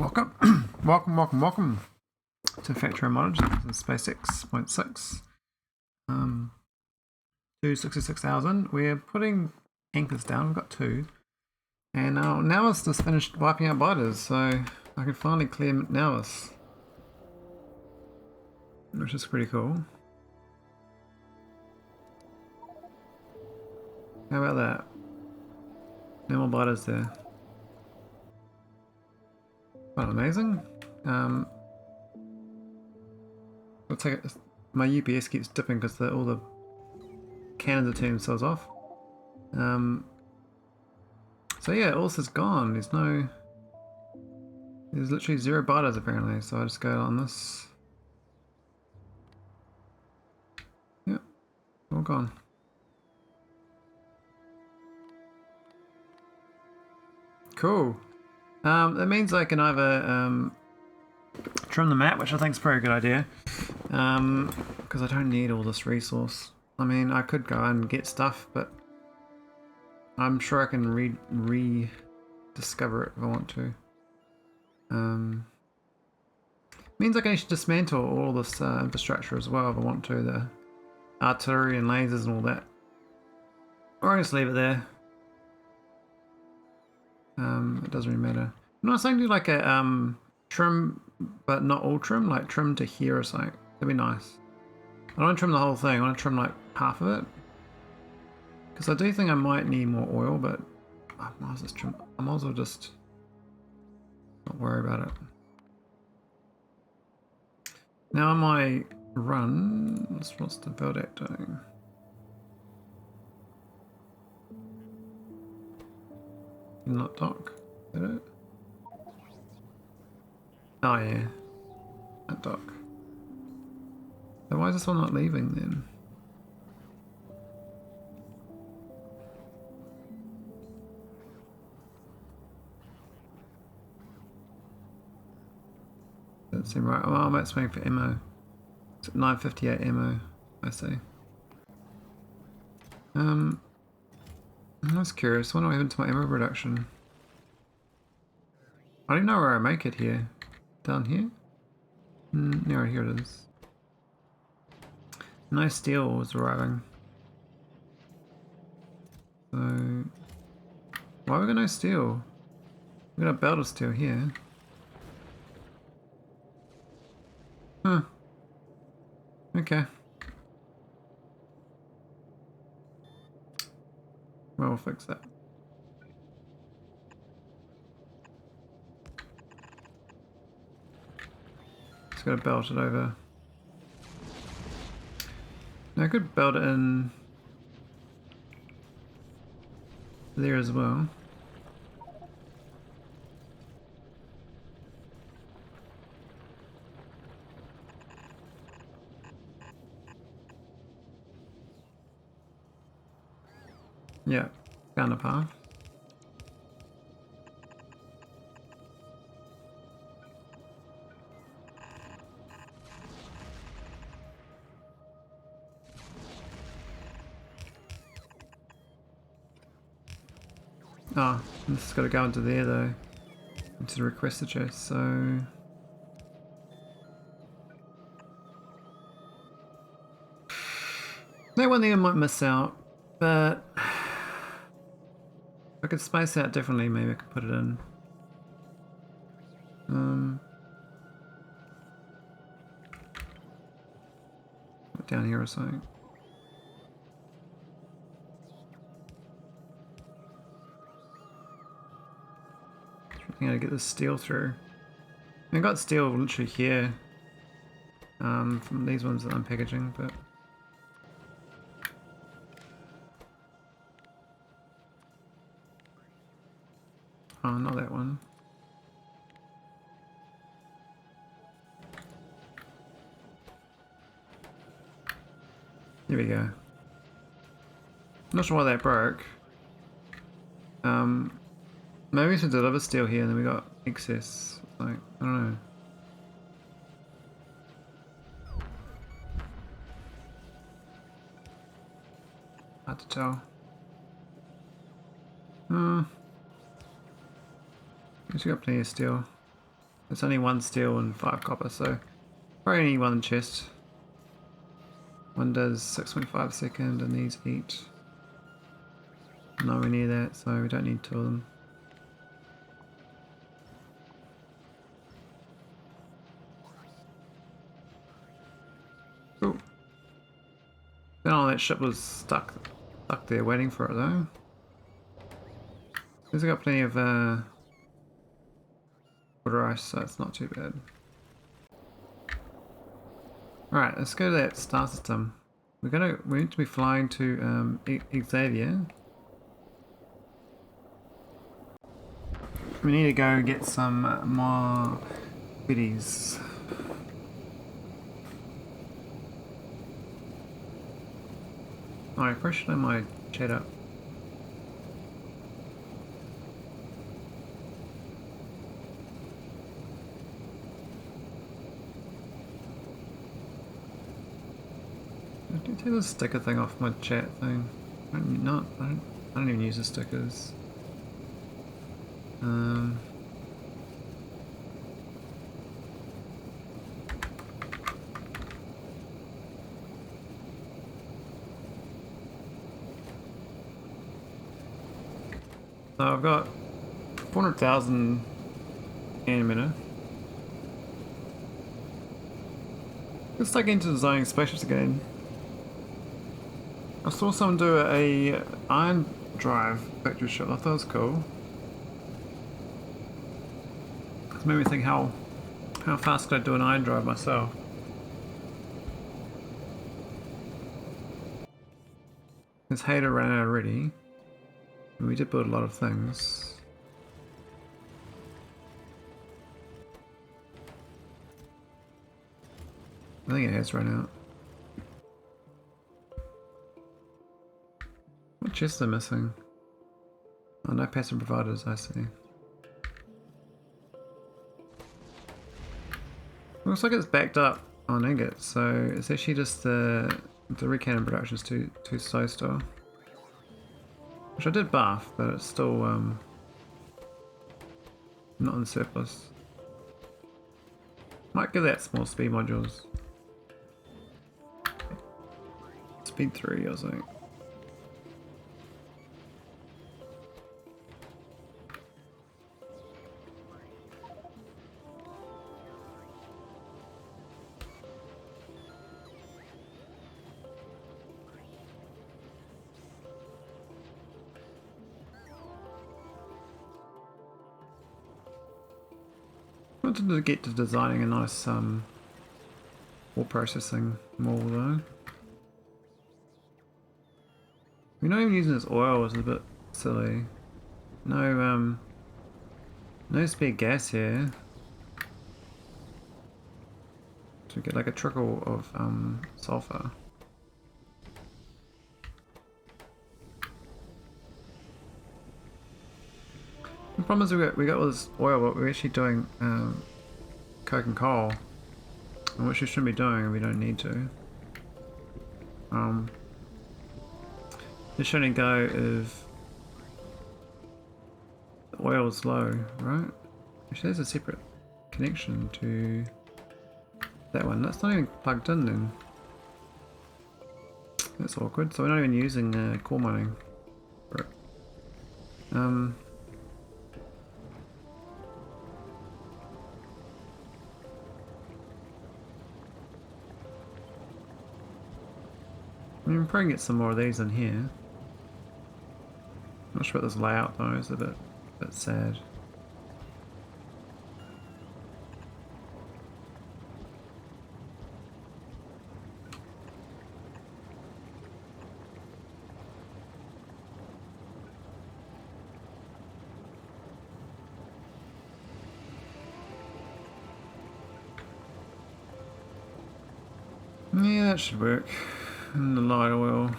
Welcome, welcome to Factorio Models. This is Space X.6, 266,000. We're putting anchors down. We've got two, and now it's just finished wiping out biters, so I can finally clear Nauis, which is pretty cool. How about that? No more biters there. Quite amazing. I'll take it. My UPS keeps dipping because all the cannons are turning themselves off. So yeah, all this is gone. There's literally 0 biters apparently. So I just go on this. Yep, all gone. Cool. That means I can either trim the map, which I think is a pretty good idea, because I don't need all this resource. I mean, I could go and get stuff, but I'm sure I can rediscover it if I want to. Means I can actually dismantle all this infrastructure as well if I want to, the artillery and lasers and all that. Or I can just leave it there. It doesn't really matter. No, I was thinking like a trim, but not all trim, like trim to here or something. That'd be nice. I don't want to trim the whole thing. I want to trim like half of it, because I do think I might need more oil, but I might as well trim. I might as well just not worry about it. Now on my run, what's the build act doing? Not dock, is that it? Oh yeah, that dock. So why is this one not leaving then? Doesn't seem right. Oh, I'm waiting for ammo. It's at 958 ammo, I see. I was curious. What happened to my ammo production? I don't know where I make it here. Down here? No, here it is. No steel was arriving. So why have we got no steel? We got a belt of steel here. Huh. Okay. Well, we'll fix that. Just gotta belt it over. Now I could belt it in there as well. Yeah, found a path. Oh, this has got to go into there though, into the requester chest, so... No one thing I might miss out, but... If I could space out differently, maybe I could put it in. Down here or something. I think I get this steel through. I got steel literally here from these ones that I'm packaging, but oh, not that one. There we go. Not sure why that broke. Maybe we should deliver steel here and then we got excess. Like, I don't know. Hard to tell. I guess we got plenty of steel. It's only 1 steel and 5 copper, so probably need 1 chest. One does 6.5 a second, and these eat nowhere near that, so we don't need 2 of them. Cool. Oh, that ship was stuck there waiting for it though. He's got plenty of water ice, so it's not too bad. Alright, let's go to that star system. We're need to be flying to Xavier. We need to go get some more goodies. Oh, I probably should have my chat up. Take the sticker thing off my chat thing. I don't even use the stickers. So I've got 400,000 in a minute. Let's take into designing spaceships again. I saw someone do a iron drive factory ship. I thought it was cool. It made me think how fast could I do an iron drive myself? This hadur ran out already. And we did build a lot of things. I think it has run out. What chests are missing? Oh, no passive providers, I see. Looks like it's backed up on ingots, so it's actually just the red cannon production is too slow still. Which I did buff, but it's still not in surplus. Might give that small speed modules. Speed 3 or something. I wanted to get to designing a nice ore processing mall though. We're not even using this oil, which is a bit silly. No spare gas here. To get like a trickle of sulfur. The problem is we got all this oil, but we're actually doing coke and coal, which we shouldn't be doing, and we don't need to. This should only go if the oil is low, right? Actually, there's a separate connection to that one. That's not even plugged in then. That's awkward. So we're not even using coal mining for it. We can probably get some more of these in here. Not sure about this layout though, it's a bit sad. Yeah, that should work. And the light oil.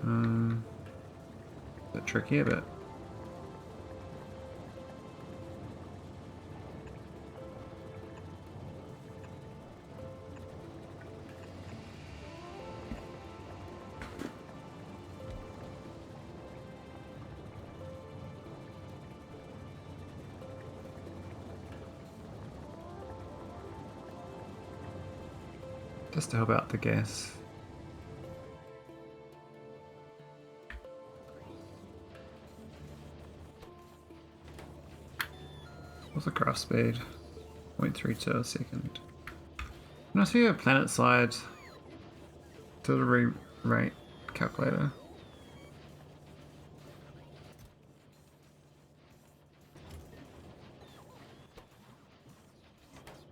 A bit tricky, a bit. just to help out the gas. What's the craft speed? 0.32 a second. Can I see a planet side delivery rate calculator?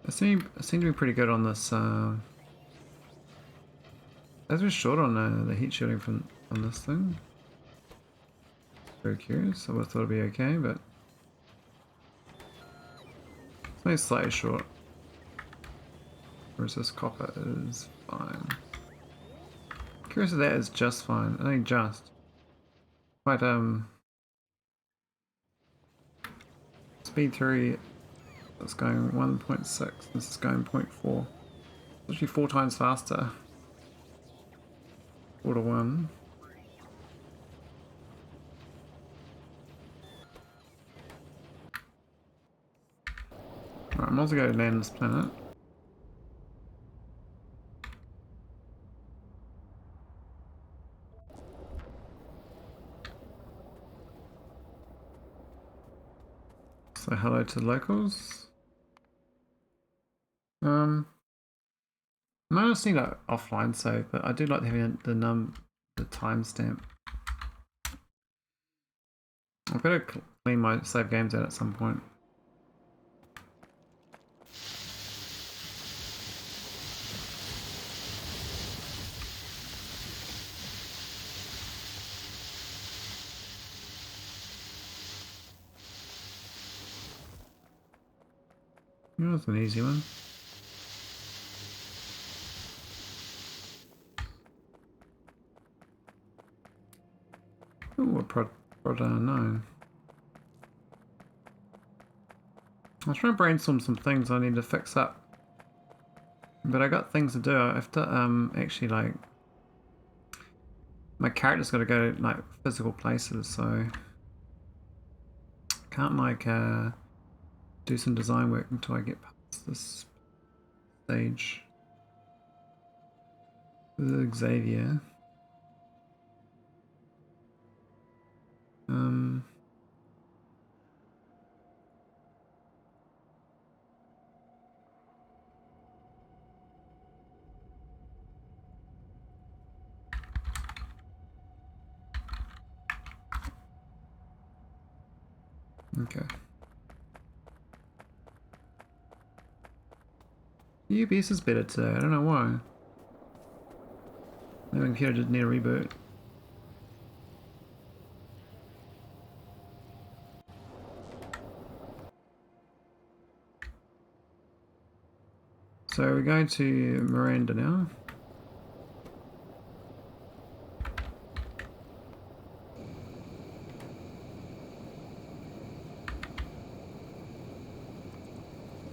I seem to be pretty good on this. As we're short on the heat shielding from on this thing. Very curious. I would have thought it'd be okay, but it's only slightly short. Whereas this copper is fine. Curious if that is just fine. I think just. Quite speed 3. That's going 1.6. This is going 0.4. Actually 4 times faster. 4 to 1. Alright, I'm also going to land this planet. So hello to the locals. I might just need an offline save, but I do like having the timestamp. I've got to clean my save games out at some point. That was an easy one. Ooh, a prod 9. I was trying to brainstorm some things I need to fix up. But I got things to do. I have to actually like my character's got to go to like physical places, so can't like do some design work until I get past this stage. This is Xavier. Okay. The UBS is better today, I don't know why. Maybe the computer did need a reboot. So we're going to Miranda now.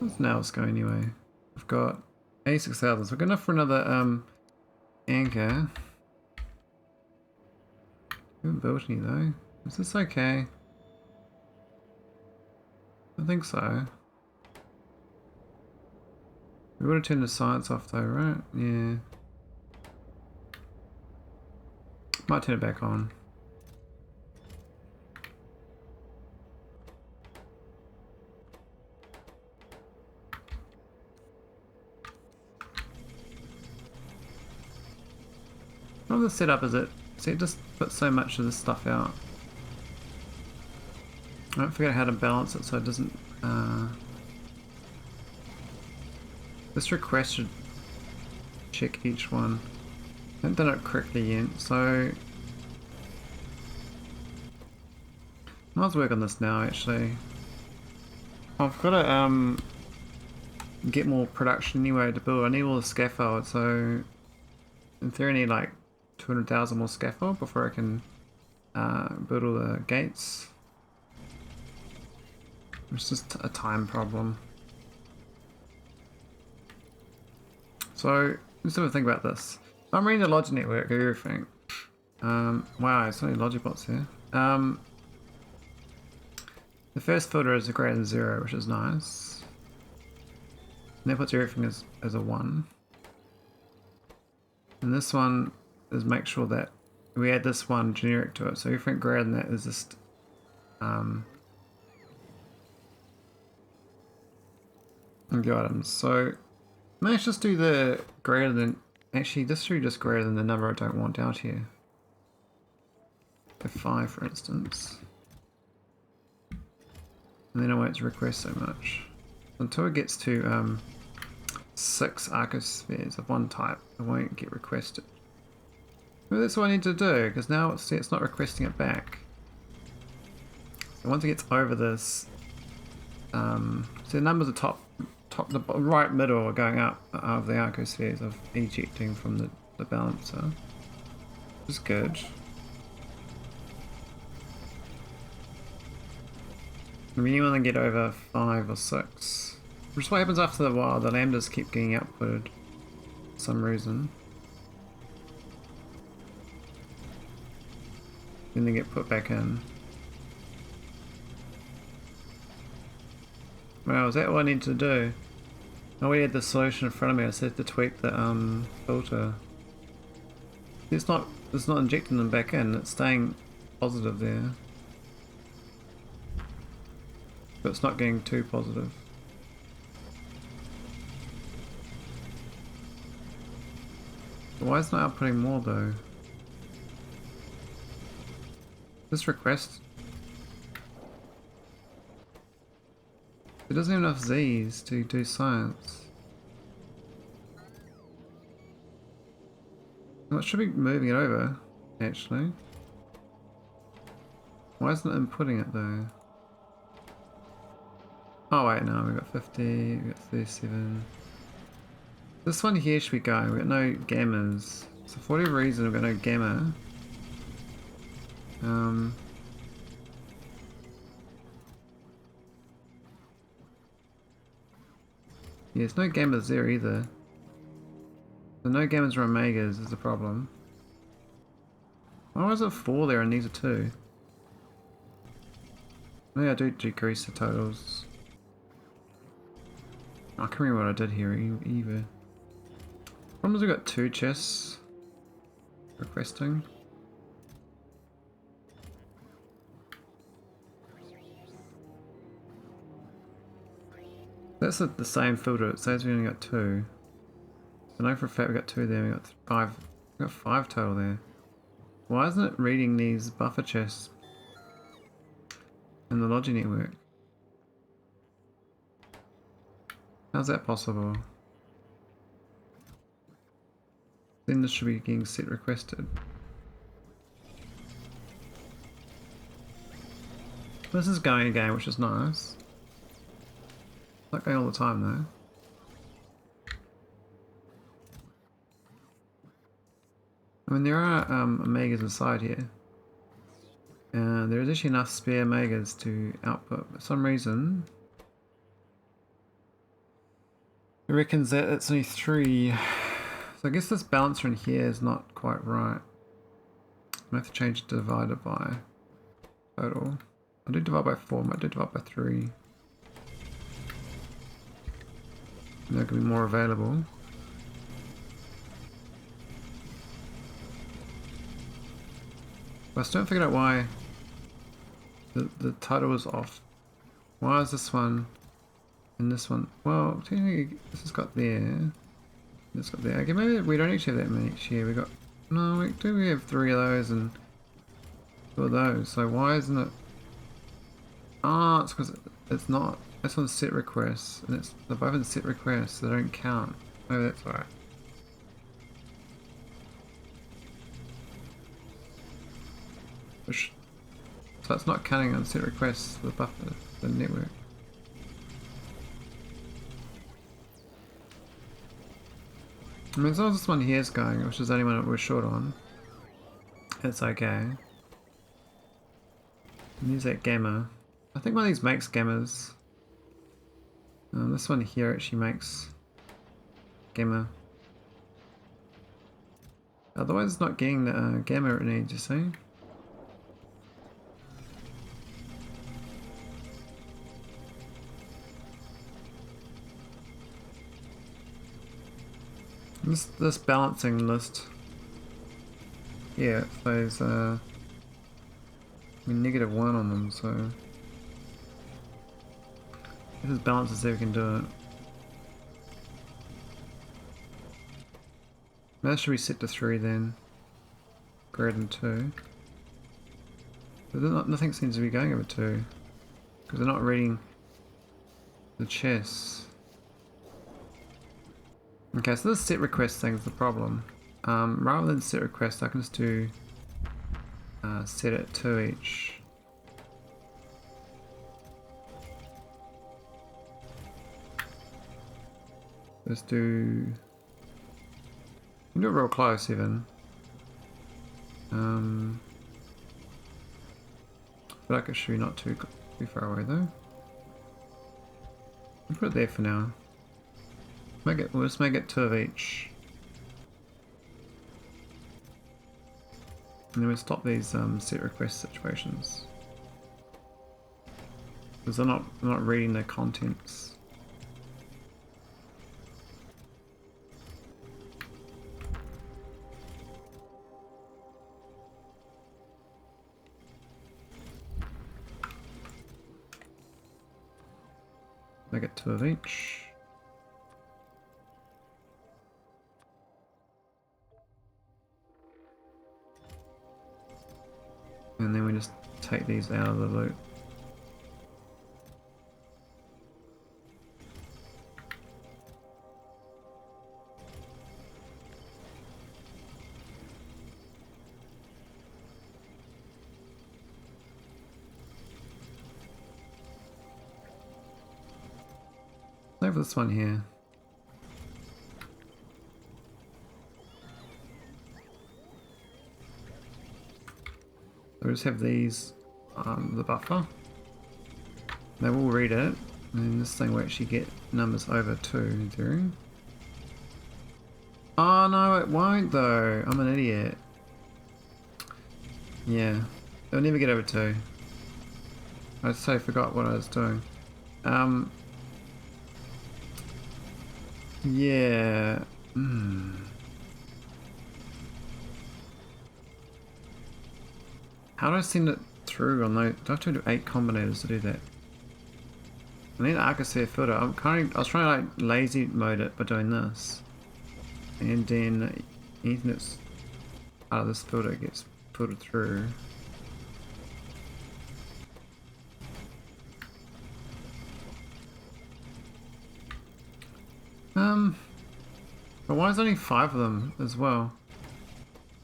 What's now it's going anyway? I've got 86,000, so we're good enough for another anchor. We haven't built any though. Is this okay? I think so. We would have turned the science off though, right? Yeah. Might turn it back on. How the setup is it? See, it just puts so much of this stuff out. I don't forget how to balance it so it doesn't. This request should check each one. I haven't done it correctly yet, so might as well work on this now. Actually, I've got to get more production anyway to build. I need all the scaffold, so in theory, I need like 200,000 more scaffold before I can build all the gates. It's just a time problem. So let's have a think about this. I'm reading the logic network of everything. Wow, it's only logic-bots here. The first filter is a greater than 0, which is nice. And that puts everything as a 1. And this one is make sure that we add this one generic to it. So everything greater than that is just the items. So let's just do the greater than, actually this should be just greater than the number I don't want out here. The 5 for instance. And then I won't request so much. Until it gets to 6 arcospheres of one type, it won't get requested. Well, that's what I need to do, because now it's not requesting it back. So once it gets over this, so the numbers are top, the right middle are going up of the arcospheres of ejecting from the balancer, which is good. I mean, you want to get over 5 or 6. Which is what happens after a while, the lambdas keep getting outputted for some reason. Then they get put back in. Well, is that what I need to do? I already had the solution in front of me, I just had to tweak the filter. It's not injecting them back in, it's staying positive there. But it's not getting too positive. Why is it not outputting more though? This request, it doesn't have enough Z's to do science. Well, it should be moving it over, actually. Why isn't it inputting it though? Oh wait, no, we've got 50, we've got 37. This one here should be going, we've got no gammas. So for whatever reason we've got no gamma. Yeah, there's no gammas there either. So no gammas or omegas is the problem. Why is it 4 there and these are 2? Maybe I do decrease the totals. I can't remember what I did here either. Problem is we've got 2 chests requesting. That's the same filter, it says we only got 2. I know for a fact we got 2 there, we got 5. We got 5 total there. Why isn't it reading these buffer chests in the Logi network? How's that possible? Then this should be getting set requested. This is going again, which is nice. Not going all the time though. I mean, there are omegas inside here. And there is actually enough spare omegas to output. For some reason, it reckons that it's only 3. So I guess this balancer in here is not quite right. I have to change it to divided by total. I did divide by 4, I might do divide by 3. There could be more available. But I still haven't figured out why the title is off. Why is this one and this one? Well, technically this has got there. This got there. Okay, maybe we don't actually have that many each year. We got we have 3 of those and 2 of those. So why isn't it? Ah, it's because it's not. This one's set requests, and they're both in set requests, so they don't count. Oh, that's why. So it's not counting on set requests for the buffer, the network. I mean, as long as this one here is going, which is the only one that we're short on, it's okay. And there's that gamma. I think one of these makes gammas. This one here actually makes gamma. Otherwise it's not getting the gamma it needs, you see. This balancing list Yeah, it says -1 on them, so this is balanced as if we can do it. That should be set to 3 then. Greater than 2. But nothing seems to be going over 2. Because they're not reading the chess. Okay, so this set request thing is the problem. Rather than set request, I can just do set it to each. Let's do. You can do it real close even. But like it should be not too far away though. I'll put it there for now. We'll just make it 2 of each. And then we'll stop these set request situations. Because they're not reading their contents. Make it 2 of each. And then we just take these out of the loop. Save this one here. So we just have these, the buffer. They will read it, and this thing will actually get numbers over 2 in theory. Oh no, it won't though. I'm an idiot. Yeah, it'll never get over 2. I so forgot what I was doing. Yeah. How do I send it through on those? Do I have to do 8 combinators to do that? I need an arcosphere filter. I was trying to like lazy mode it by doing this. And then anything that's out of this filter gets filtered through. But why is there only 5 of them as well?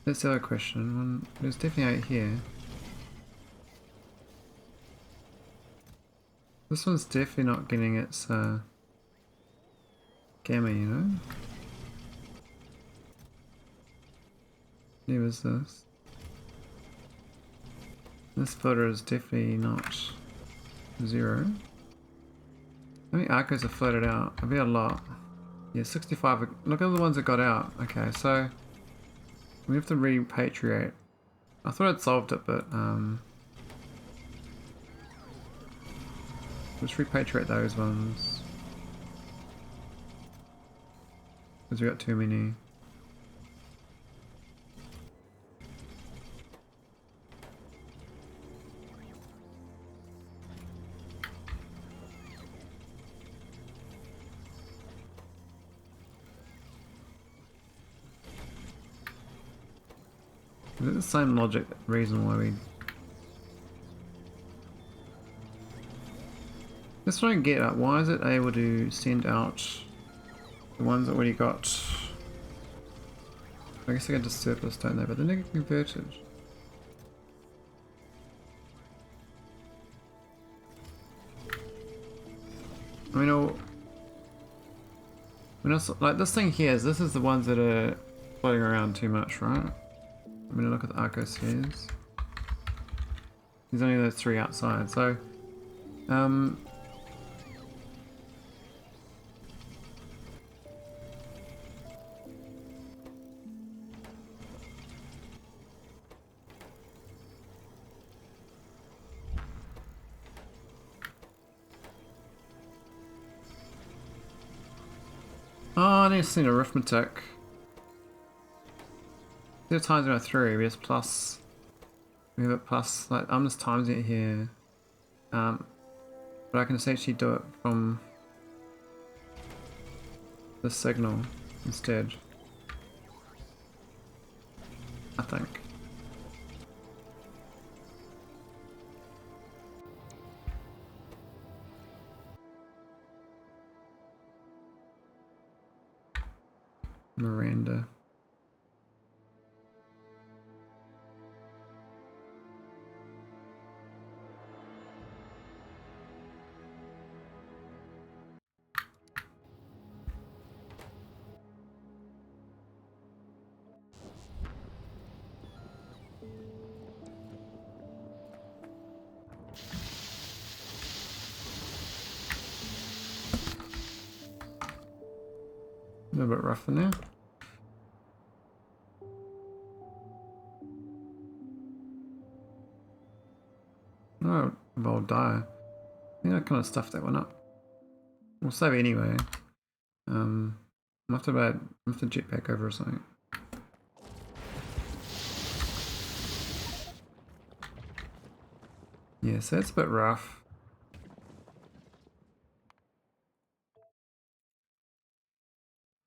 That's the other question. There's definitely 8 here. This one's definitely not getting its gamma, you know? Neither is this. This filter is definitely not 0. How many arcos are floated out? I'll be a lot. Yeah, 65. Look at the ones that got out. Okay, so we have to repatriate. I thought I'd solved it, but let's repatriate those ones. Because we got too many. Is it the same logic reason why we... This one I don't get. Why is it able to send out the ones that already got... I guess they get to surplus, don't they? But then they get converted. I mean, like this thing here, this is the ones that are floating around too much, right? I'm gonna look at the arcospheres. There's only those 3 outside, so oh, I need to see arithmetic. 2 times by 3, we just plus. We have it plus, like, I'm just timesing it here. But I can essentially do it from the signal instead. I think. Miranda. A little bit rough in there. Oh, I'll die. I think I kind of stuffed that one up. We'll save it anyway. I'm have to jet back over or something. Yeah, so it's a bit rough.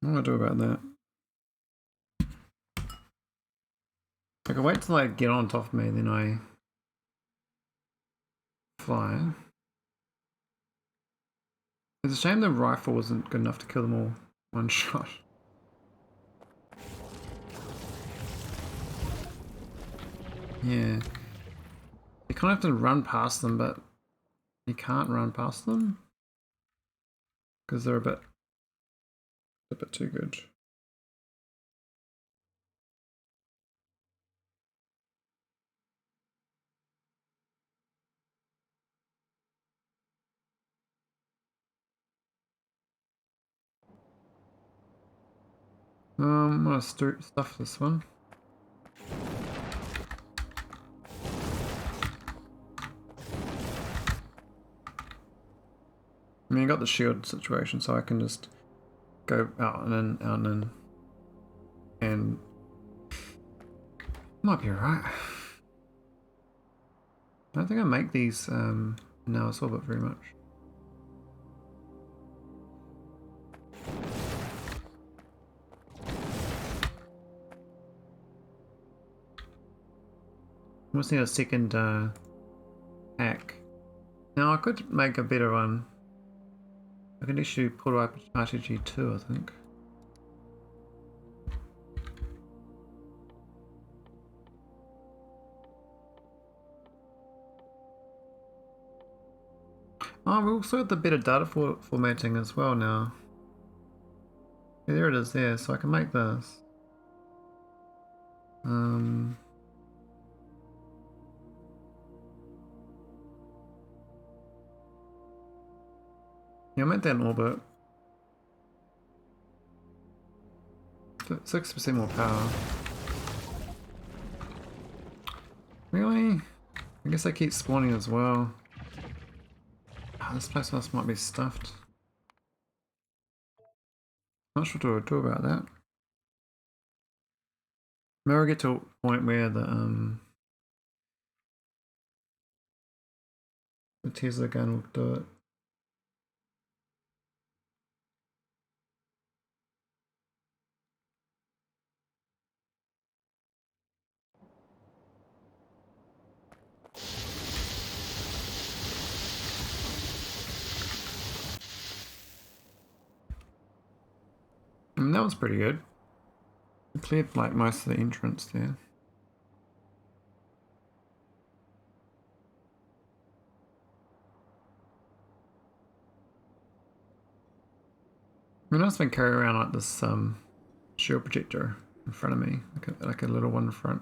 What do I do about that? I can wait till I get on top of me, then I fly. It's a shame the rifle wasn't good enough to kill them all one shot. Yeah. You kind of have to run past them, but you can't run past them because they're a bit too good. I'm gonna stuff this one. I mean, I got the shield situation, so I can just go out and in, out and in. And might be alright. I don't think I make these now as well, but very much. I just need a second hack. Now I could make a better one. I can issue pull RTG 2, I think. Oh, we also got the better data formatting as well now. Yeah, there it is there, so I can make this. Yeah, I'll make that in orbit. 6% more power. Really? I guess they keep spawning as well. Oh, this place else might be stuffed. Not sure what to do about that. Maybe we'll get to a point where the Tesla gun will do it. And that was pretty good. It cleared like most of the entrance there. I mean, I've just been carrying around like this shield projector in front of me, like a little one in front.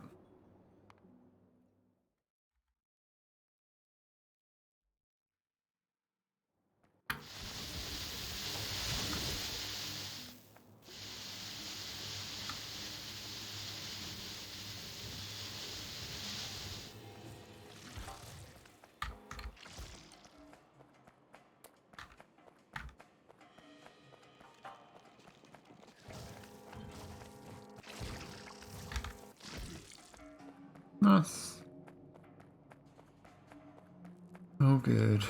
Nice. Oh, good.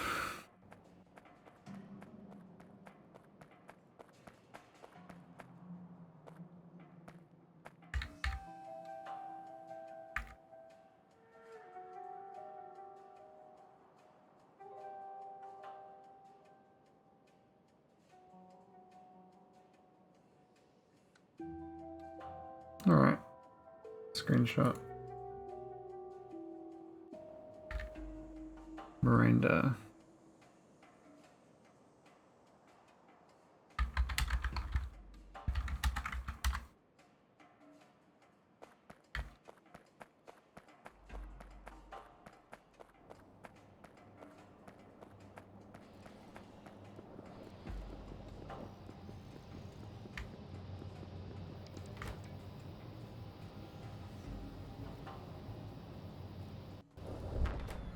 All right. Screenshot. Miranda.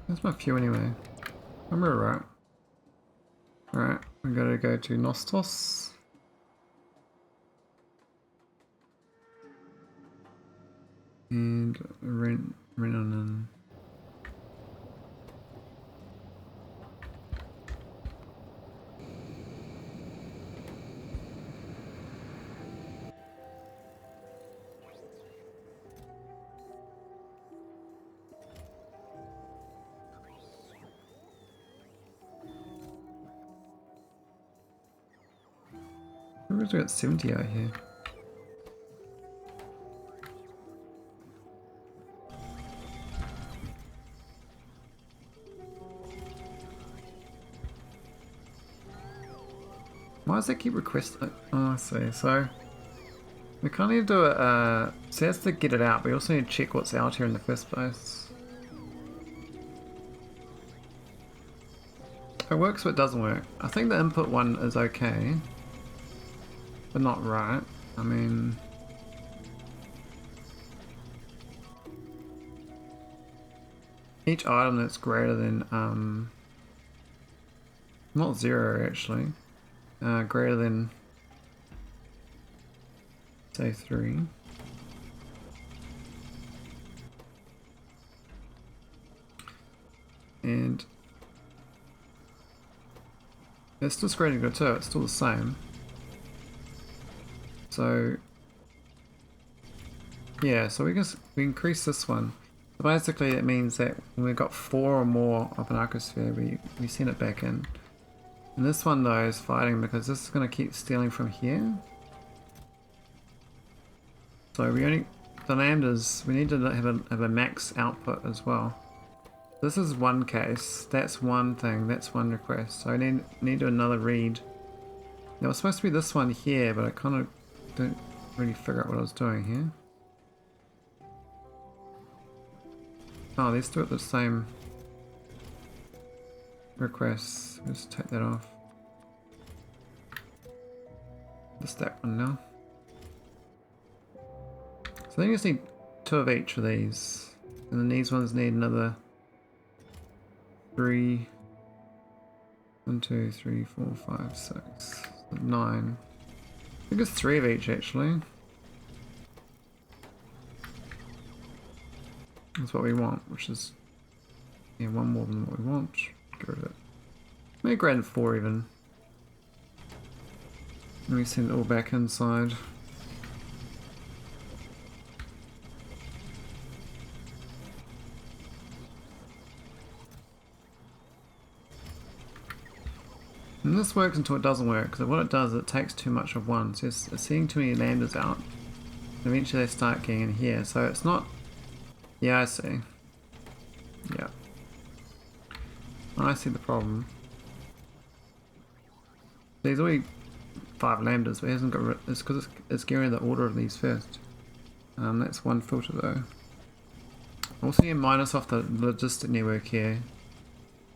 That's my few anyway. I'm right. Alright, we gotta go to Nostos. And Renanen. We've got 70 out here. Why does it keep requesting? Oh, I see. So we can't even do it. So that's to get it out, but we also need to check what's out here in the first place. It works, but it doesn't work. I think the input one is okay, but not right. I mean, each item that's greater than not 0 actually, greater than say 3. And it's still screening good too, it's still the same. So yeah, so we increase this one. So basically it means that when we've got 4 or more of an arcosphere, we send it back in. And this one though is fighting because this is going to keep stealing from here. So we need to have a max output as well. This is one case, that's one thing, that's one request. So I need to do another read. Now it was supposed to be this one here, but I kind of don't really figure out what I was doing here. Oh, they're still at the same requests. Let's take that off. Just that one now. So then you just need 2 of each of these. And then these ones need another 3. 1, 2, 3, 4, 5, 6, 9. I think it's 3 of each actually. That's what we want, which is one more than what we want. Get rid of it. Maybe greater than 4 even. Let me send it all back inside. And this works until it doesn't work, because what it does is it takes too much of one. So it's seeing too many landers out. Eventually they start getting in here, so it's not... Yeah, I see. Yeah. I see the problem. There's already 5 lambdas, but it hasn't got... It's because it's getting the order of these first. That's one filter though. Also need to minus off the logistic network here.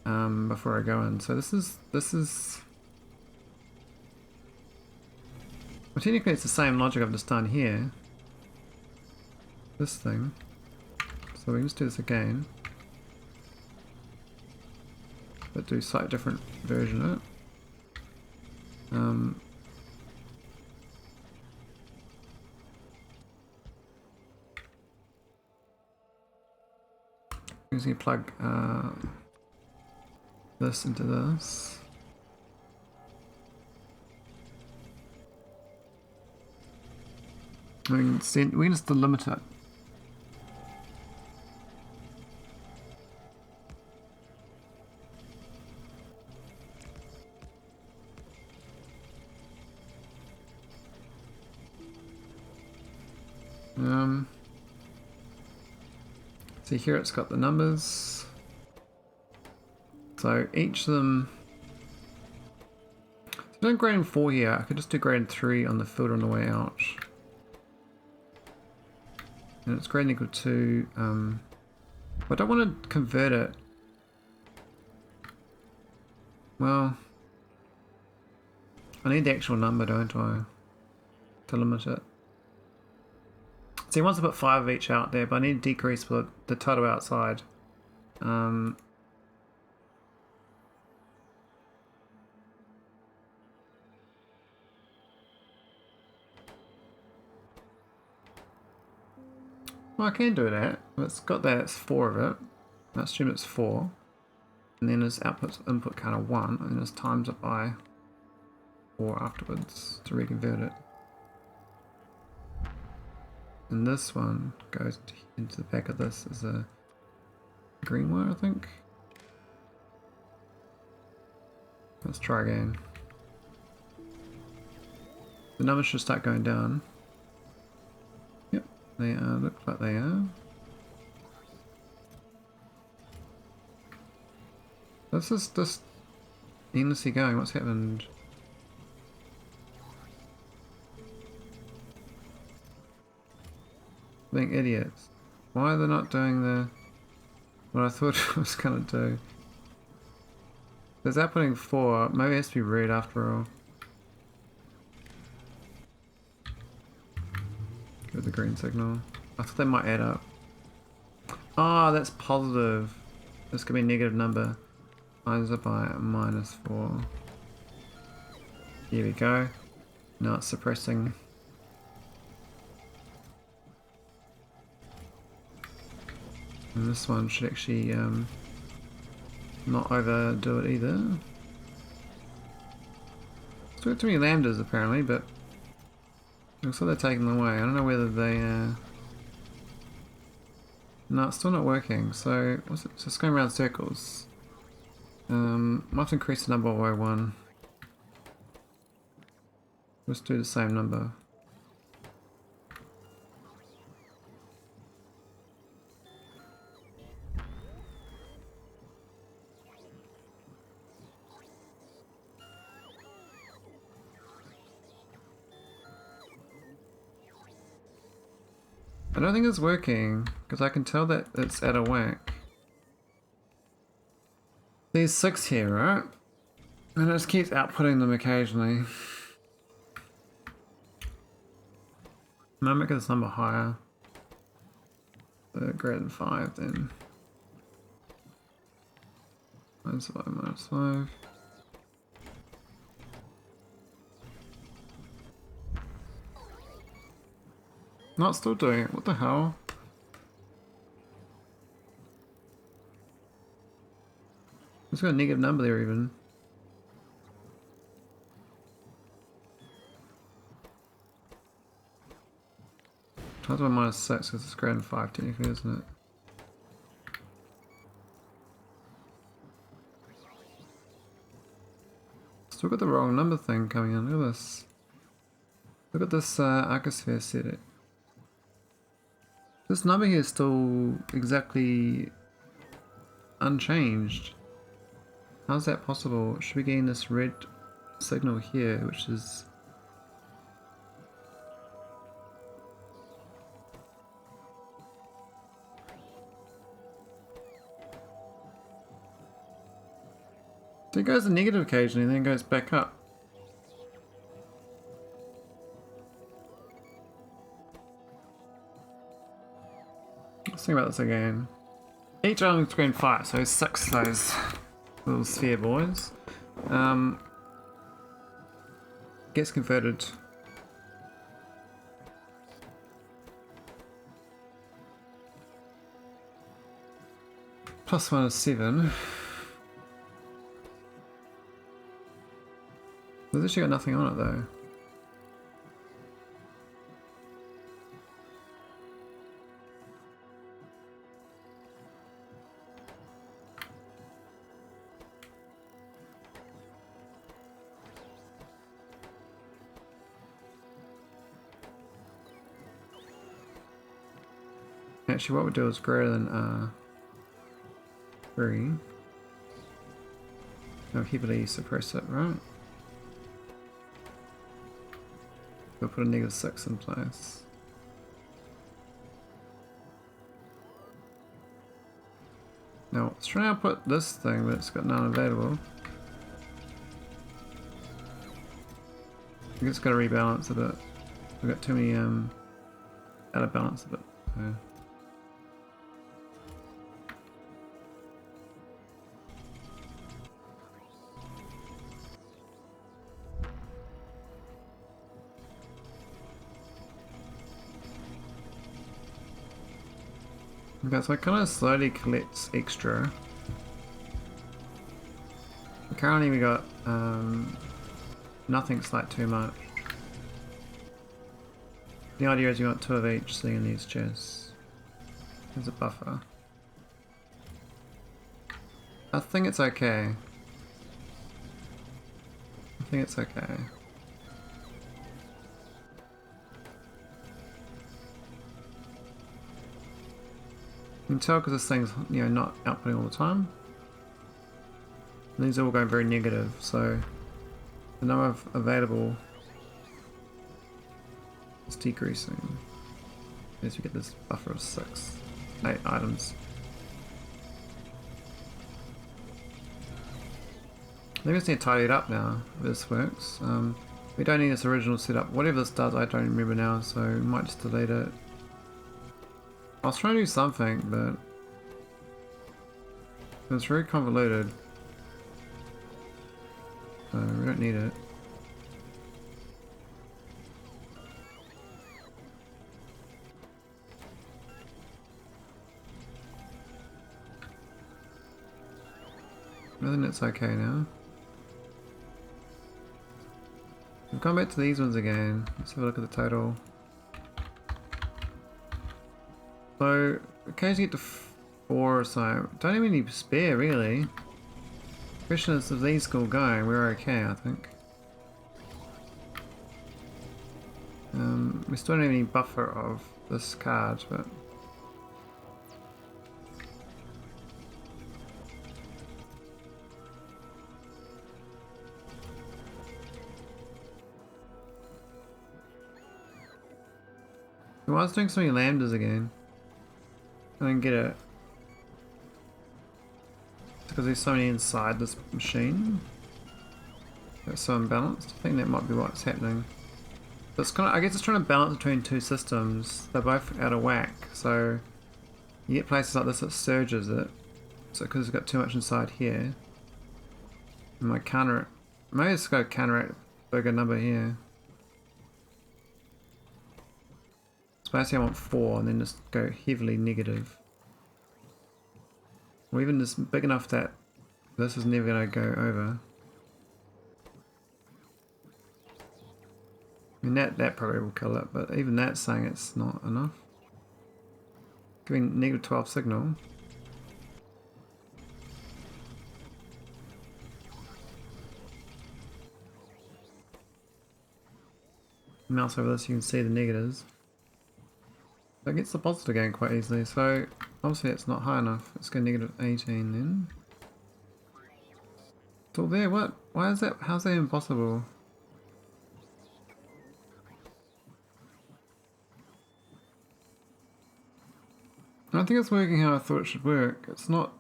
Before I go in. So this is well, technically it's the same logic I've just done here. This thing. So we can just do this again. But do a slightly different version of it. Usually plug this into this. We can just limit it. See here it's got the numbers. So each of them. So I'm doing gradient 4 here. I could just do gradient 3 on the filter on the way out. And it's gradient equal to, but I don't want to convert it. Well, I need the actual number, don't I? To limit it. See, once I put 5 of each out there, but I need to decrease the total outside. Well, I can do that. It's got that, it's 4 of it. I assume it's 4. And then its input count of 1, and then it's times it by 4 afterwards to reconvert it. And this one goes into the back of this as a green wire, I think. Let's try again. The numbers should start going down. Yep, they are, look like they are. This is just endlessly going. What's happened? Being idiots. Why are they not doing what I thought it was gonna do? There's outputting 4. Maybe it has to be red after all. Give it the green signal. I thought they might add up. Oh, that's positive. This could be a negative number. Times it by -4. Here we go. Now it's suppressing. And this one should actually not overdo it either. Still got too many lambdas apparently, but looks like they're taking them away. I don't know whether they no, it's still not working. So what's it? So it's going around circles. Might have to increase the number by 1. Let's do the same number. I don't think it's working, because I can tell that it's out of whack. There's 6 here, right? And it just keeps outputting them occasionally. I'm gonna make this number higher. Greater than 5 then. -5. Not still doing it, what the hell? It's got a negative number there even. Times by -6 because it's greater than 5 technically, isn't it? Still got the wrong number thing coming in, look at this. Look at this arcosphere set. This number here is still exactly unchanged. How's that possible? Should be getting this red signal here, which is... So it goes to negative occasionally and then goes back up. Let's think about this again. Each island is green 5, so 6 of those little sphere boys. Gets converted. +1 is 7. There's actually got nothing on it though. Actually, what we do is greater than 3. Now heavily suppress it, right? We'll put a -6 in place. Now, let's try and put this thing, but it's got none available. I think it's got to rebalance a bit. We've got too many out of balance a bit. So. Okay, so it kind of slowly collects extra. Currently we got nothing's like too much. The idea is you want 2 of each thing in these chests. There's a buffer. I think it's okay. I think it's okay. You can tell because this thing's, you know, not outputting all the time. And these are all going very negative, so the number of available is decreasing as we get this buffer of 8 items. I think we just need to tidy it up now if this works. We don't need this original setup. Whatever this does, I don't remember now, so we might just delete it. I was trying to do something, but it's very convoluted. So we don't need it. I think it's okay now. We've gone back to these ones again. Let's have a look at the total. So, occasionally get to 4 or so. Don't even need spare, really. The question is, if these still going, we're okay, I think. We still don't have any buffer of this card, but... Why was doing so many lambdas again? I don't get it. It's because there's so many inside this machine. It's so unbalanced. I think that might be what's happening. But it's kind of, I guess it's trying to balance between 2 systems. They're both out of whack. So you get places like this that surges it. So because it's got too much inside here. And my counter, maybe it's got to counteract a bigger number here. Basically I want 4 and then just go heavily negative. Or even just big enough that this is never going to go over. I mean that probably will kill it, but even that's saying it's not enough. Giving -12 signal. Mouse over this, you can see the negatives. So it gets the positive going quite easily, so obviously it's not high enough. Let's go -18 then. It's all there, what? Why is that? How's that impossible? I don't think it's working how I thought it should work. It's not.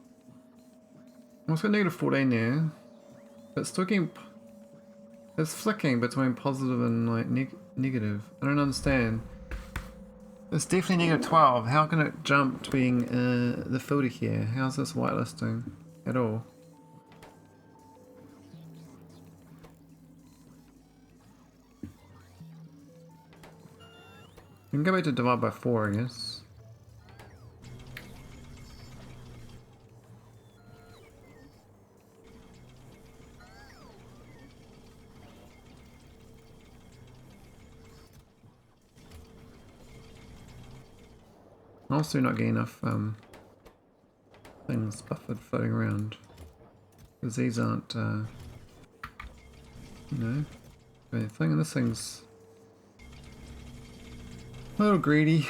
Well, it's got -14 there. But it's still getting. It's flicking between positive and like negative. I don't understand. It's definitely -12. How can it jump to being the filter here? How's this whitelisting at all? We can go back to divide by 4, I guess. Also not getting enough things buffered floating around. Because these aren't, you know, anything. And this thing's a little greedy.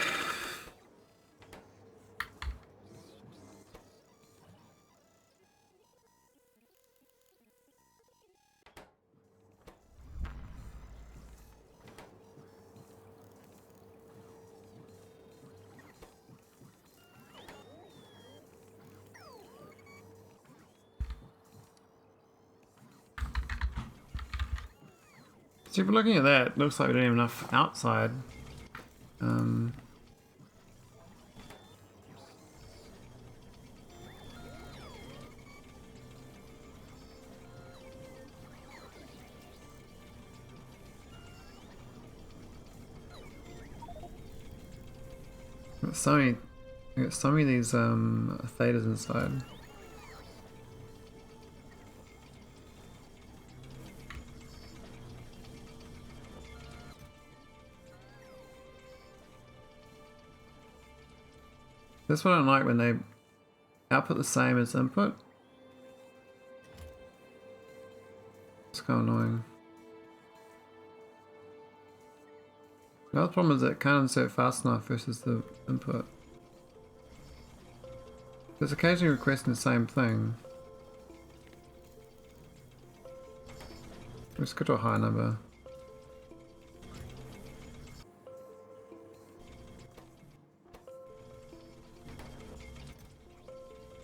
So if we're looking at that, it looks like we don't have enough outside. Got so many, I got so many of these thetas inside. That's what I don't like when they output the same as input. It's kind of annoying. The other problem is that it can't insert fast enough versus the input. It's occasionally requesting the same thing. Let's go to a higher number.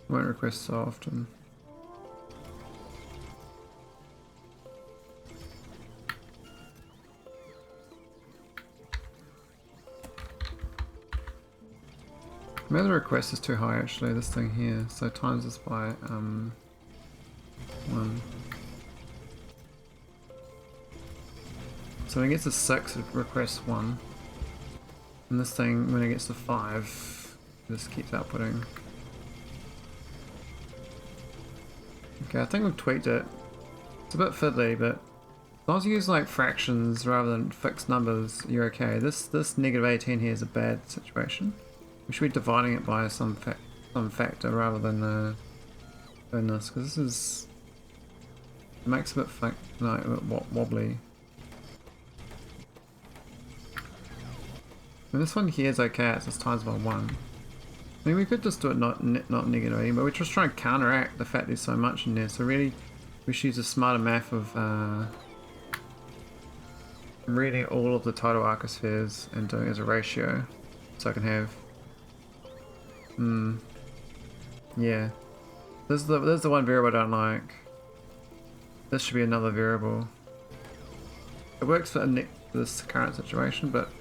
Won't request so often. Maybe the request is too high actually, this thing here, so times this by 1. So when it gets to 6 it requests 1. And this thing, when it gets to 5, it just keeps outputting. Okay, I think we've tweaked it. It's a bit fiddly, but as long as you use like fractions rather than fixed numbers, you're okay. This -18 here is a bad situation. We should be dividing it by some factor rather than doing this, because this is, it makes it a bit wobbly. And this one here is okay, it's just times by 1. I mean, we could just do it not -18, but we're just trying to counteract the fact there's so much in there. So really, we should use a smarter math of reading all of the total arcospheres and doing it as a ratio, so I can have. Yeah. This is the one variable I don't like. This should be another variable. It works for this current situation, but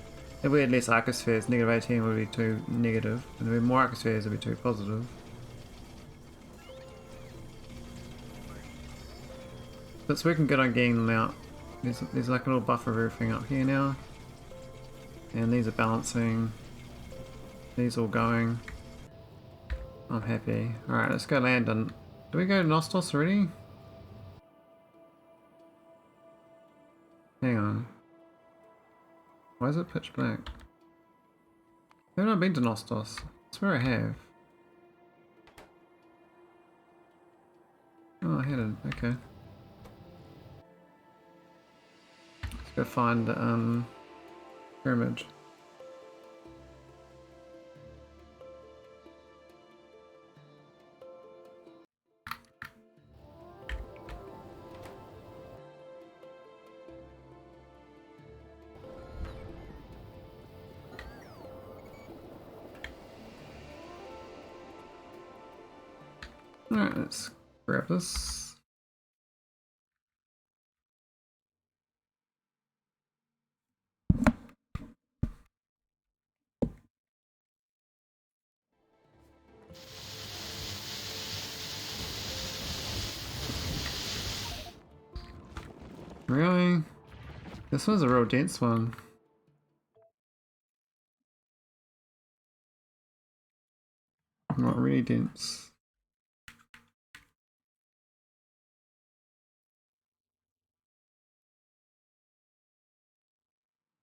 if we had less arcospheres, -18 would be too negative, and if we had more arcospheres, it would be too positive. But so we can get on getting them out. There's like a little buffer of everything up here now. And these are balancing. These all going. I'm happy. Alright, let's go land on... Do we go to Nostos already? Hang on. Why is it pitch black? Haven't I been to Nostos? I swear I have. Oh, I hadn't. Okay. Let's go find the pyramid. Alright, let's grab this. Really? This one's a real dense one. Not really dense.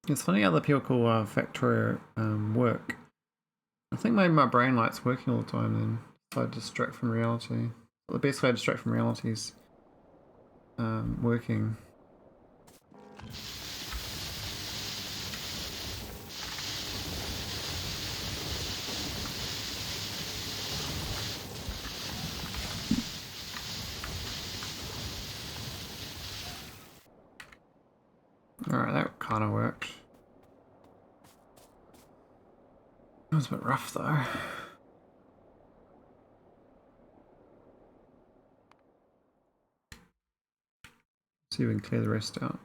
It's funny how other people call Factorio work. I think maybe my brain light's working all the time then. If I distract from reality. The best way to distract from reality is working. Alright, that kind of worked. That was a bit rough though. See if we can clear the rest out.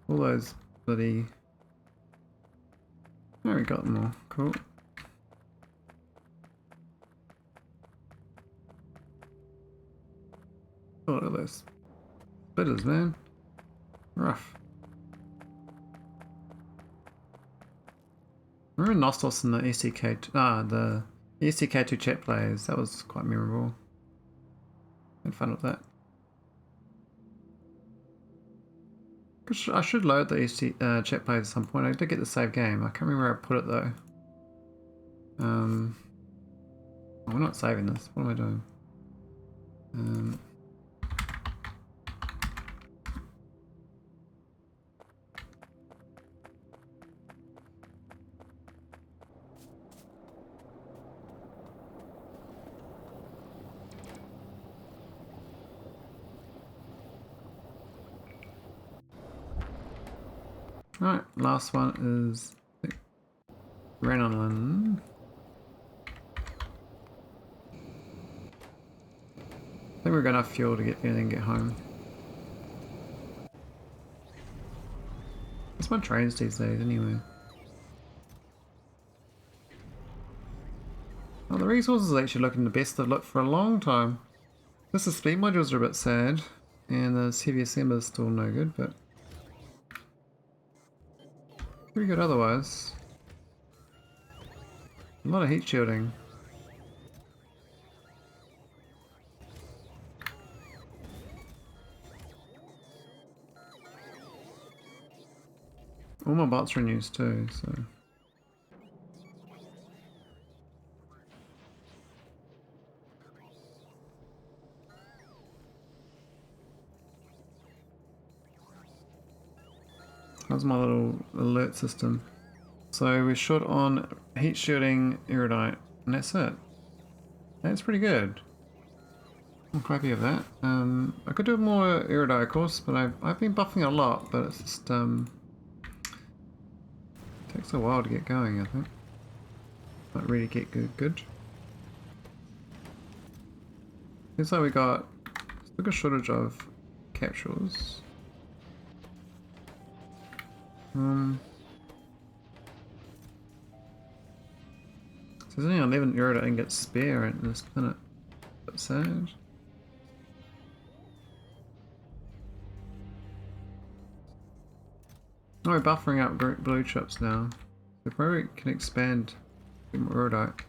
All those bloody... Oh, we got them all. Cool. Oh, look at those splitters, man. Rough. Remember Nostos and the the ECK2 chat players? That was quite memorable. Had fun with that. I should load the chat players at some point. I did get the save game. I can't remember where I put it though. Oh, we're not saving this. What am I doing? Alright, last one is Renaulin. I think we're got enough fuel to get there and get home. That's my trains these days anyway. Oh, the resources are actually looking the best they've looked for a long time. Just the speed modules are a bit sad, and the heavy assembly is still no good, but pretty good otherwise. A lot of heat shielding. All my bots are in use too, so. How's my little alert system? So we're short on heat shielding erudite, and that's it. That's pretty good. I'm quite happy with that. I could do more erudite, of course, but I've been buffing a lot, but it's just takes a while to get going, I think. Not really get good. Looks like we got a shortage of capsules. So there's only 11 erudite I can get spare in this planet. That's sad. Oh, we're buffering up blue chips now. We probably can expand more erudite.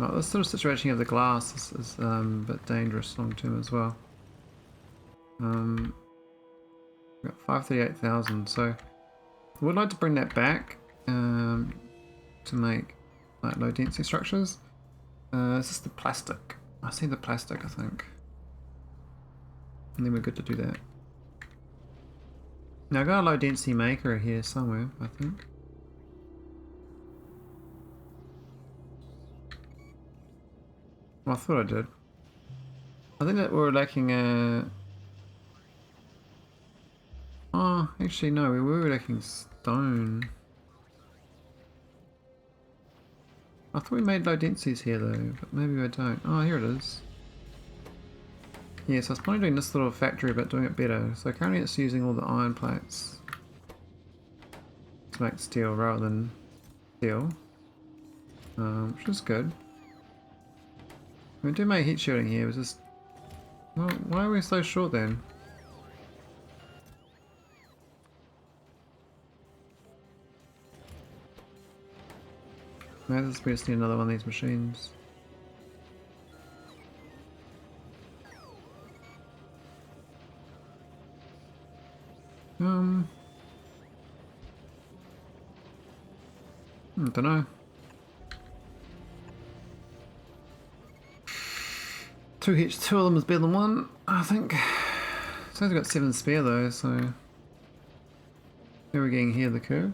Oh, this sort of situation of the glass is a bit dangerous long term as well. We've got 538,000, so I would like to bring that back to make like low density structures. It's just the plastic. I see the plastic, I think. And then we're good to do that. Now I got a low density maker here somewhere, I think. Well, I thought I did. I think that we're lacking a... Oh, actually no, we were lacking stone. I thought we made low densities here though, but maybe I don't. Oh, here it is. Yeah, so I was probably doing this little factory but doing it better. So currently it's using all the iron plates to make steel rather than steel, which is good. We do make heat shielding here, it was just... Well, why are we so short then? Maybe we just need another one of these machines. I don't know. Two of them is better than one, I think. It's only got 7 spare though, so where are we getting here, the curve?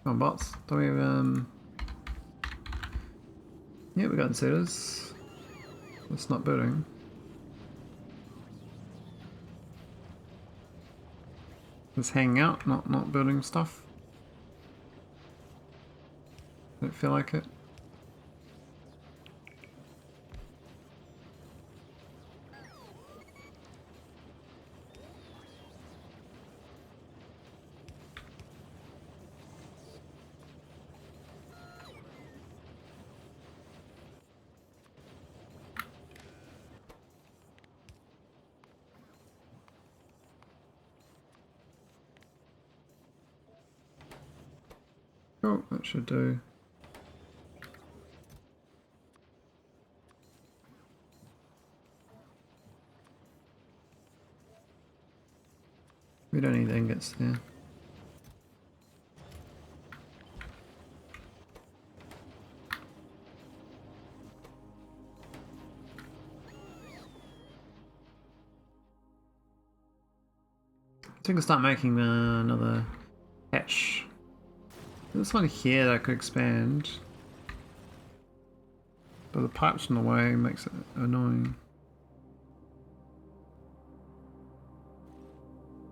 Come on, bots. Do we have, yeah, we got inserters. It's not building. Just hanging out, not building stuff. Don't feel like it. Oh, that should do. We don't need ingots there. I think I'll start making another hatch. This one here that I could expand, but the pipe's in the way makes it annoying.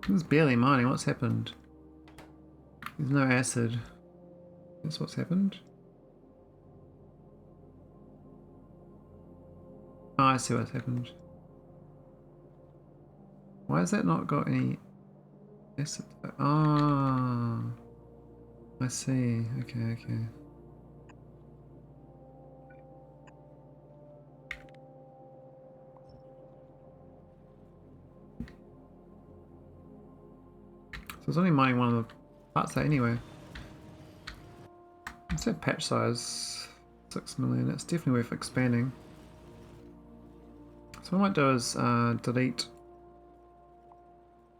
It's barely mining. What's happened? There's no acid. That's what's happened. Oh, I see what's happened. Why has that not got any acid? Ah. I see. Okay, okay. So it's only mining one of the parts there anyway. What's that patch size? 6 million. It's definitely worth expanding. So what I might do is delete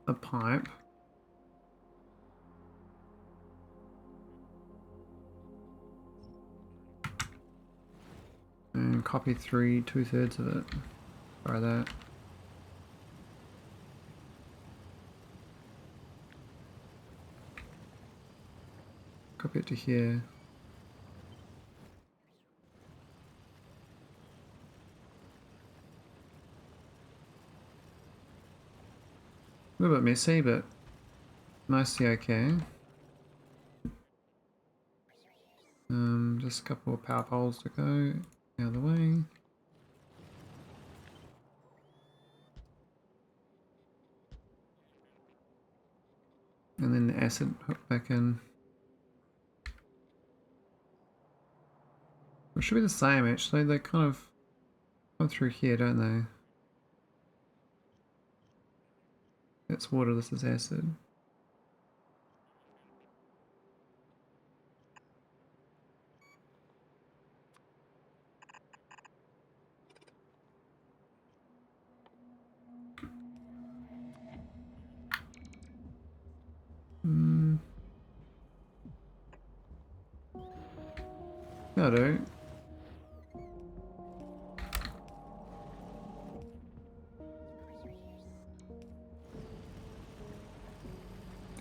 a pipe. And copy 2/3 of it. Try that. Copy it to here. A little bit messy, but mostly okay. Just a couple of power poles to go out of the way. And then the acid hook back in. It should be the same actually, they kind of come through here, don't they? That's water, this is acid. That'll do.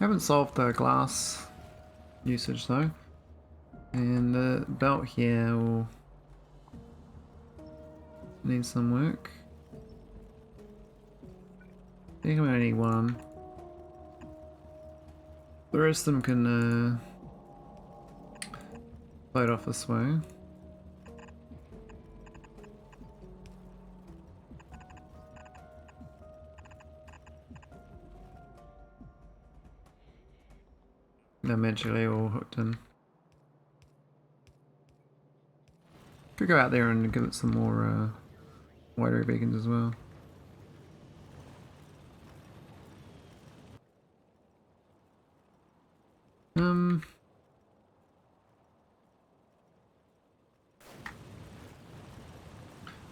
Haven't solved the glass usage though. And the belt here will need some work. I think we only need one. The rest of them can float off this way. They're magically all hooked in. Could go out there and give it some more wider beacons as well.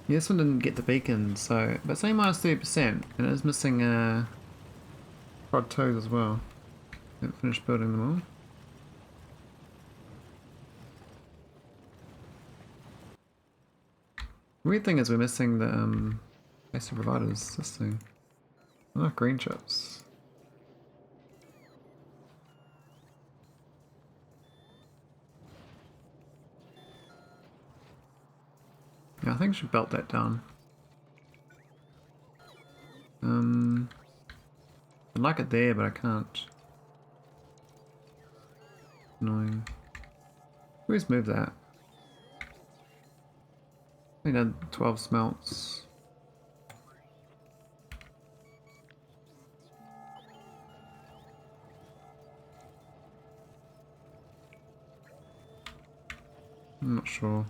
Yeah, this one didn't get the beacon, so but it's only minus 30%, and it is missing prod 2s as well. Haven't finished building them all. Weird thing is we're missing the basic providers, this thing. Oh, green chips. Yeah, I think I should belt that down. I'd like it there, but I can't. Annoying. Please move that. I need 12 smelts. I'm not sure.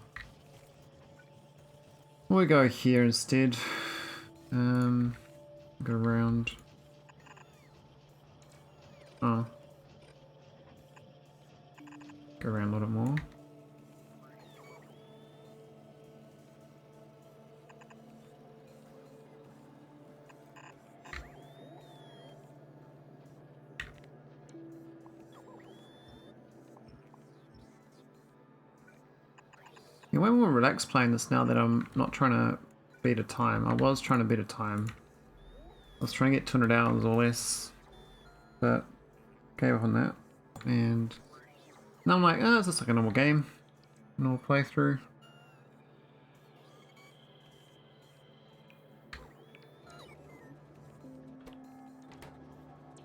We'll go here instead. Go around. Oh. Go around a little more. Yeah, way more relaxed playing this now that I'm not trying to beat a time. I was trying to beat a time. I was trying to get 200 hours or less, but gave up on that. And now I'm like, oh, it's just like a normal game. Normal playthrough.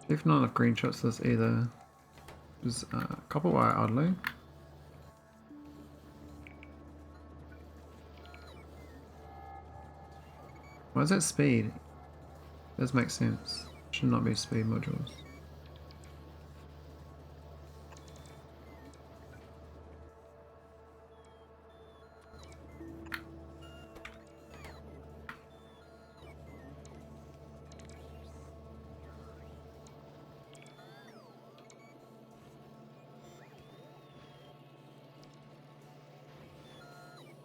If not enough green shots, there's either there's copper wire oddly. Why is that speed? Does make sense. Should not be speed modules.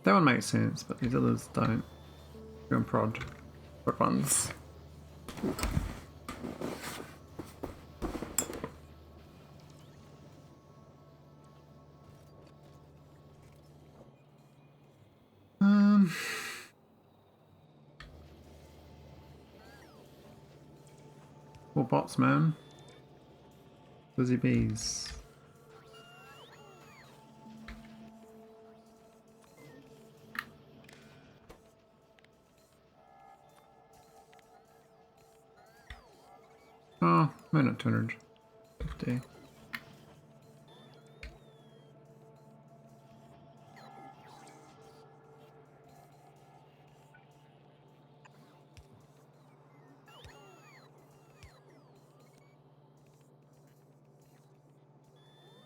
That one makes sense, but these others don't. Go and prod ones. More bots, man. Busy bees. Oh, why not 250?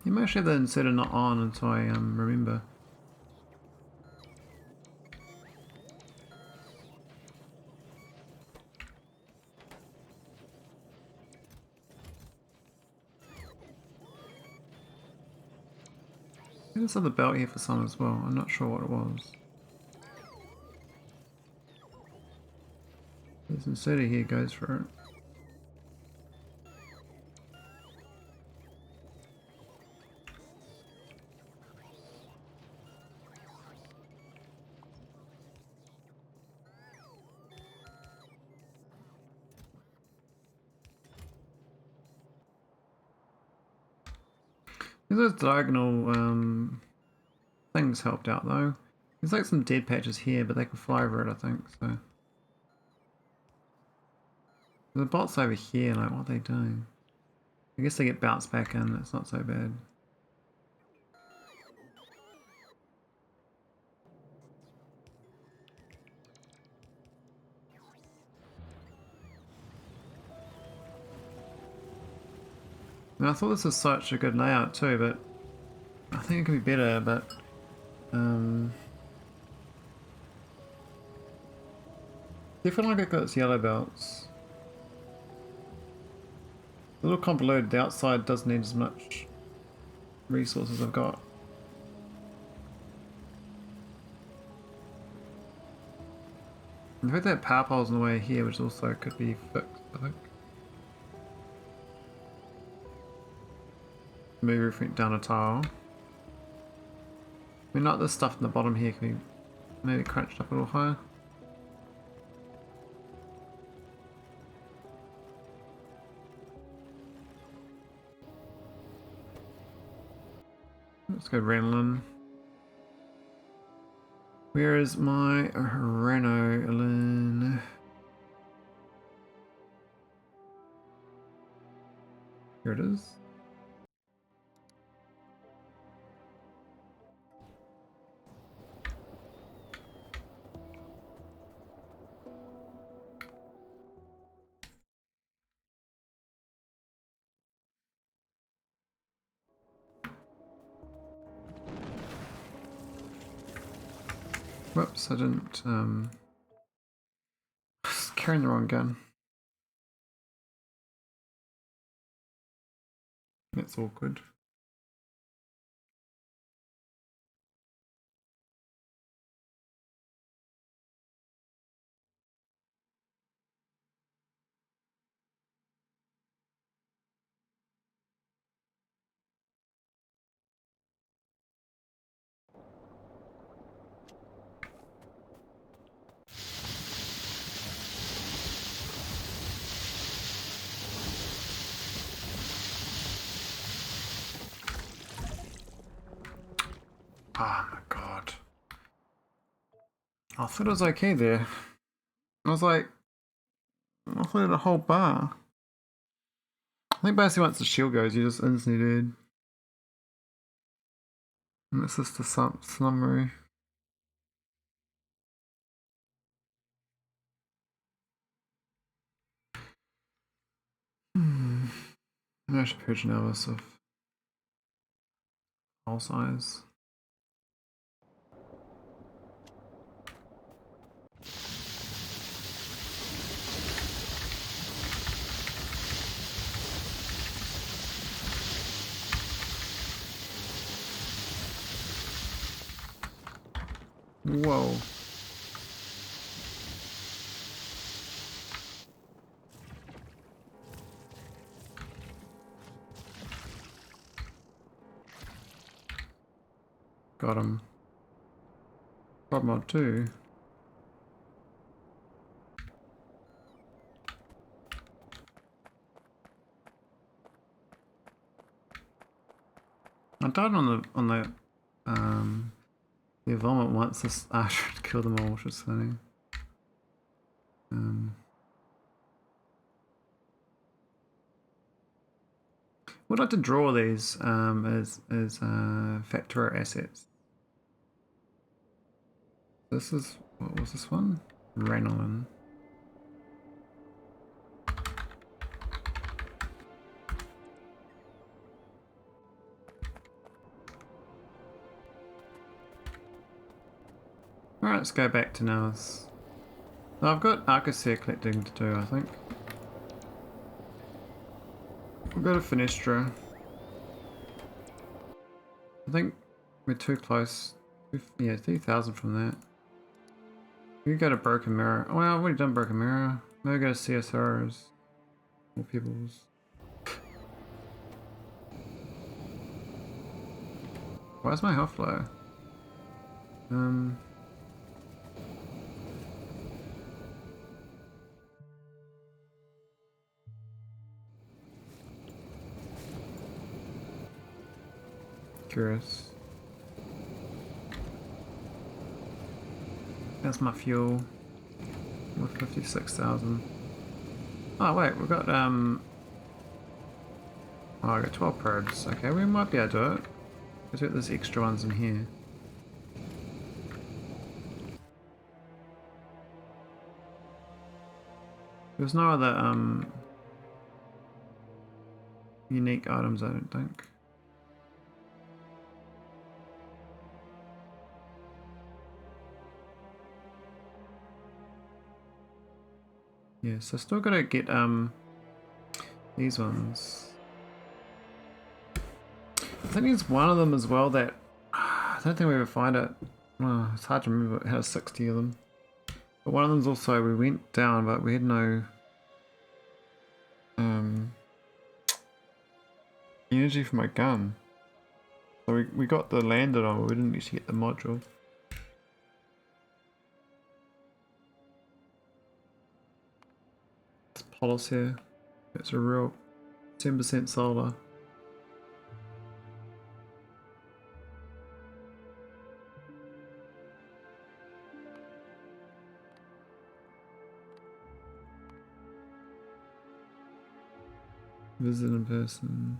You might actually have that inserted not on until I remember. There's another belt here for some as well. I'm not sure what it was. This inserter here goes for it. Those diagonal things helped out though. There's like some dead patches here, but they can fly over it, I think. So the bots over here, like what are they doing? I guess they get bounced back in. That's not so bad. And I thought this was such a good layout too, but I think it could be better, but definitely like it got its yellow belts. A little convoluted, the outside doesn't need as much resources I've got. In fact, that power pole's in the way here, which also could be fixed, I think. Move everything down a tile. I mean, not this stuff in the bottom here can be maybe crunched up a little higher. Let's go Renlin. Where is my Renolin? Here it is. Whoops, I didn't, carrying the wrong gun. That's awkward. Oh my god. I thought it was okay there. I was like, I thought it had a whole bar. I think basically once the shield goes, you just instantly dead. And it's just a summary. I should purge Nellis of all size. Whoa. Got him. God mod 2. I died on the vomit once this asteroid killed them all, which was funny. Would like to draw these as Factorio assets. This is, what was this one? Ranolin. Alright, let's go back to Nellis. No, I've got arcosphere collecting to do, I think. We'll go to Foenestra. I think we're too close. Yeah, 3,000 from that. We could go to Broken Mirror. Oh, well, I've already done Broken Mirror. Maybe go to CSRs. More people's. Why is my health low? Curious. That's my fuel. With 56,000. Oh wait, we've got oh, I got 12 probes. Okay, we might be able to do it. Let's get those extra ones in here. There's no other unique items, I don't think. Yeah, so still gotta get these ones. I think there's one of them as well that I don't think we ever find it. Oh, it's hard to remember. It has 60 of them. But one of them's also we went down, but we had no energy for my gun. So we got the lander on, but we didn't actually get the module. It's Polis here. It's a real 10% solar. Visit in person.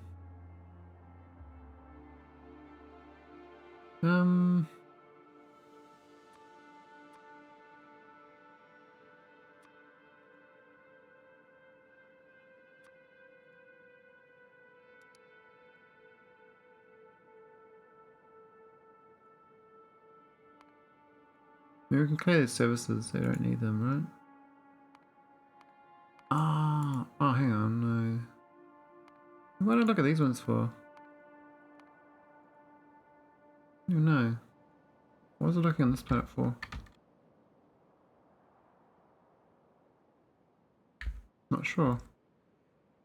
Maybe we can clear these services, they don't need them, right? Oh, hang on, no. What did I look at these ones for? I don't know. What was I looking on this planet for? Not sure.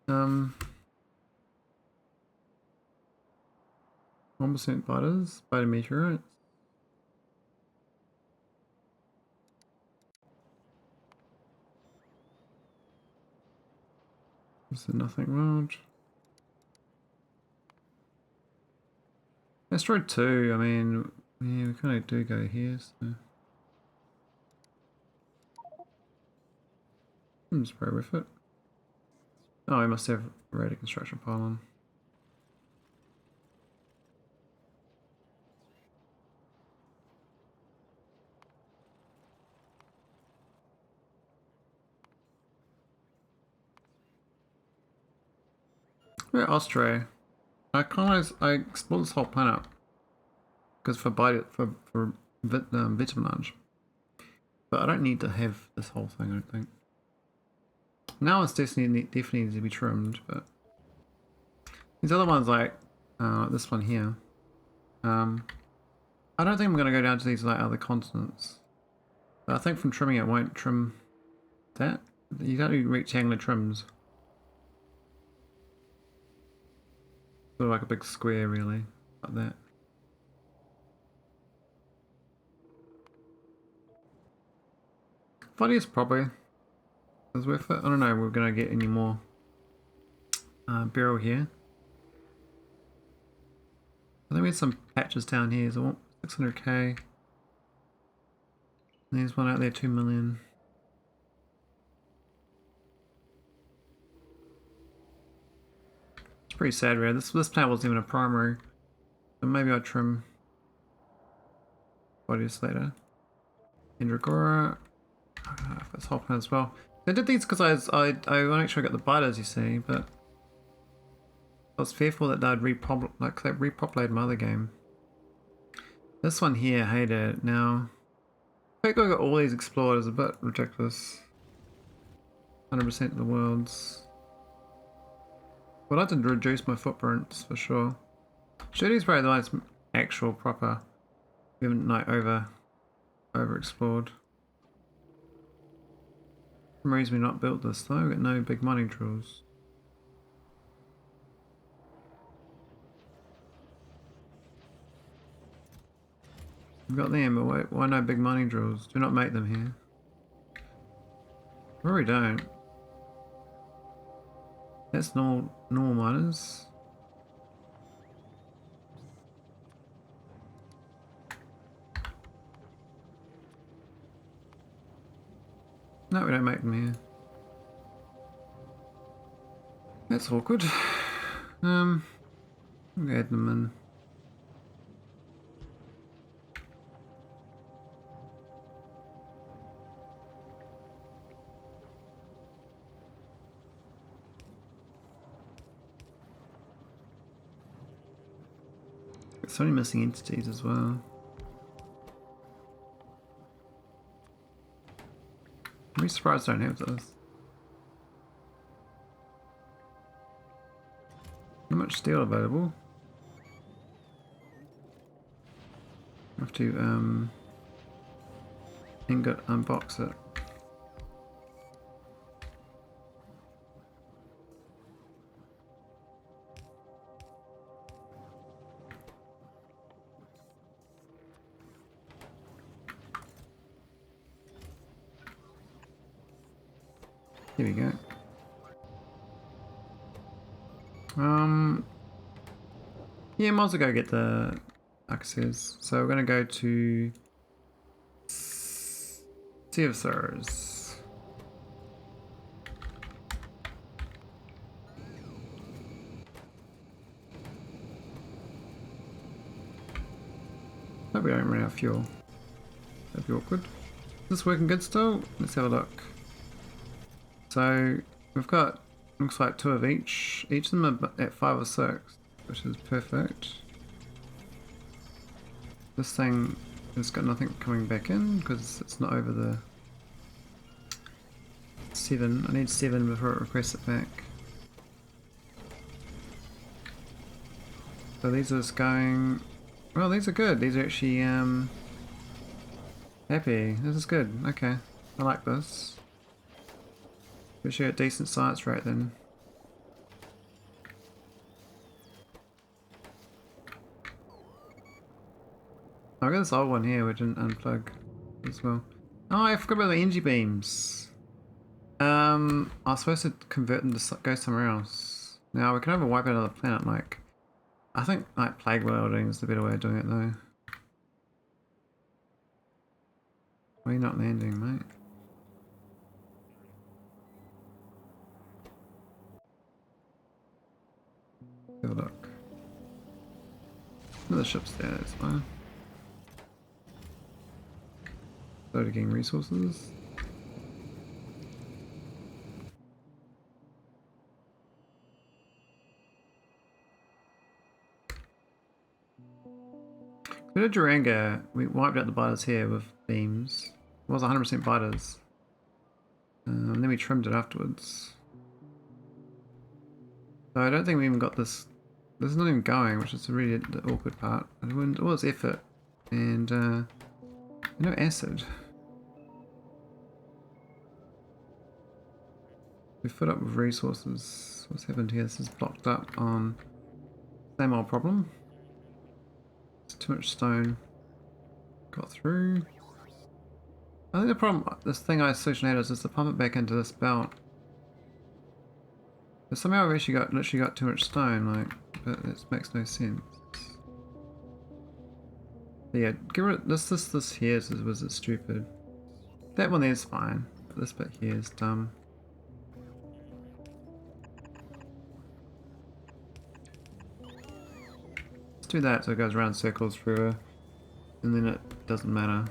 1% butters, beta meteorites. Is there nothing wrong? Asteroid 2, I mean, yeah, we kind of do go here, so. I'm just probably with it. Oh, we must have radio construction pylon. We're Australia. I explored this whole planet because for vitamin lunch, but I don't need to have this whole thing. I don't think. Now it's definitely needs to be trimmed, but these other ones like this one here, I don't think I'm gonna go down to these like other continents. But I think from trimming it won't trim that. You don't do rectangular trims. Sort of like a big square, really, like that. Funniest probably is worth it. I don't know if we're gonna get any more beryl here. I think we had some patches down here. So 600k. There's one out there, 2 million. It's pretty sad, really. This planet wasn't even a primary. So maybe I'll trim bodies later. Indragora. This whole planet as well. I did these because I want to make sure I got the biters, you see, but I was fearful that they'd repopulate my other game. This one here, hate it. Now, I think I got all these explored is a bit ridiculous. 100% of the worlds. Well, I did reduce my footprints for sure. Shurdhi's probably the most actual proper. We haven't like over explored. For some reason we not built this though. We got no big mining drills. We've got them, but why no big mining drills? Do not make them here. Or we don't. That's normal miners. No, we don't make them here. That's awkward. We'll add them in. So many missing entities as well. I'm surprised I don't have this. Not much steel available. I have to ingot unbox it. Here we go. Yeah, might as well go get the arcos. So we're gonna go to Sea of Sorrows. Hope we don't run out of fuel. That'd be awkward. Is this working good still? Let's have a look. So we've got, looks like 2 of each. Each of them are at 5 or 6, which is perfect. This thing has got nothing coming back in because it's not over the 7. I need 7 before it requests it back. So these are just going, well, these are good. These are actually happy. This is good. Okay, I like this. We should get decent science rate then. I got this old one here we didn't unplug as well. Oh, I forgot about the energy beams. I was supposed to convert them to go somewhere else. Now we can have a wipe out of the planet. Like, I think like plague welding is the better way of doing it though. Why are you not landing, mate? Have a look. Another ship's there, that's fine. Load again resources. We did Druanga, we wiped out the biters here with beams. It was 100% biters. And then we trimmed it afterwards. So I don't think we even got this. This is not even going, which is really the awkward part. It was effort. And no acid. We filled up with resources. What's happened here? This is blocked up on same old problem. It's too much stone. Got through. I think the problem, this thing I solution had is just to pump it back into this belt. But somehow I've actually literally got too much stone, like, but it makes no sense. But yeah, get rid of this here was it stupid. That one there's fine, but this bit here is dumb. Let's do that so it goes around circles forever, and then it doesn't matter.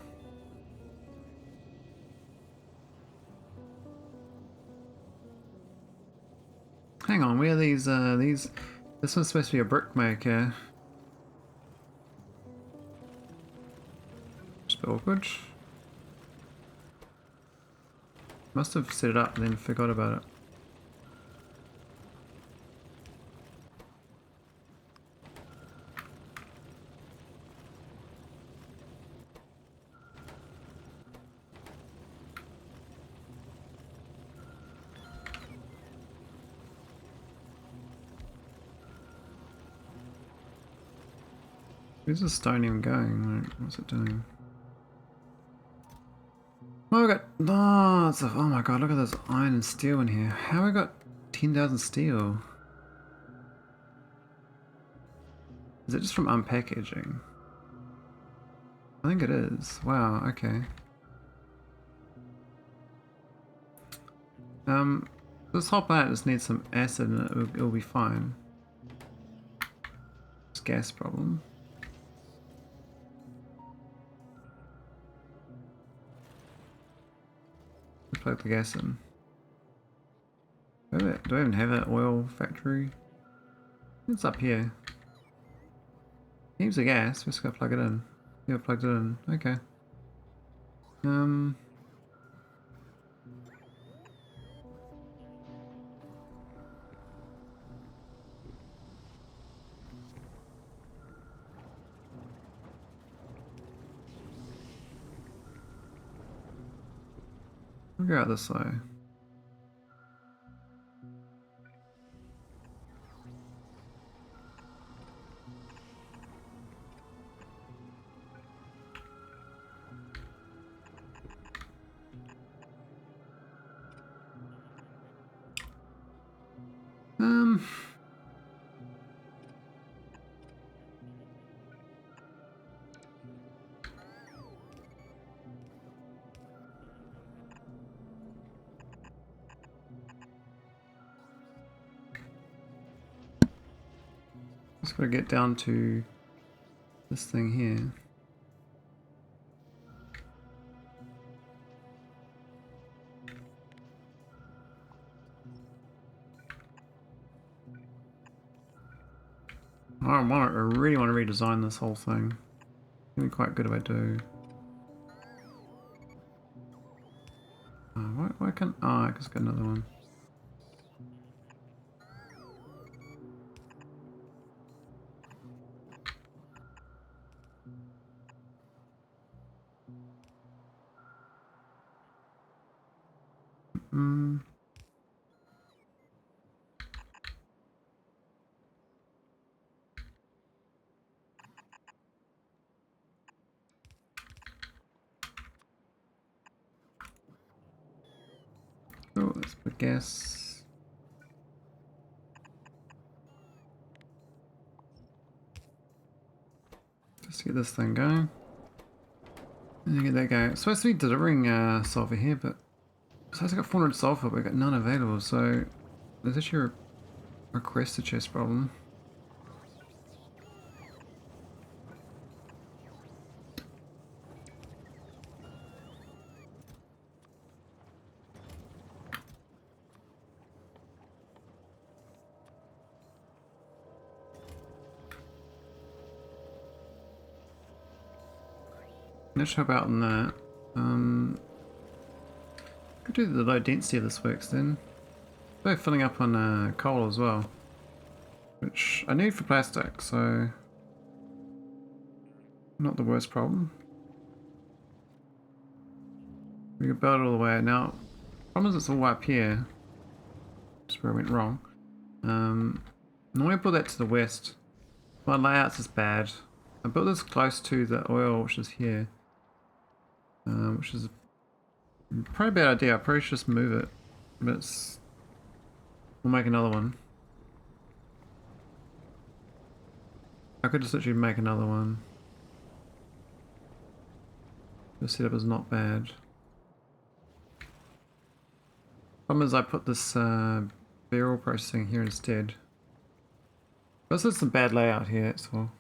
Hang on, where are these, this one's supposed to be a brick maker. Just a bit awkward. Must have set it up and then forgot about it. Where's the stone even going? Like, what's it doing? Oh, we got lots of. Oh my god, look at this iron and steel in here. How have we got 10,000 steel? Is it just from unpackaging? I think it is. Wow, okay. This whole planet just needs some acid and it'll be fine. It's a gas problem. Plug the gas in. Do I even have an oil factory? It's up here. Heaps of gas. Just gotta plug it in. Yeah, plugged it in. Okay. We'll go out this way. Just gotta get down to this thing here. I really want to redesign this whole thing. It'd be quite good if I do. Why can't... Oh, I just got another one. Oh, let's put gas. Just to get this thing going. And then get that going. It's supposed to be delivering sulfur here, but it says I got 400 sulfur, but I got none available, so there's actually a request to chest problem. Let's help out on that. Could do the low density of this works then. We're filling up on coal as well, which I need for plastic, so not the worst problem. We can build it all the way. Now, problem is it's all up here. That's where I went wrong. Normally I put that to the west. My layouts is bad. I built this close to the oil, which is here. Which is probably a bad idea. I probably should just move it. But it's... We'll make another one. I could just literally make another one. The setup is not bad. Problem is I put this beryl processing here instead. This is some bad layout here, that's all.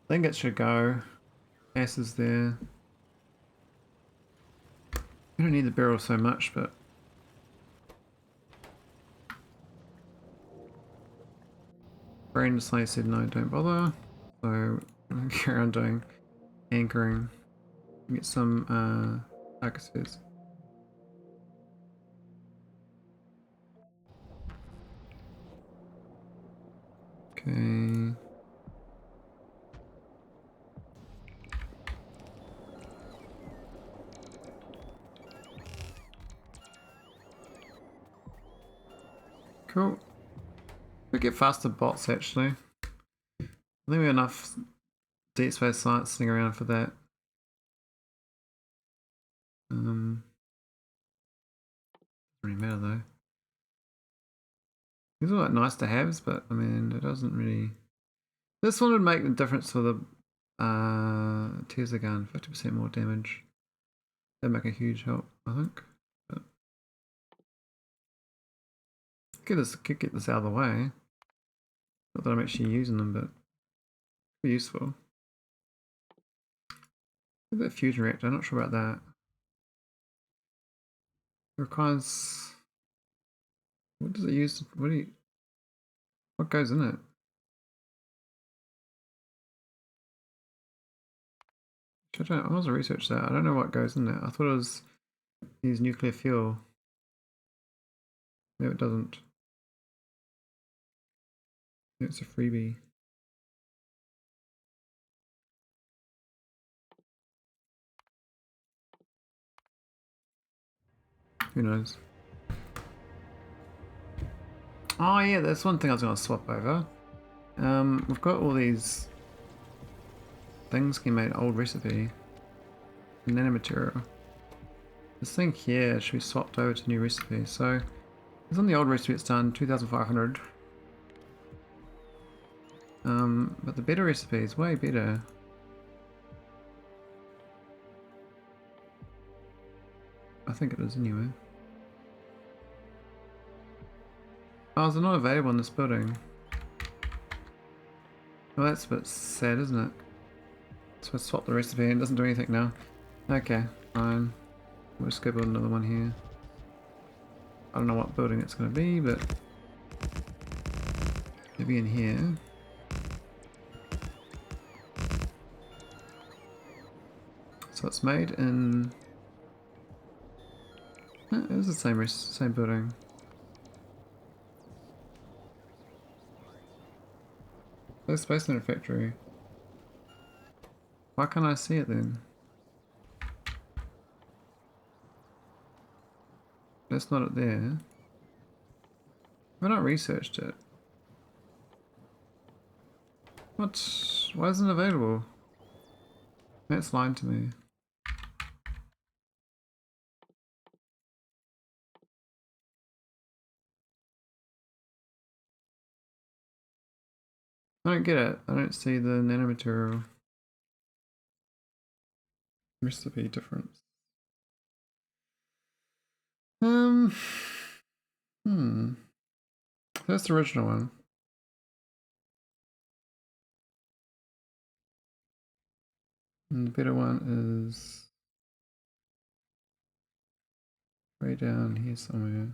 I think it should go. Gas is there. We don't need the beryl so much, but... Brain just said no, don't bother. So, I'm going to carry on doing anchoring. Get some arcospheres. Okay. Cool. We get faster bots actually. I think we have enough deep space science sitting around for that. Doesn't really matter though. These are like nice to haves, but I mean it doesn't really. This one would make the difference for the Tesla gun, 50% more damage. That'd make a huge help, I think. But could get this out of the way. Not that I'm actually using them, but be useful. A bit of fusion reactor, I'm not sure about that. It requires. What does it use? What goes in it? I must research that. I don't know what goes in it. I thought it was use nuclear fuel. No, it doesn't. It's a freebie. Who knows? Oh yeah, that's one thing I was going to swap over. We've got all these things can make old recipe. Nanomaterial. This thing here should be swapped over to new recipe. So it's on the old recipe. It's done 2,500. But the better recipe is way better. I think it is anyway. Oh, is it not available in this building? Well, that's a bit sad, isn't it? So I swap the recipe and it doesn't do anything now. Okay, fine. We'll just go build another one here. I don't know what building it's going to be, but maybe in here. So it's made in... it is the same building. There's Space Center Factory. Why can't I see it then? That's not it there. I've not researched it. What? Why isn't it available? That's lying to me. I don't get it. I don't see the nanomaterial recipe difference. That's the original one. And the better one is way down here somewhere.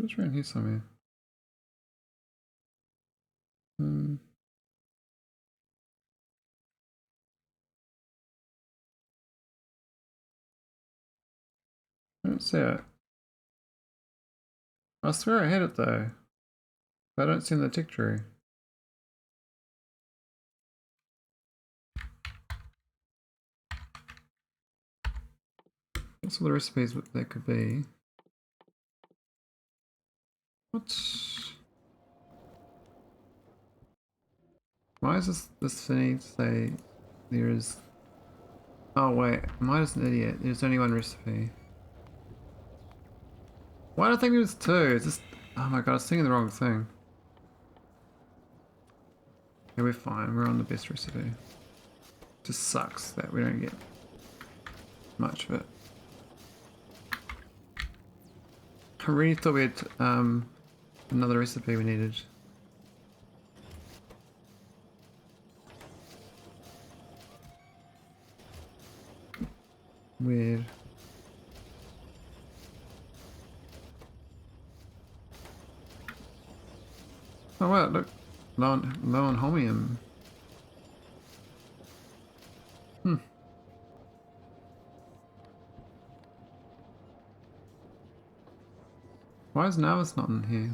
It's around here somewhere. I don't see it. I swear I had it though. But I don't see it in the tick tree. What's all the recipes that could be? What? Why is this thing say there is... Oh wait, am I just an idiot? There's only one recipe. Why do I think there's two? It's just... Oh my god, I was thinking the wrong thing. Yeah, we're fine. We're on the best recipe. Just sucks that we don't get much of it. I really thought we had another recipe we needed. Weird. Oh wow, look. Low on homium. Why is Navis not in here?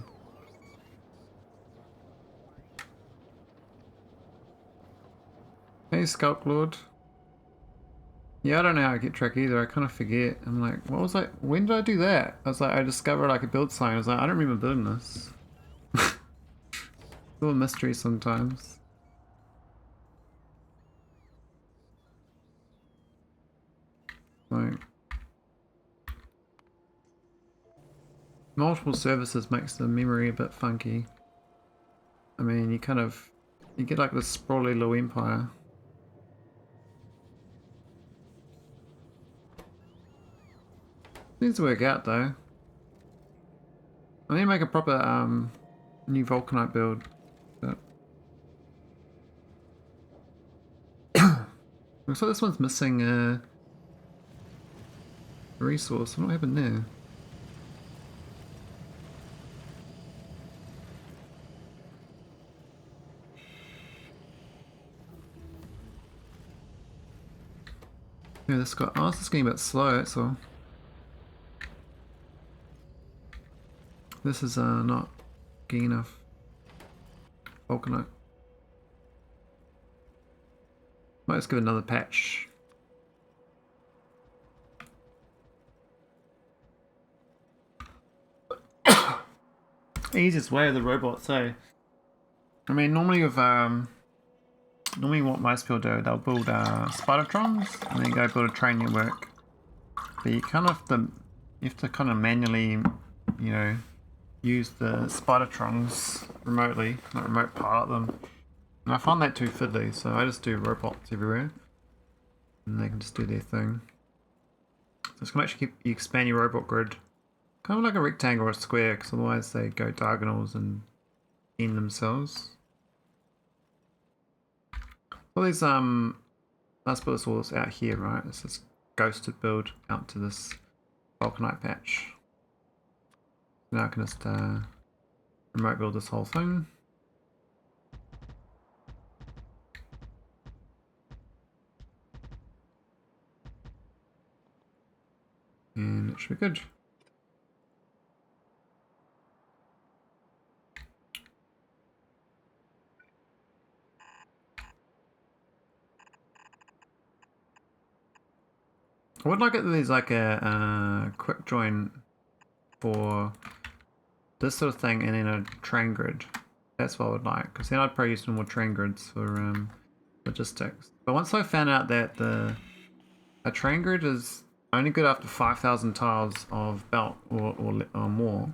Hey, Sculpt Lord. Yeah, I don't know how I get track either. I kind of forget. I'm like, what was I? When did I do that? I was like, I discovered I could build something. I was like, I don't remember building this. It's a little mystery sometimes. Like, multiple services makes the memory a bit funky. I mean, you get like this sprawly little empire. Needs to work out though. I need to make a proper new Vulcanite build. But looks like this one's missing a resource. What happened there? Yeah, this got. Oh, this is getting a bit slow. That's all. This is not getting enough volcanite. Might just give it another patch. Easiest way of the robots, eh? I mean, normally with normally what most people do, they'll build spidertrons and then go build a train network. But you kind of have to kind of manually, you know, use the spidertrons remotely, not remote pilot them. And I find that too fiddly, so I just do robots everywhere, and they can just do their thing. So it's gonna actually keep you expand your robot grid, kind of like a rectangle or a square, because otherwise they go diagonals and end themselves. All these let's put this all out here, right? This is ghosted build out to this vulcanite patch. Now I can just remote build this whole thing. And it should be good. I would like it there's like a quick join for this sort of thing and then a train grid. That's what I would like, because then I'd probably use some more train grids for logistics. But once I found out that a train grid is only good after 5,000 tiles of belt or more,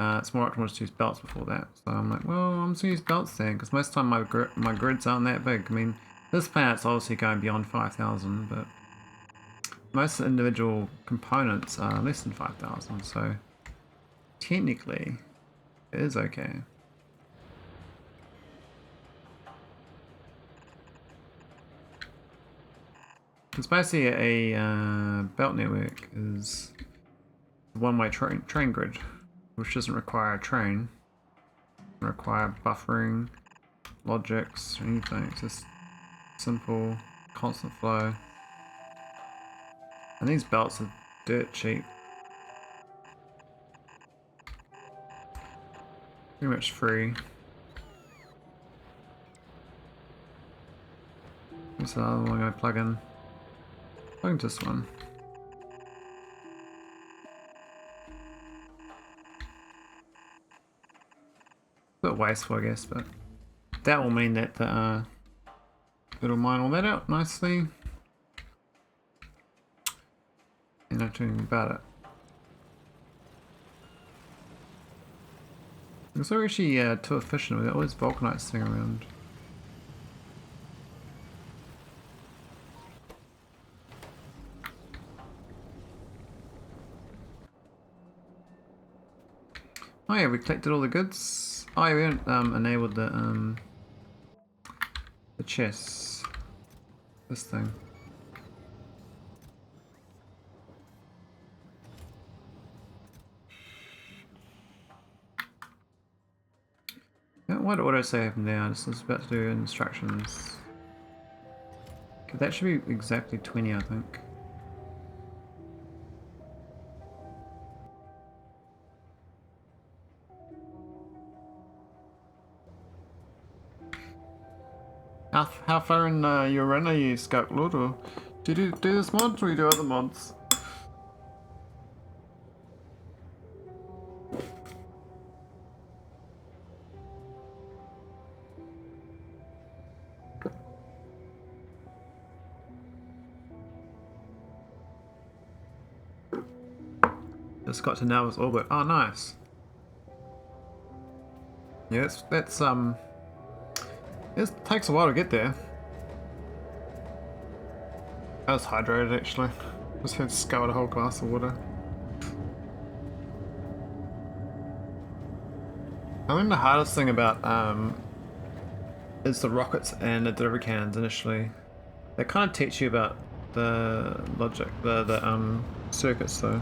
it's more optimal to use belts before that. So I'm like, well, I'm just going to use belts then, because most of the time my grids aren't that big. I mean, this planet's obviously going beyond 5,000, but most individual components are less than 5,000, so technically it is okay. It's basically a belt network is a one-way train grid, which doesn't require a train, doesn't require buffering, logics, or anything. It's just simple, constant flow. And these belts are dirt cheap. Pretty much free. What's the other one I plug in? Plug into this one. A bit wasteful, I guess, but that will mean that it'll mine all that out nicely. And not doing anything about it. It's actually too efficient with all this vulcanite sitting around. Oh yeah, we collected all the goods. Oh yeah, we haven't enabled the chests. This thing. What autosave now? This is about to do instructions. Okay, that should be exactly 20, I think. How far in your run are you, Scout Lord? Or do you do this mod, or do you do other mods? Just got to Nava's orbit. Oh, nice. Yeah, that's it takes a while to get there. I was hydrated actually. Just had to scour a whole glass of water. I think the hardest thing about is the rockets and the delivery cannons initially. They kind of teach you about the logic, the circuits though.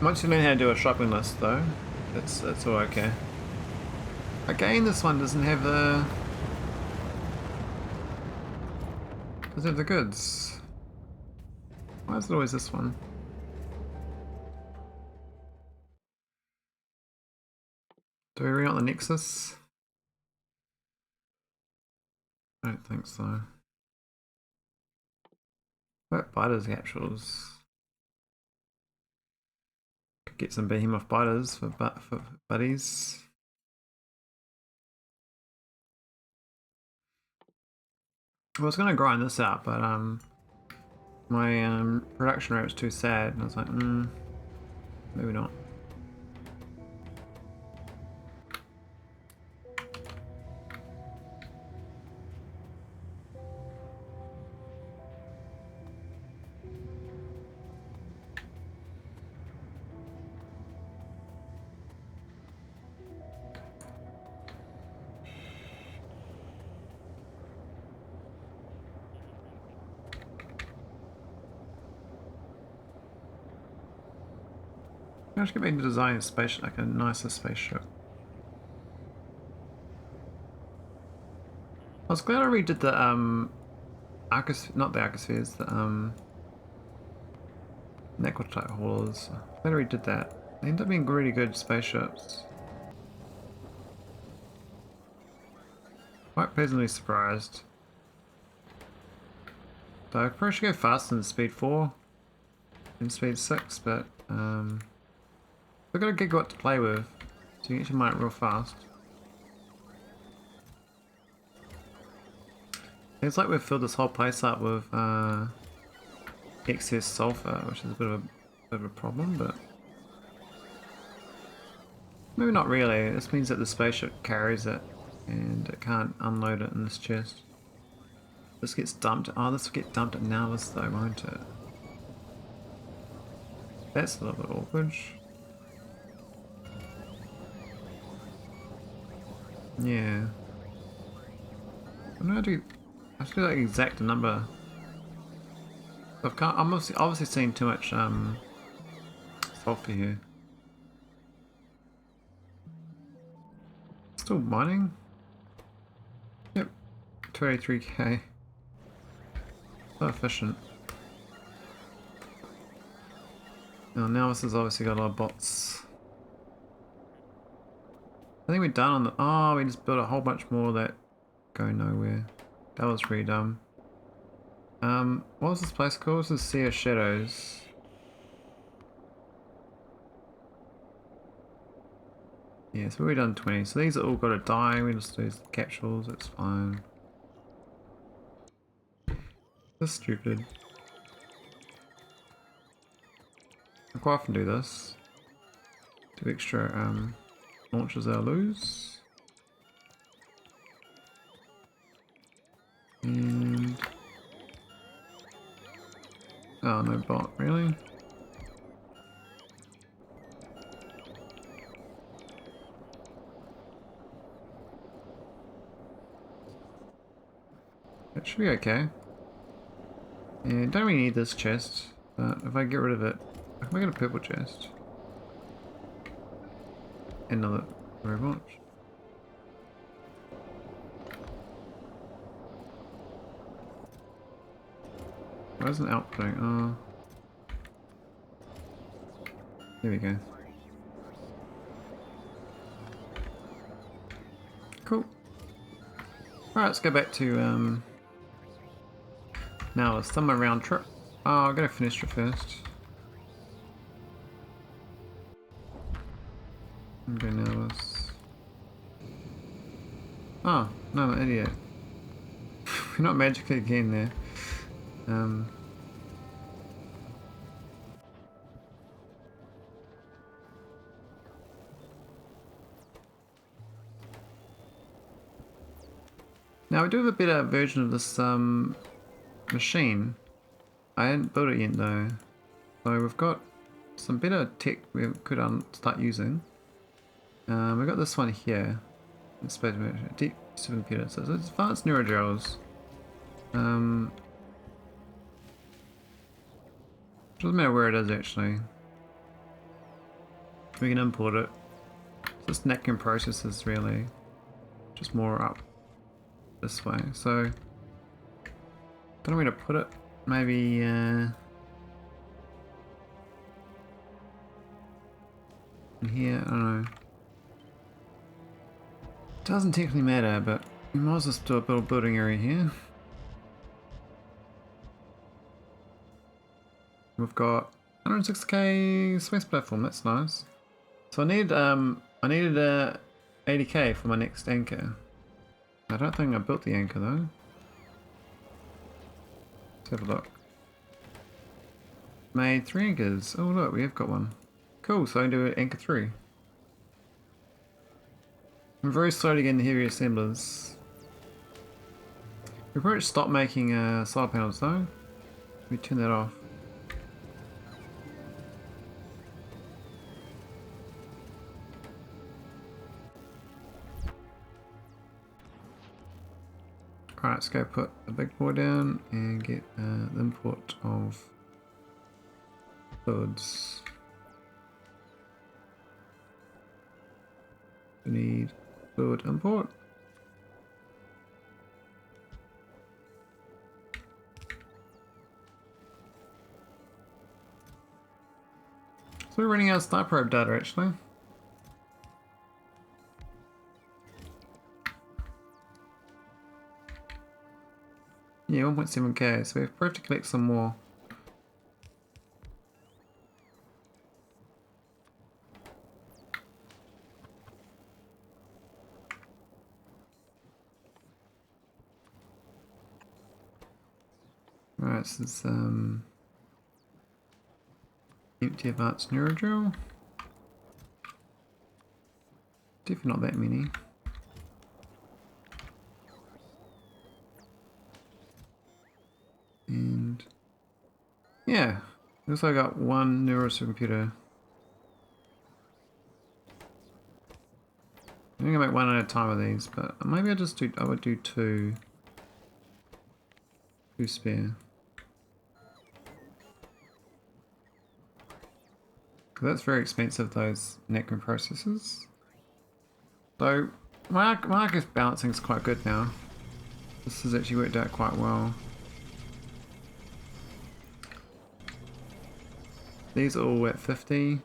Once you learn how to do a shopping list though, it's all okay. Again, this one doesn't have the... Does it have the goods? Why is it always this one? Do we re-out the Nexus? I don't think so. What biters capsules? Could get some behemoth biters for buddies. I was gonna grind this out, but my production rate was too sad, and I was like, maybe not. I should get back to designing a spaceship, like a nicer spaceship. I was glad I redid the arcosphere, not the arcospheres, the necrotype haulers. Glad I redid that. They ended up being really good spaceships. Quite pleasantly surprised. So I probably should go faster than speed 4 and speed 6, but we've got a gigawatt to play with, so you can actually mine it real fast. It's like we've filled this whole place up with excess sulfur, which is a bit of a problem, but maybe not really. This means that the spaceship carries it and it can't unload it in this chest. This gets dumped. Oh, this will get dumped at Nautilus though, won't it? That's a little bit awkward. Yeah. I have to do like exact number. I'm obviously seeing too much sulfur here. Still mining? Yep. 23k. So efficient. Now this has obviously got a lot of bots. I think we're done on the... Oh, we just built a whole bunch more that go nowhere. That was pretty dumb. What was this place called? This is Sea of Shadows. Yeah, so we've done 20. So these are all got to die. We just lose the capsules. It's fine. That's stupid. I quite often do this. Do extra launches I lose. And... oh, no bot, really? That should be okay. And don't really need this chest, but if I get rid of it, I can make it a purple chest. Another robot. Why isn't it outputting? Oh. There we go. Cool. Alright, let's go back to now it's done my round trip. Oh, I'll go to Foenestra first. Okay, now this. Oh, no, I'm an idiot. We're not magically again there. Now we do have a better version of this machine. I hadn't built it yet though. So we've got some better tech we could start using. We've got this one here. Space deep supercomputer. So it's advanced neurodrills. Doesn't matter where it is actually. We can import it. Just netcom processes really. Just more up this way. So Don't know where to put it. Maybe in here, I don't know. Doesn't technically matter, but we might as well just do a little building area here. We've got 160k space platform, that's nice. So I needed a 80k for my next anchor. I don't think I built the anchor though. Let's have a look. Made 3 anchors. Oh look, we have got one. Cool, so I can do anchor 3. I'm very slow to get into heavy assemblers. We probably should stop making solar panels though. We turn that off. Alright, let's go put a big board down and get the import of fluids. We need fluid import. So we're running out of star probe data actually. Yeah, 1.7k, so we have to collect some more. Alright, so this is empty advanced neurodrill. Definitely not that many. And yeah, we also got one neural supercomputer. I'm gonna make one at a time of these, but maybe I would do two spare. That's very expensive, those Necron processors. So my arcos balancing is quite good now. This has actually worked out quite well. These are all at 50.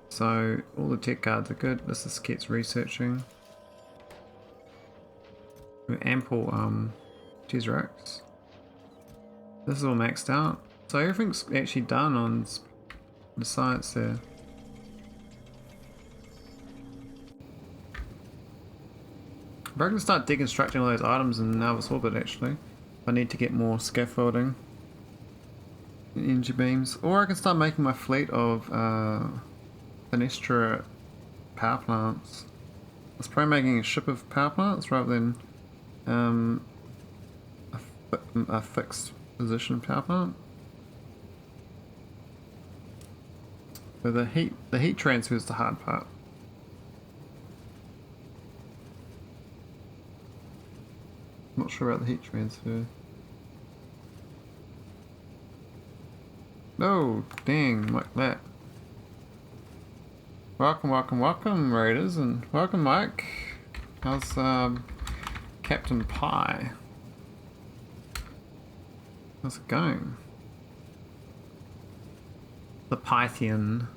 So all the tech cards are good. This is Sket's researching. With ample Tesseract. This is all maxed out. So everything's actually done on the science there. But I can start deconstructing all those items in Alvis orbit actually. If I need to get more scaffolding and energy beams. Or I can start making my fleet of foenestra power plants. I was probably making a ship of power plants rather than a fixed position power plant. So the heat transfer is the hard part. Not sure about the heat transfer. No, dang, like that. Welcome, Raiders, and welcome, Mike. How's Captain Pie? How's it going? The Pythian.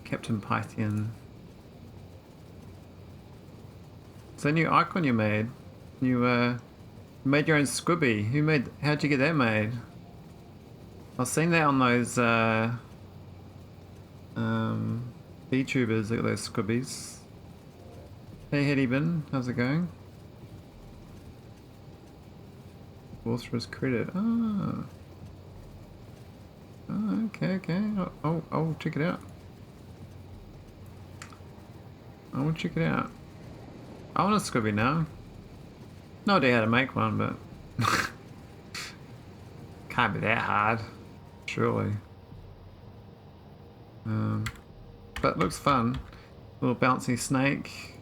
Captain Pythian. It's a new icon you made. You made your own squibby. How'd you get that made? I've seen that on those VTubers, look at those squibbies. Hey Hedibin, how's it going? Author's credit. Ah. Oh, okay. I'll check it out. I want to check it out. I want a squibby now. No idea how to make one, but can't be that hard, surely. But it looks fun. Little bouncy snake.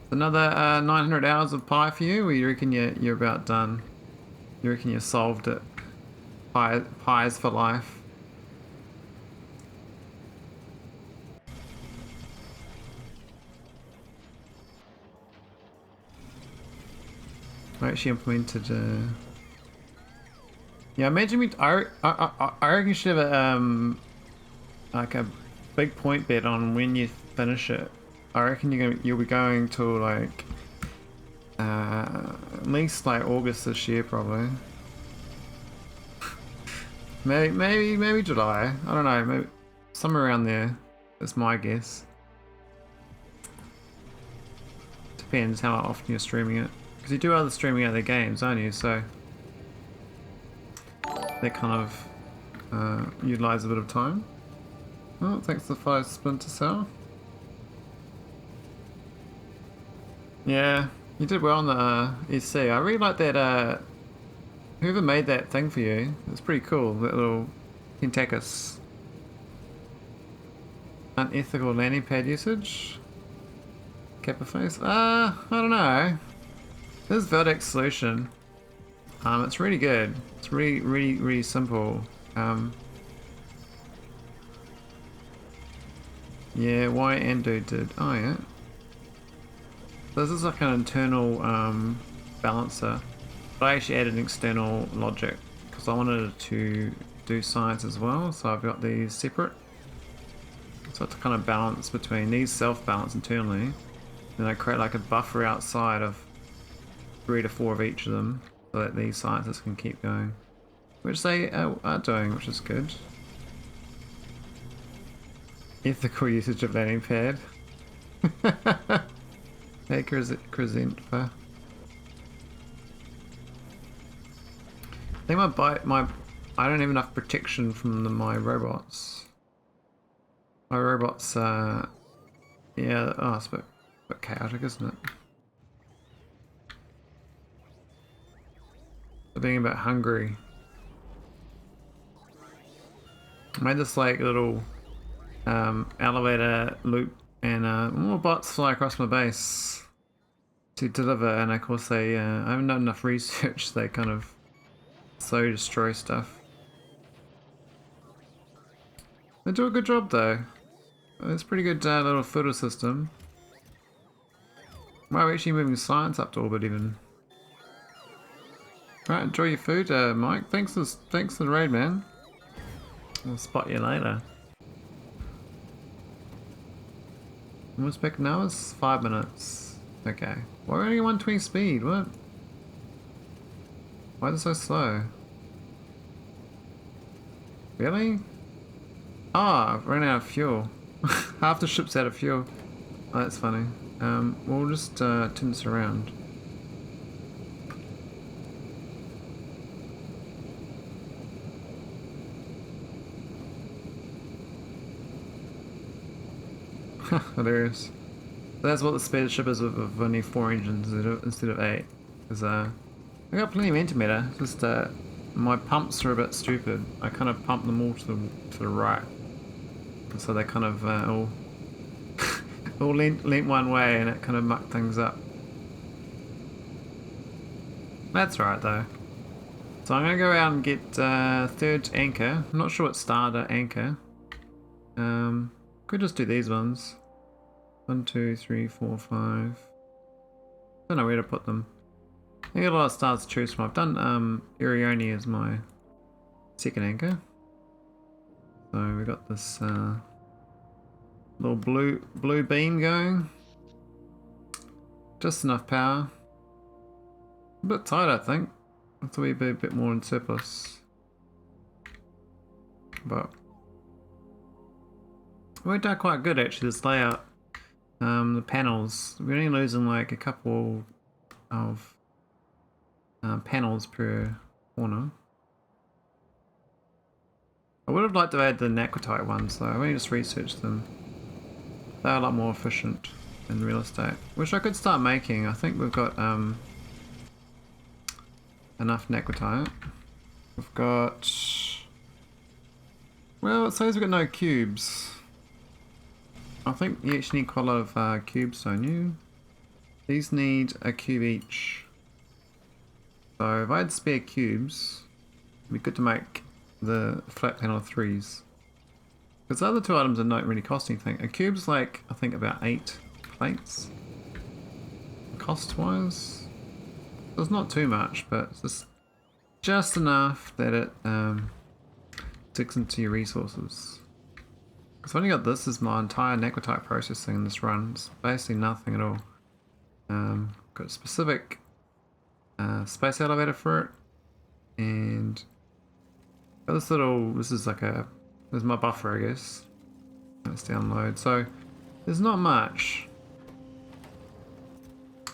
Another 900 hours of pie for you, or you reckon you're about done? You reckon you solved it? Pies for life. I actually implemented. Yeah, imagine we. I reckon you should have a like a big point bet on when you finish it. I reckon you'll be going to like at least like August this year probably. maybe July. I don't know. Maybe somewhere around there. That's my guess. Depends how often you're streaming it. Because you do other streaming other games, don't you? So that kind of utilize a bit of time. Oh, thanks to the 5 splinter cell. Yeah, you did well on the SC. I really like that. Whoever made that thing for you, it's pretty cool. That little Pentacus. Unethical landing pad usage. Kappa face. I don't know. This Veldex solution. It's really good. It's really simple. Yeah, why Ando did. Oh yeah. This is like an internal balancer. But I actually added an external logic because I wanted to do science as well. So I've got these separate. So to kind of balance between these self-balance internally. Then I create like a buffer outside of 3 to 4 of each of them. So that these scientists can keep going. Which they are doing, which is good. Ethical usage of landing pad. Hey, Crescentva. I think I don't have enough protection from my robots. My robots, yeah, oh, it's a bit chaotic, isn't it? They're being a bit hungry. I made this like little elevator loop and more bots fly across my base to deliver, and of course they I haven't done enough research. They kind of slowly destroy stuff. They do a good job though. It's a pretty good little filter system. Wow, we're actually moving science up to orbit even. Right, enjoy your food, Mike. Thanks for the raid, man. I'll spot you later. What's back now? It's 5 minutes. Okay. Why are we only 120 speed? What? Why is it so slow? Really? Ah, I've run out of fuel. Half the ship's out of fuel. Oh, that's funny. We'll just turn this around. Hilarious. So that's what the spaceship is with only 4 engines instead of 8. Because I got plenty of antimatter. Just my pumps are a bit stupid. I kind of pump them all to the right, and so they kind of all leant one way, and it kind of mucked things up. That's right though. So I'm gonna go out and get third anchor. I'm not sure what starter anchor. Could just do these ones. 1, 2, 3, 4, 5. Don't know where to put them. I got a lot of stars to choose from. I've done errioni as my second anchor. So we got this little blue beam going. Just enough power. A bit tight, I think. I thought we'd be a bit more in surplus. But it worked out quite good actually, this layout. The panels, we're only losing like a couple of panels per corner. I would have liked to add the Naquitite ones though. I only just researched them. They're a lot more efficient than real estate, which I could start making. I think we've got enough Naquitite. We've got, well, it says we've got no cubes. I think you actually need quite a lot of cubes, don't you? These need a cube each. So if I had spare cubes, it'd be good to make the flat panel 3s. Because the other 2 items are not really costing anything. A cube's like, I think about 8 plates. Cost-wise. So it's not too much, but it's just enough that it digs into your resources. Because I've only got this as my entire necrotite processing in this run. It's basically nothing at all. Got a specific space elevator for it, and got this little, this is my buffer, I guess. Let's download. So there's not much.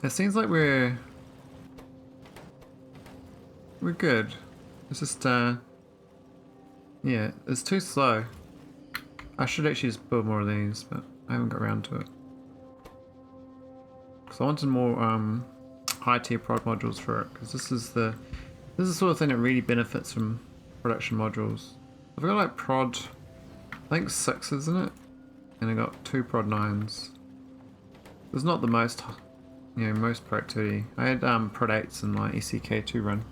It seems like we're good. It's just yeah, it's too slow. I should actually just build more of these, but I haven't got around to it. Because I wanted more high tier prod modules for it, because this is the sort of thing that really benefits from production modules. I've got like prod, I think 6, isn't it? And I got 2 prod 9s. It's not the most, most productivity. I had prod 8s in my ECK2 run,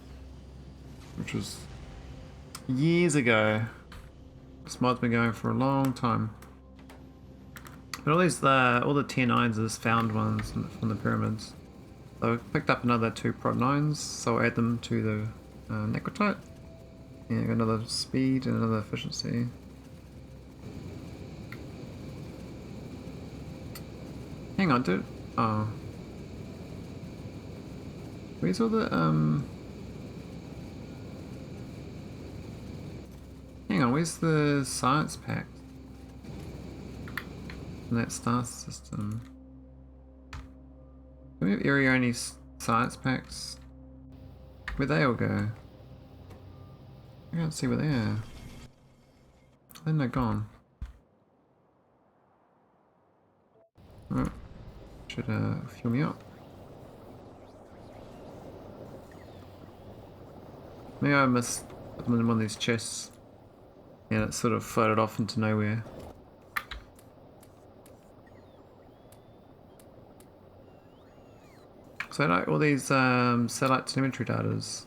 which was years ago. This mod's been going for a long time. But all these, all the tier 9s are just found ones from the pyramids. So I picked up another 2 prod 9s, so I'll add them to the necrotite. Yeah, got another speed and another efficiency. Hang on, dude. Oh. Where's all the, hang on, where's the science pack? In that star system. Do we have errioni science packs? Where'd they all go? I can't see where they are. Then they're gone. Oh, should fuel me up. Maybe I missed them in one of these chests. Yeah, it sort of floated off into nowhere. So like all these satellite telemetry datas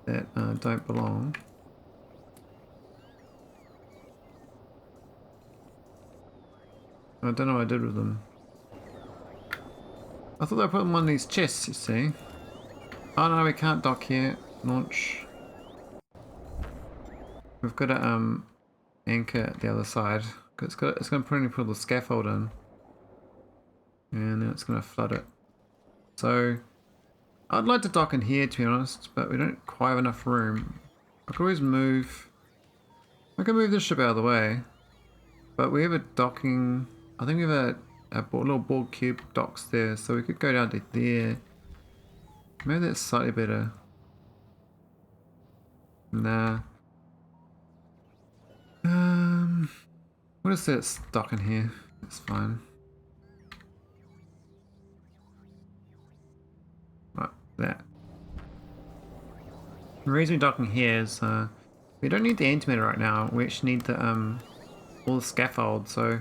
that don't belong. I don't know what I did with them. I thought I put them in one of these chests, you see. Oh no, we can't dock here. Launch. We've got to anchor at the other side. Cause it's going to put the scaffold in. And then it's going to flood it. So, I'd like to dock in here to be honest, but we don't quite have enough room. I could always move... I can move this ship out of the way. But we have a docking... I think we have a little Borg cube docks there, so we could go down to there. Maybe that's slightly better. Nah. What is that dock in here? That's fine. That. The reason we're docking here is we don't need the antimatter right now. We actually need the all the scaffold. So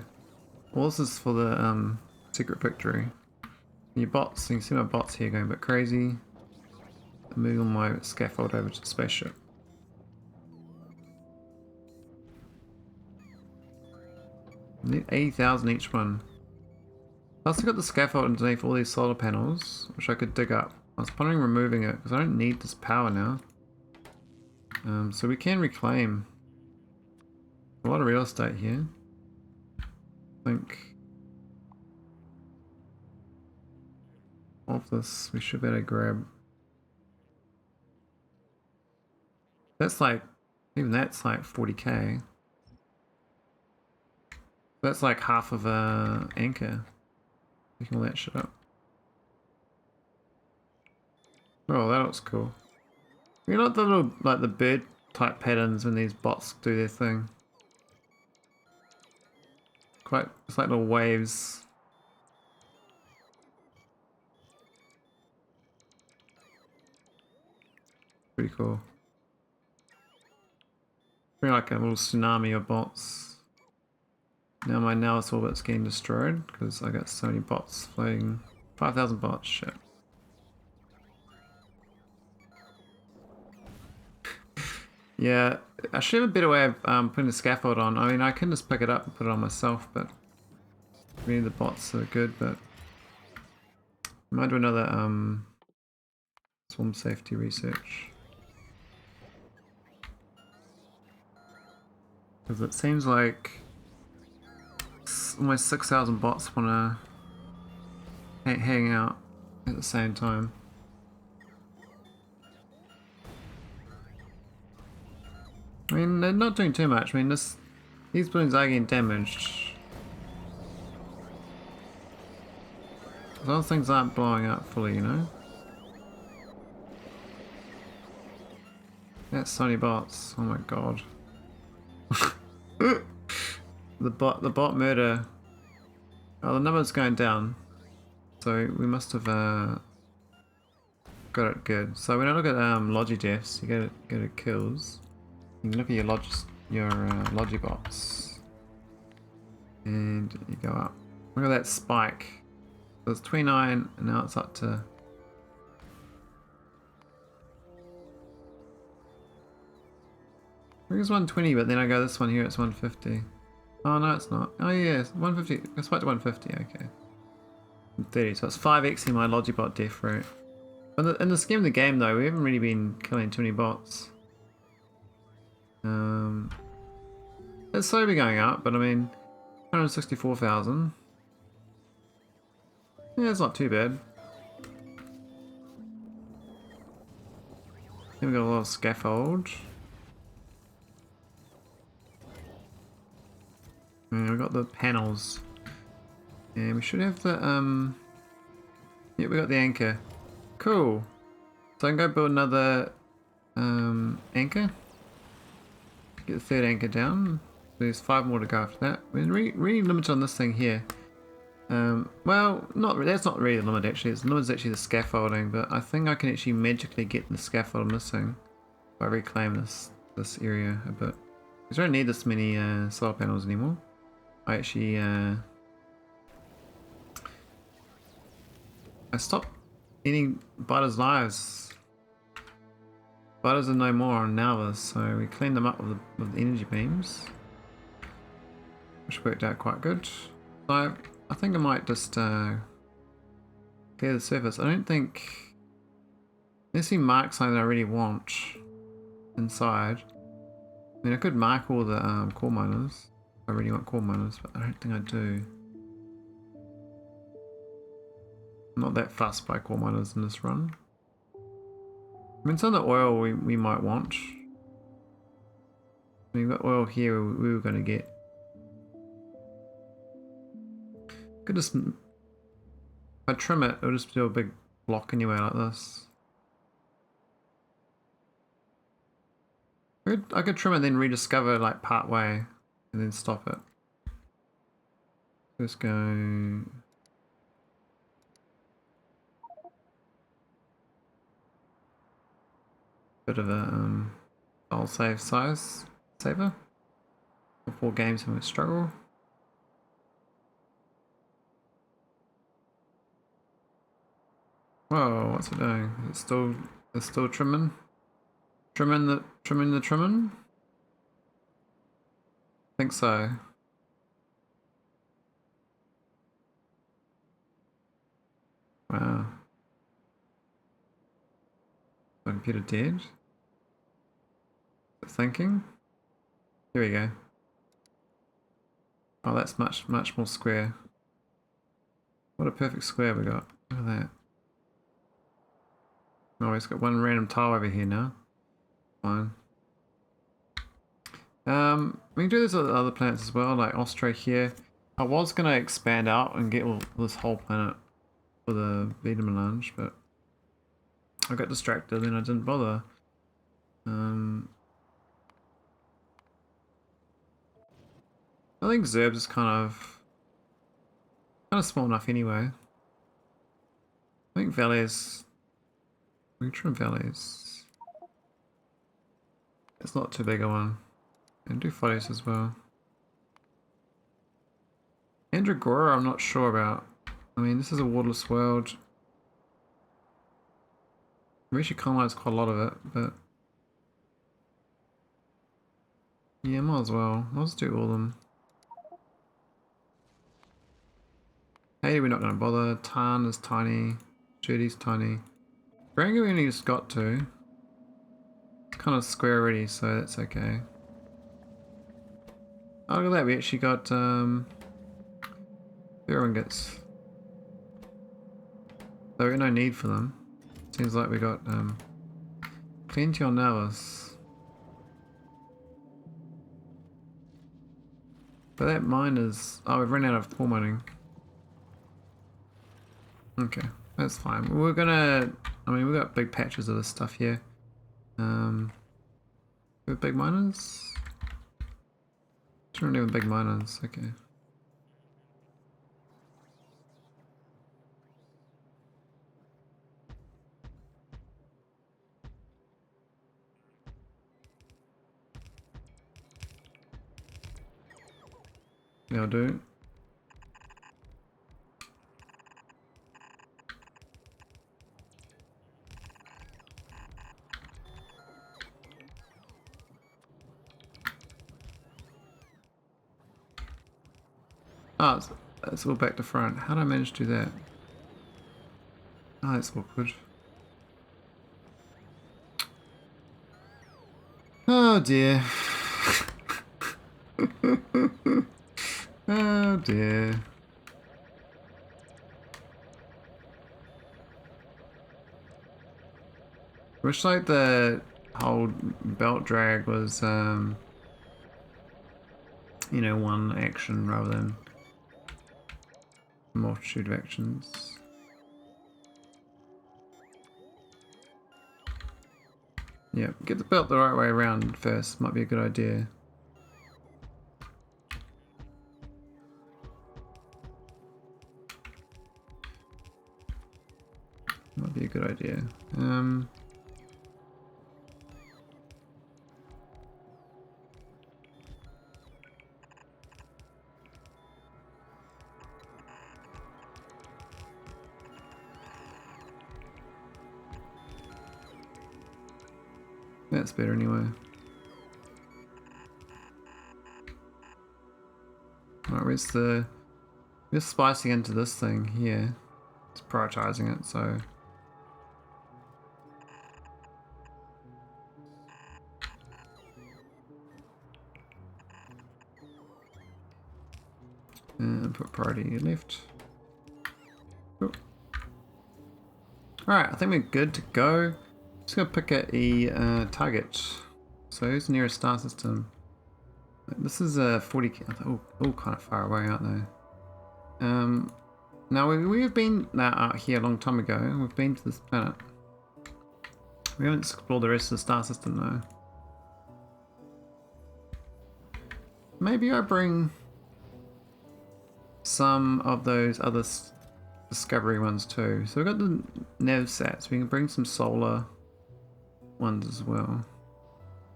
all this is for the secret victory. Your bots, you can see my bots here going a bit crazy. I'm moving my scaffold over to the spaceship. I need 80,000 each one. I also got the scaffold underneath all these solar panels, which I could dig up. I was pondering removing it because I don't need this power now. So we can reclaim a lot of real estate here. I think of this we should be able to grab. That's like, even that's like 40k. That's like half of a anchor. Picking all that shit up. Oh, that looks cool. You know the little, like the bird type patterns when these bots do their thing. It's like little waves. Pretty cool. Pretty like a little tsunami of bots. Now my Nellus orbit's getting destroyed because I got so many bots floating. 5,000 bots, shit. Yeah, I should have a better way of putting the scaffold on. I mean, I can just pick it up and put it on myself, but maybe the bots are good, but I might do another swarm safety research. Because it seems like almost 6,000 bots want to hang out at the same time. I mean, they're not doing too much. I mean, these buildings are getting damaged. Those things aren't blowing up fully, you know? That's Sony bots. Oh my god. The bot murder. Oh, the number's going down. So we must have got it good. So when I look at logi deaths, you get it kills. You can look at your logi bots, and you go up. Look at that spike. So it's 29, and now it's up to. I think it's 120, but then I go this one here, it's 150. Oh no, it's not. Oh yeah, it's 150. It's back to 150. Okay. 30. So it's 5xing my logibot death rate. But in the scheme of the game, though, we haven't really been killing too many bots. It's slowly going up, but I mean, 164,000. Yeah, it's not too bad. Then we got a lot of scaffold. And we got the panels. And we should have the yeah, we got the anchor. Cool. So I can go build another anchor. Get the third anchor down. There's 5 more to go after that. We're really limited on this thing here. Well, that's not really limited actually. It's limited actually the scaffolding, but I think I can actually magically get the scaffold missing if I reclaim this area a bit. Because I don't need this many solar panels anymore. I actually I stopped eating Butters' lives. Butters are no more on Nalvas, so we cleaned them up with the energy beams, which worked out quite good. So I think I might just clear the surface. I don't think, unless we mark something that I really want inside. I mean, I could mark all the core miners. I really want core miners, but I don't think I do. I'm not that fussed by core miners in this run. I mean, some of the oil we might want. We've got oil here we were going to get. Could just, if I trim it, it'll just do a big block anyway like this. I could trim it and then rediscover like part way and then stop it. Just go. Bit of a I'll save size saver before games when we struggle. Whoa, what's it doing? It's still trimming? Trimming the trimming? I think so. Wow. My computer dead? Thinking? Here we go. Oh, that's much more square. What a perfect square we got. Look at that. Oh, it's got one random tile over here now. Fine. We can do this with other planets as well, like Austro here. I was gonna expand out and get this whole planet for the Vita Melange, but I got distracted and I didn't bother. I think Zerbs is kind of small enough anyway. I think Valles. We can trim Valles. It's not too big a one. And do Photos as well. Andragora I'm not sure about. I mean, this is a waterless world. We actually colonized quite a lot of it, but yeah, might as well. I'll just do all of them. Hey, we're not going to bother. Tarn is tiny. Shurdhi's tiny. Druanga we only just got to. It's kind of square already, so that's okay. Oh, look at that, we actually got beryl ingots. So we got no need for them. Seems like we got plenty on Navas. But that mine is... Oh, we've run out of coal mining. Okay, that's fine. We're gonna... I mean, we've got big patches of this stuff here. We have big miners? Don't even big miners, okay. Yeah, I'll do. Oh, it's all back to front. How did I manage to do that? Oh, that's awkward. Oh dear. Oh dear. Wish like the whole belt drag was you know, one action rather than a multitude of actions. Yeah, get the belt the right way around first, might be a good idea. Might be a good idea. That's better anyway. Alright, we're spicing into this thing here. It's prioritizing it, so. And put priority left. Cool. Alright, I think we're good to go. Just gonna pick a target. So who's the nearest star system? This is a 40. All kind of far away, aren't they? Now we've been out here a long time ago. We've been to this planet. We haven't explored the rest of the star system though. Maybe I bring some of those other discovery ones too. So we've got the nav sats. We can bring some solar ones as well.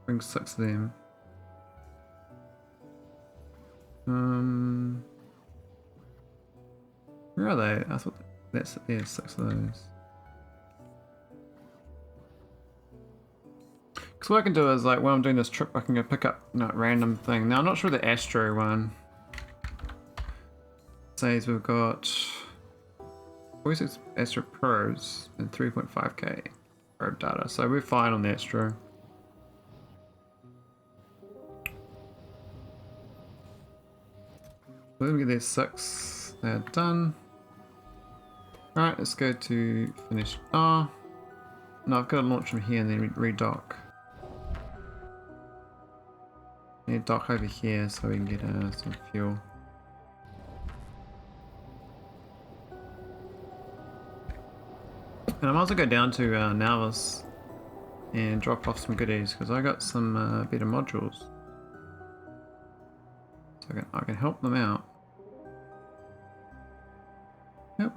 Bring 6 of them. Where are they? I thought that's 6 of those. Because what I can do is, like, when I'm doing this trip, I can go pick up a random thing. Now I'm not sure the Astro one says we've got 46 Astro Pros and 3.5k probe data, so we're fine on the Astro. Let me get these 6. They're done. Alright, let's go to finish. Oh, no, I've got to launch from here and then redock. Need to dock over here so we can get some fuel. And I might as well go down to Navas and drop off some goodies because I got some better modules. So I can help them out.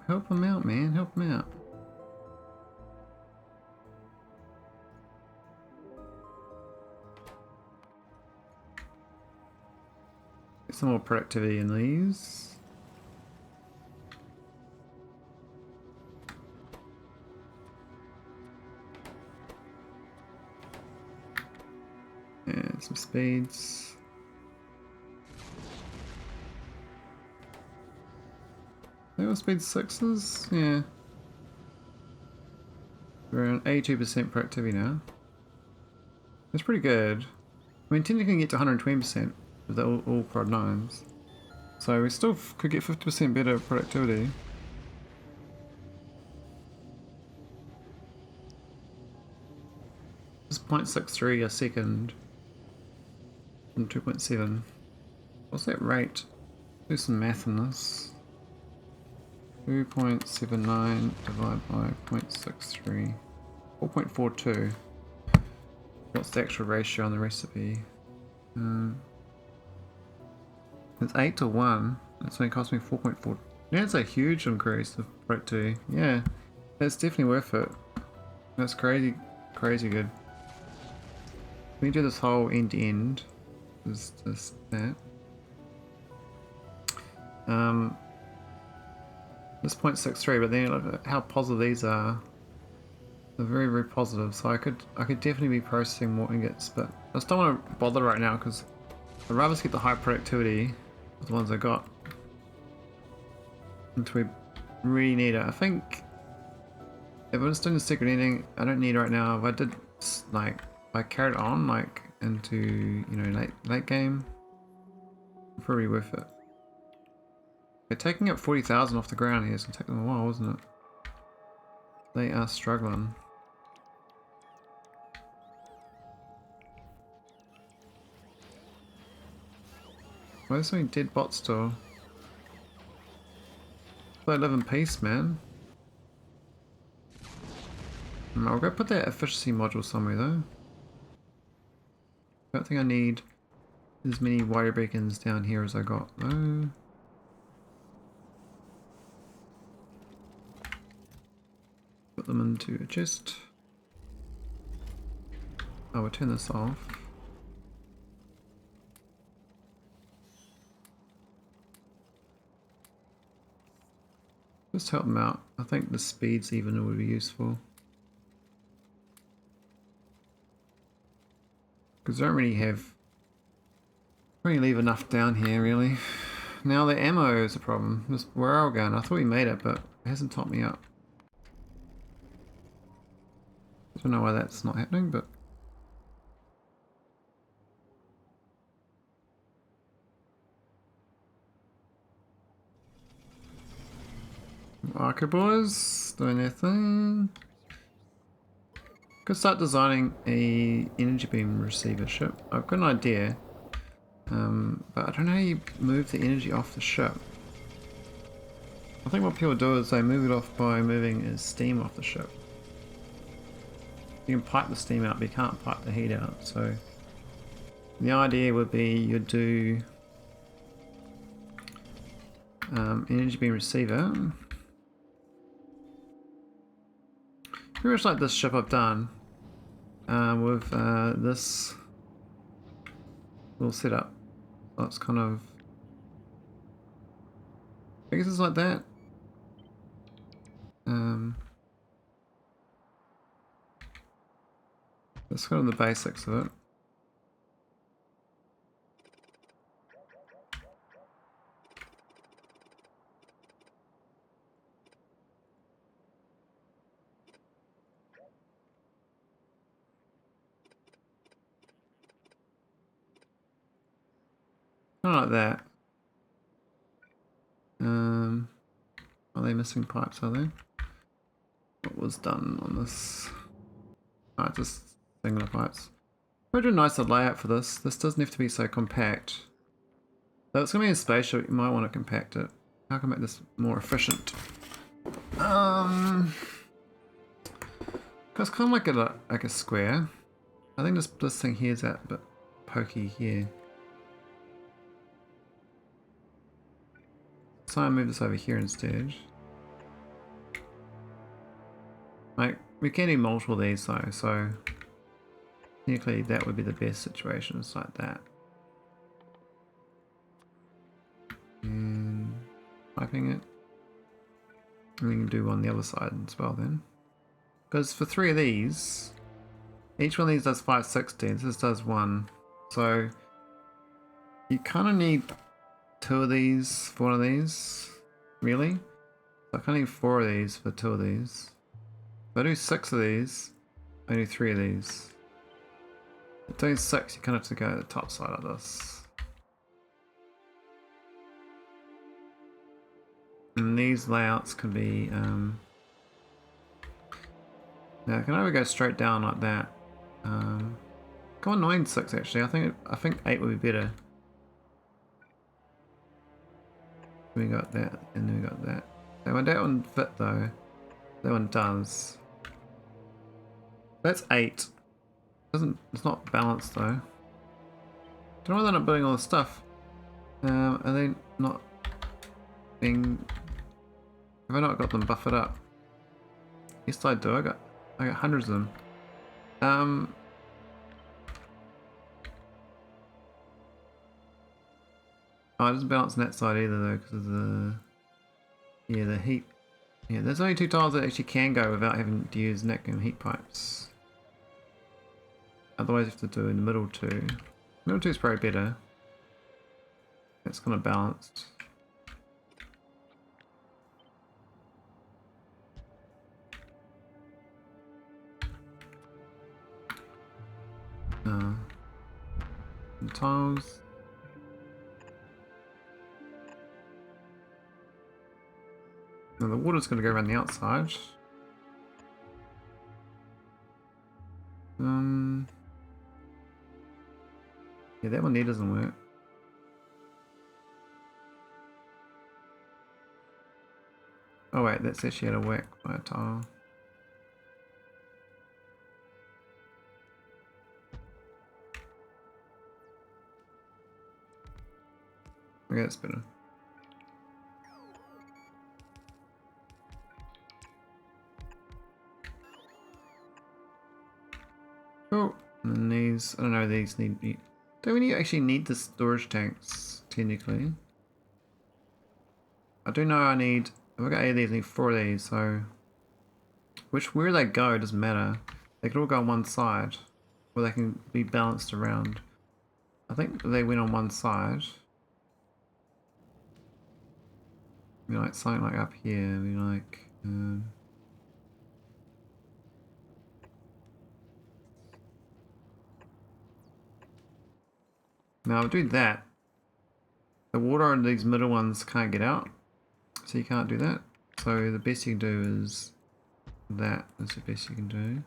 Help them out, man. Help them out. Get some more productivity in these. And some speeds. They all speed 6s? Yeah. We're around 82% productivity now. That's pretty good. I mean, technically you can get to 120% with the all prod 9s. So we still could get 50% better productivity. It's 0.63 a second from 2.7. What's that rate? Do some math in this. 2.79 divided by 0.63. 4.42. What's the actual ratio on the recipe? It's 8 to 1. That's when it cost me 4.4. Yeah, it's a huge increase of productivity. Yeah, that's definitely worth it. That's crazy, crazy good. We do this whole end to end. Is just that. This 0.63, but then look at how positive these are. They're very, very positive. So I could definitely be processing more ingots, but I just don't want to bother right now because I'd rather just get the high productivity with the ones I got until we really need it. I think if I'm just doing the secret ending, I don't need it right now. If I did like, if I carried on like into, you know, late game, probably worth it. They're taking up 40,000 off the ground here. It's gonna take them a while, isn't it? They are struggling. Why is there so many dead bots still? They live in peace, man. I'll go put that efficiency module somewhere though. I don't think I need as many wire beacons down here as I got though. Put them into a chest. Oh, we'll turn this off. Just help them out. I think the speeds even would be useful. Because I don't really leave enough down here really. Now the ammo is a problem. This we're going. I thought we made it, but it hasn't topped me up. I don't know why that's not happening, but arcospheres doing their thing. Could start designing a energy beam receiver ship. I've got an idea, but I don't know how you move the energy off the ship. I think what people do is they move it off by moving steam off the ship. You can pipe the steam out, but you can't pipe the heat out. So the idea would be you'd do energy beam receiver. Pretty much like this ship I've done with this little setup. So it's kind of, I guess it's like that. That's kind of the basics of it. Kind of like that. Are they missing pipes, are they? What was done on this? Oh, just singular pipes. Pretty nice layout for this. This doesn't have to be so compact. Though it's going to be a spaceship, you might want to compact it. How can I make this more efficient? Cause it's kind of like a square. I think this thing here is a bit pokey here. So I move this over here instead. Like, we can do multiple of these though, so technically that would be the best situation, it's like that. And piping it. And we can do one on the other side as well then. Because for 3 of these, each one of these does 560, this does 1. So you kind of need 2 of these for one of these, really. So I kind of need 4 of these for 2 of these. If I do 6 of these, I do 3 of these. If doing 6, you kind of have to go to the top side of this. And these layouts can be, yeah, I can either go straight down like that. Come on, 9, 6 actually. I think 8 would be better. We got that, and then we got that. That one fit though. That one does. That's 8. It's not balanced though. Don't know why they're not building all this stuff. Are they not being? Have I not got them buffered up? Yes, I do. I got hundreds of them. Oh, it doesn't balance on that side either though, because of the heat. Yeah, there's only 2 tiles that actually can go without having to use neck and heat pipes. Otherwise you have to do in the middle 2. Middle 2 is probably better. It's kind of balanced. And tiles. Now the water's going to go around the outside. Yeah, that one there doesn't work. Oh wait, that's actually out of whack by a tile. Okay, that's better. Oh, and then these, I don't know, these need... Do we actually need the storage tanks, technically? I do know I need... If I got 8 of these, I need 4 of these, so... Where they go doesn't matter. They could all go on one side, or they can be balanced around. I think they went on one side. Be like something like up here, be like... Now I'll do that. The water in these middle ones can't get out, so you can't do that. So the best you can do is that. That's the best you can do.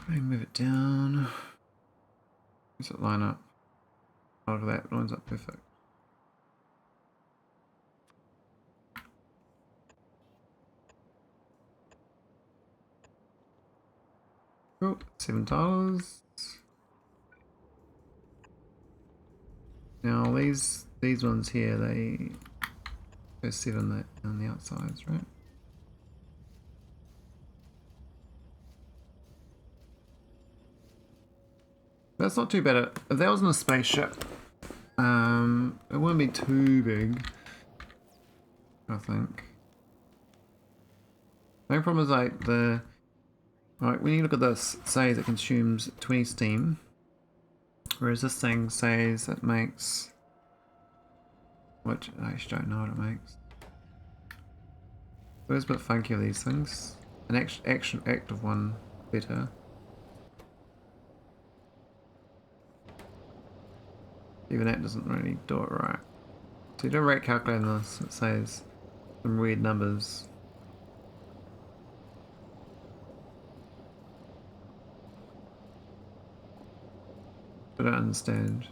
Move it down. Does it line up? Oh, look at that, lines up perfect. Oh, $7. Now these ones here, they go 7 on the outsides, right? That's not too bad. If that wasn't a spaceship, it wouldn't be too big, I think. The main problem is like when you look at this, it says it consumes 20 steam, whereas this thing says it makes, which I actually don't know what it makes. So it's a bit funky with these things. An active one better. Even that doesn't really do it right. So you do a rate calculator on this, it says some weird numbers. I don't understand.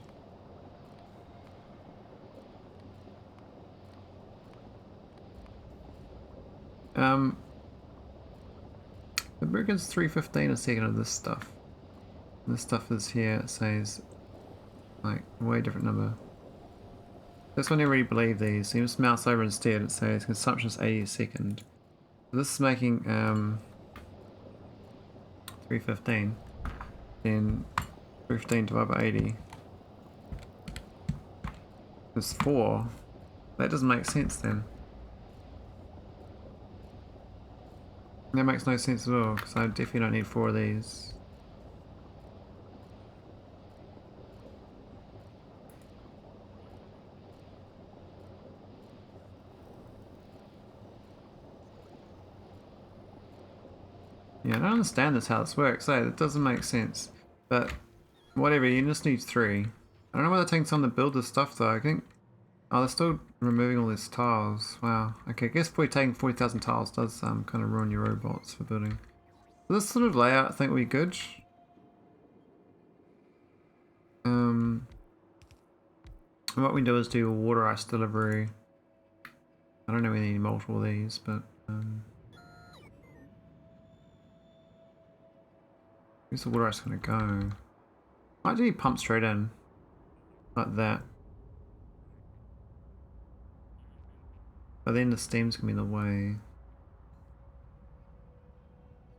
The American's 315 a second of this stuff. And this stuff is here, it says like a way different number. That's when I really believe these. So you just mouse over instead, it says consumption is 80 a second. So this is making 315. Then 315 divided by 80 is 4. That doesn't make sense then. That makes no sense at all, because I definitely don't need 4 of these. Yeah, I don't understand this how this works. Hey, it doesn't make sense. But whatever, you just need 3. I don't know whether it takes time to build this stuff though. I think. Oh, they're still removing all these tiles. Wow. Okay, I guess taking 40,000 tiles does kind of ruin your robots for building. So this sort of layout I think will be good. What we do is do a water ice delivery. I don't know if we need multiple of these, but where's the water ice gonna go? Might do pump straight in. Like that. But then the steam's gonna be in the way.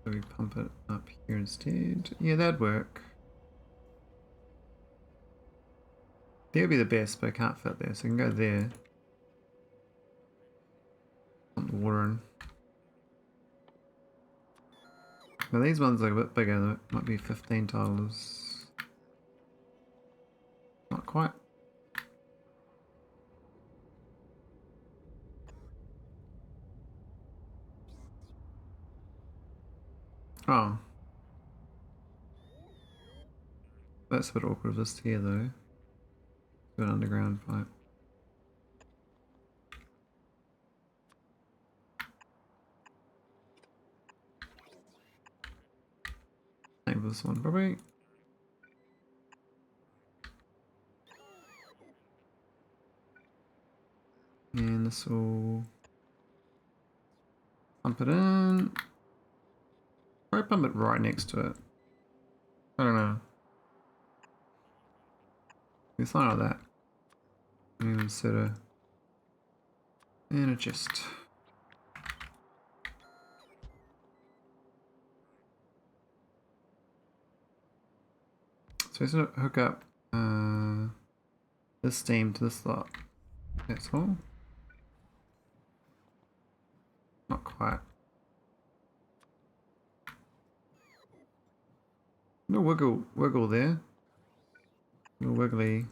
So we pump it up here instead. Yeah, that'd work. There would be the best, but I can't fit there, so I can go there. Pump the water in. Now these ones are a bit bigger, that might be $15. Not quite. Oh. That's a bit awkward of this here though. An underground pipe. Name this one probably. And this will pump it in. Probably pump it right next to it. I don't know. It's not like that. And insert a and adjust. So it's gonna hook up this steam to this slot. That's all. Not quite. No wiggle there. A little wiggly.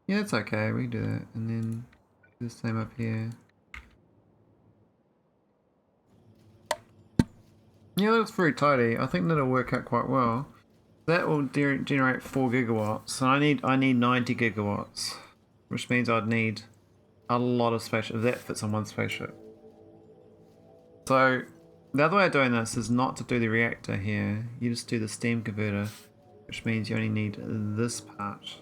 Yeah, it's okay. We can do that, and then do the same up here. Yeah, that looks very tidy. I think that'll work out quite well. That will generate 4 gigawatts, and I need 90 gigawatts, which means I'd need a lot of spaceship. That fits on one spaceship. So the other way of doing this is not to do the reactor here. You just do the steam converter, which means you only need this part.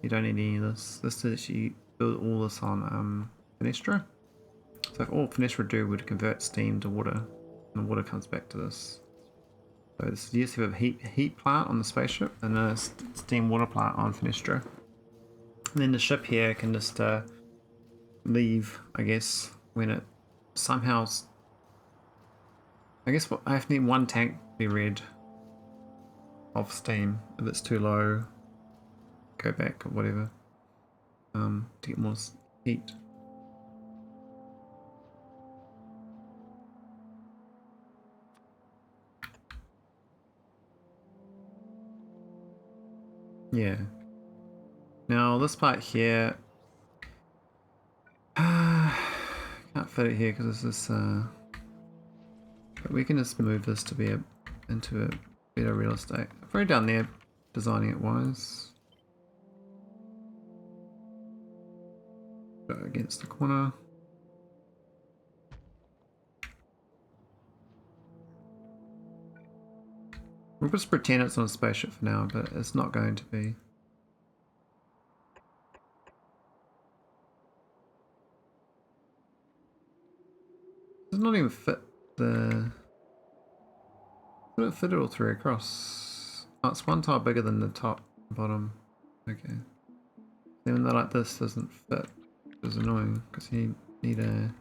You don't need any of this. This is you build all this on foenestra. So if all foenestra do would convert steam to water, and the water comes back to this. So this used to have a heat plant on the spaceship and a steam water plant on foenestra. And then the ship here can just leave, I guess, when it somehow. I guess I have to need 1 tank to be red of steam. If it's too low, go back or whatever to get more heat. Yeah. Now this part here, can't fit it here because this is. But we can just move this to be into a better real estate. Very down there, designing it wise. Go against the corner. We'll just pretend it's on a spaceship for now, but it's not going to be. Does not even fit the. Would it fit it all through across? Oh, it's 1 tile bigger than the top and bottom. Okay. Even though like this doesn't fit, which is annoying because you need a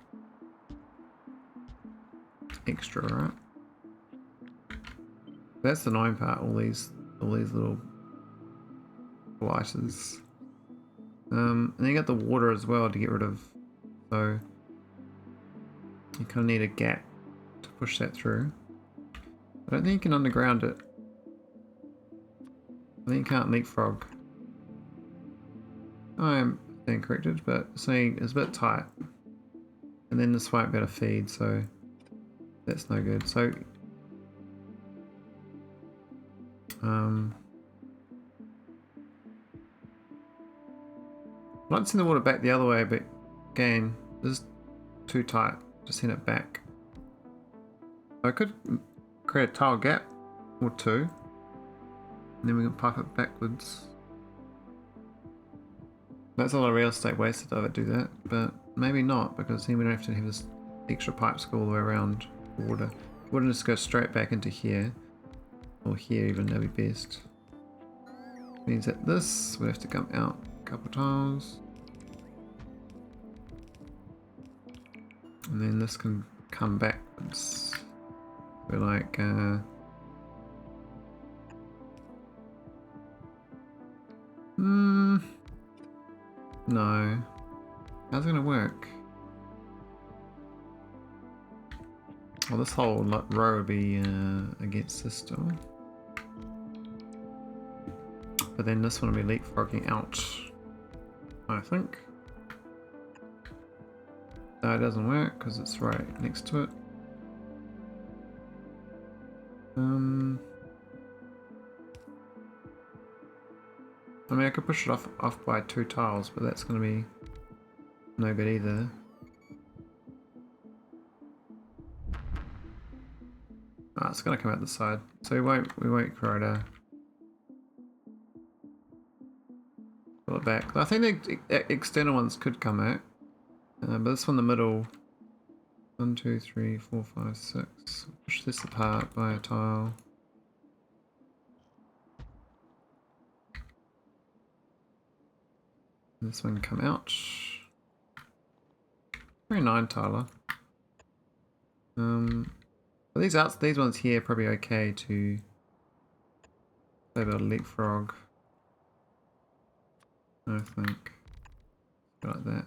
extra, right? That's the annoying part. All these little lighters. And then you got the water as well to get rid of. So you kind of need a gap to push that through. I don't think you can underground it. I think you can't leapfrog. I am being corrected, but saying it's a bit tight. And then this won't be able to feed, so that's no good. So I'd like to send the water back the other way, but again, this is too tight to send it back. I could create a tile gap or two, and then we can pipe it backwards. That's a lot of real estate wasted of it, do that, but maybe not, because then we don't have to have this extra pipes go all the way around water. Wouldn't just go straight back into here, or here even, that'd be best. Means that this would have to come out a couple of tiles. And then this can come backwards. So like, no. How's it gonna work? Well, this whole row would be against this still. But then this one will be leapfrogging out, I think. No, it doesn't work because it's right next to it. I mean, I could push it off by 2 tiles, but that's going to be no good either. Ah, it's going to come out the side, so we won't create a pull it back. I think the external ones could come out, but this one in the middle. 1, 2, 3, 4, 5, 6. Push this apart by a tile. This one come out. Very 9 tiler. But these ones here are probably okay to play a bit of leapfrog. I think. Like that.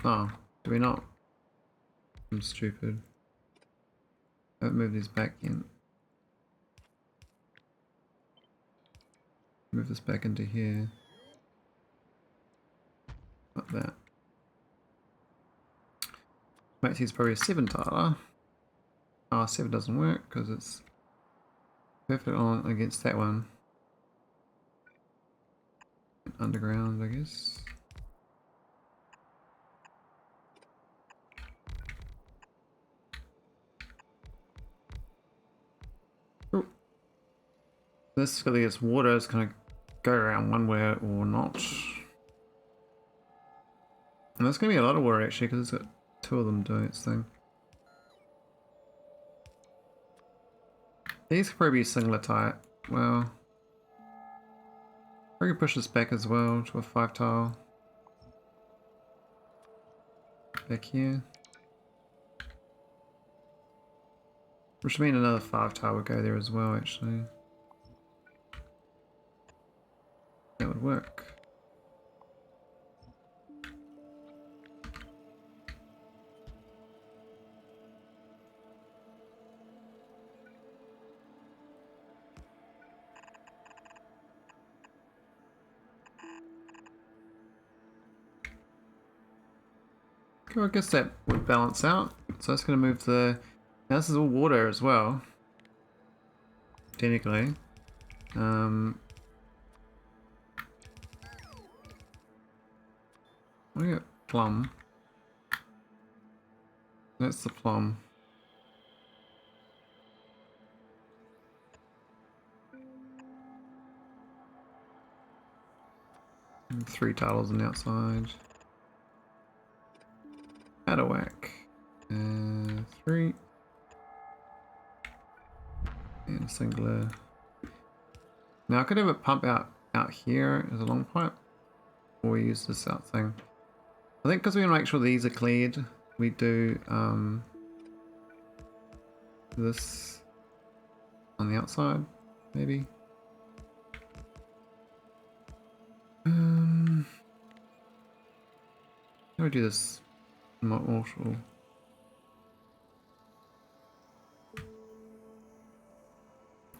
Oh, do we not? I'm stupid. Don't move these back in. Move this back into here. Like that. Maxie's probably a 7 tiler. Oh, 7 doesn't work because it's perfect on against that one. Underground, I guess. Ooh. This because it's water, it's gonna go around one way or not. And there's gonna be a lot of water actually because it's got 2 of them doing its thing. These could probably be singlet height. Well, I could push this back as well to a 5 tile. Back here. Which would mean another 5 tile would go there as well actually. That would work. Cool, I guess that would balance out. So that's going to move the... Now this is all water as well. Technically. I get plum. That's the plum. And 3 tiles on the outside. Out of whack. 3. And a singular. Now I could have a pump out here as a long pipe. Or we use this out thing. I think because we want to make sure these are cleared, we do this on the outside, maybe. How do we do this? Mortal.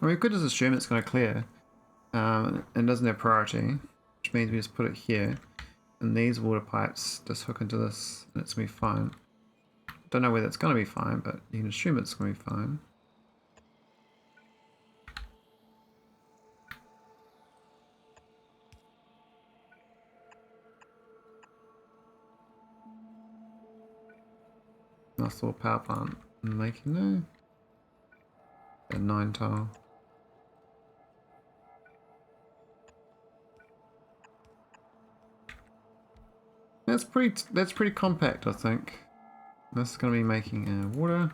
I mean, we could just assume it's going to clear. and doesn't have priority, which means we just put it here, and these water pipes just hook into this, and it's gonna be fine. Don't know whether it's gonna be fine, but you can assume it's gonna be fine. Nice little power plant making there. A 9 tile. That's pretty compact, I think. This is going to be making water.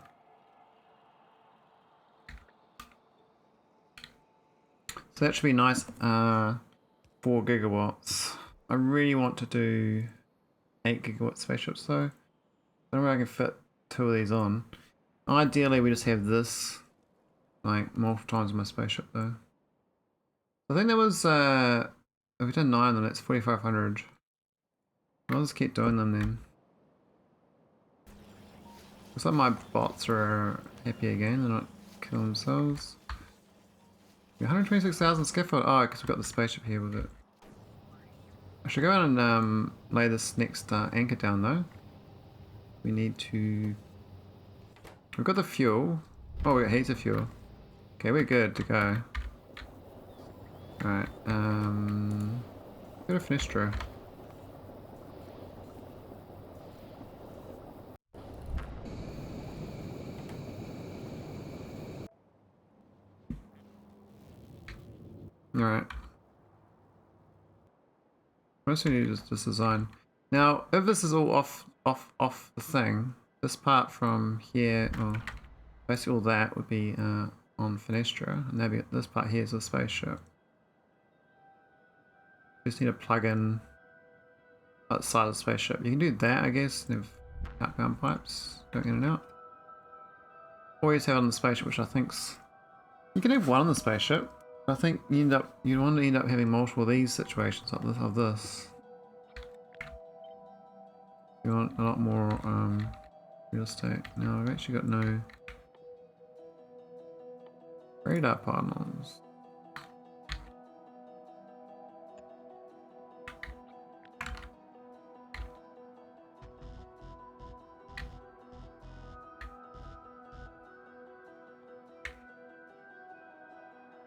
So that should be nice. 4 gigawatts. I really want to do 8 gigawatt spaceships though. I don't know if I can fit 2 of these on. Ideally, we just have this like multiple times in my spaceship though. I think that was if we did 9 then it's 4,500. I'll just keep doing them then. Looks like my bots are happy again, they're not killing themselves. 126,000 scaffold. Oh, because we've got the spaceship here with it. I should go out and lay this next anchor down though. We need to... We've got the fuel. Oh, we got heaps of fuel. Okay, we're good to go. Alright, go to Foenestra. Alright. Most we need is this design. Now, if this is all off the thing, this part from here, well, basically all that would be on Foenestra, and maybe this part here is the spaceship. Just need to plug in outside of the spaceship. You can do that, I guess, and have outbound pipes going in and out. Or you just have it on the spaceship, which I think's... You can have one on the spaceship. I think you want to end up having multiple of these situations of this. You want a lot more real estate. Now I've actually got no radar panels.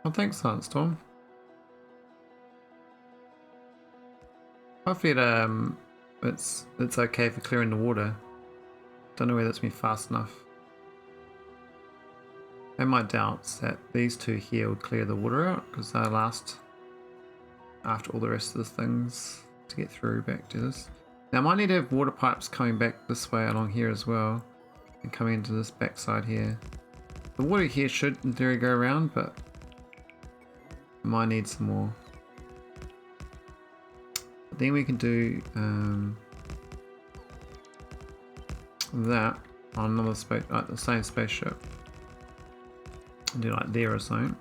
Oh, thanks, Sunstorm. Hopefully it's okay for clearing the water. Don't know whether it's been fast enough. I have my doubts that these two here will clear the water out because they'll last after all the rest of the things to get through back to this. Now I might need to have water pipes coming back this way along here as well and coming into this backside here. The water here should in theory go around, but I might need some more. But then we can do that on another space, like the same spaceship. And do like there or something.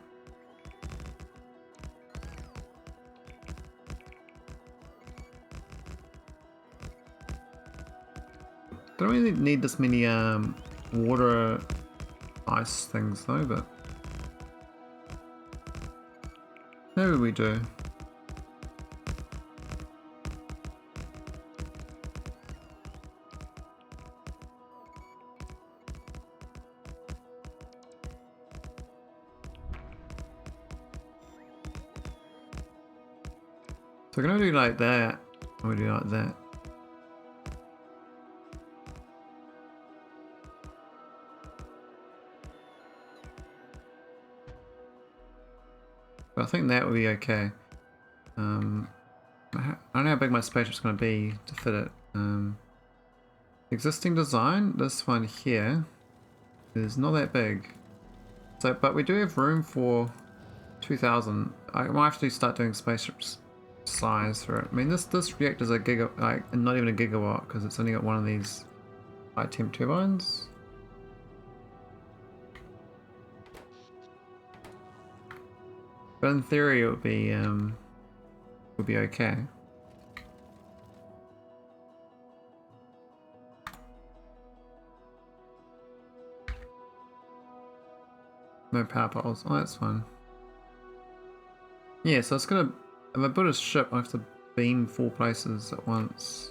Don't really need this many water ice things though, but maybe we do. So we're gonna do like that, or we do like that. But I think that would be okay. I don't know how big my spaceship's gonna be to fit it. Existing design, this one here is not that big. So, but we do have room for 2,000. I might have to start doing spaceships size for it. I mean, this reactor is a not even a gigawatt because it's only got one of these high temp turbines. But in theory, it would be okay. No power poles. Oh, that's fine. Yeah, so it's gonna, if I build a ship, I have to beam 4 places at once.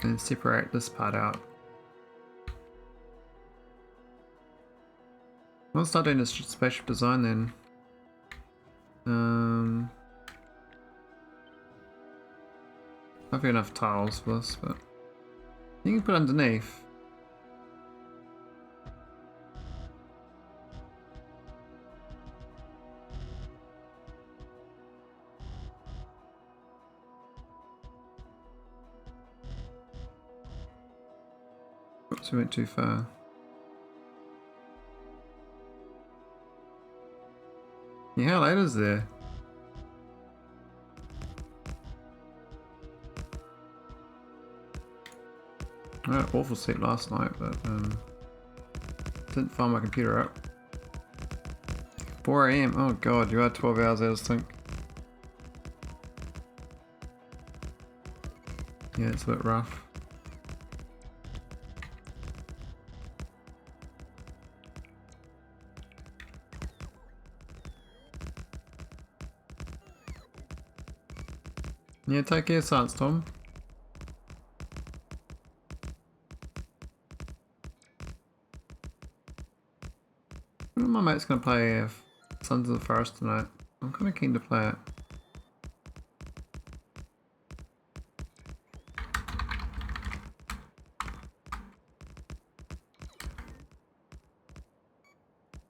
And separate this part out. I'll start doing this spaceship design then. I've got enough tiles for this, but you can put underneath. Oops, we went too far. Yeah, how late is there? I had an awful sleep last night, but didn't find my computer up. 4 AM, oh god, you had 12 hours out of sync. Yeah, it's a bit rough. Yeah, take care, Science Tom. My mate's gonna play Sons of the Forest tonight. I'm kind of keen to play it.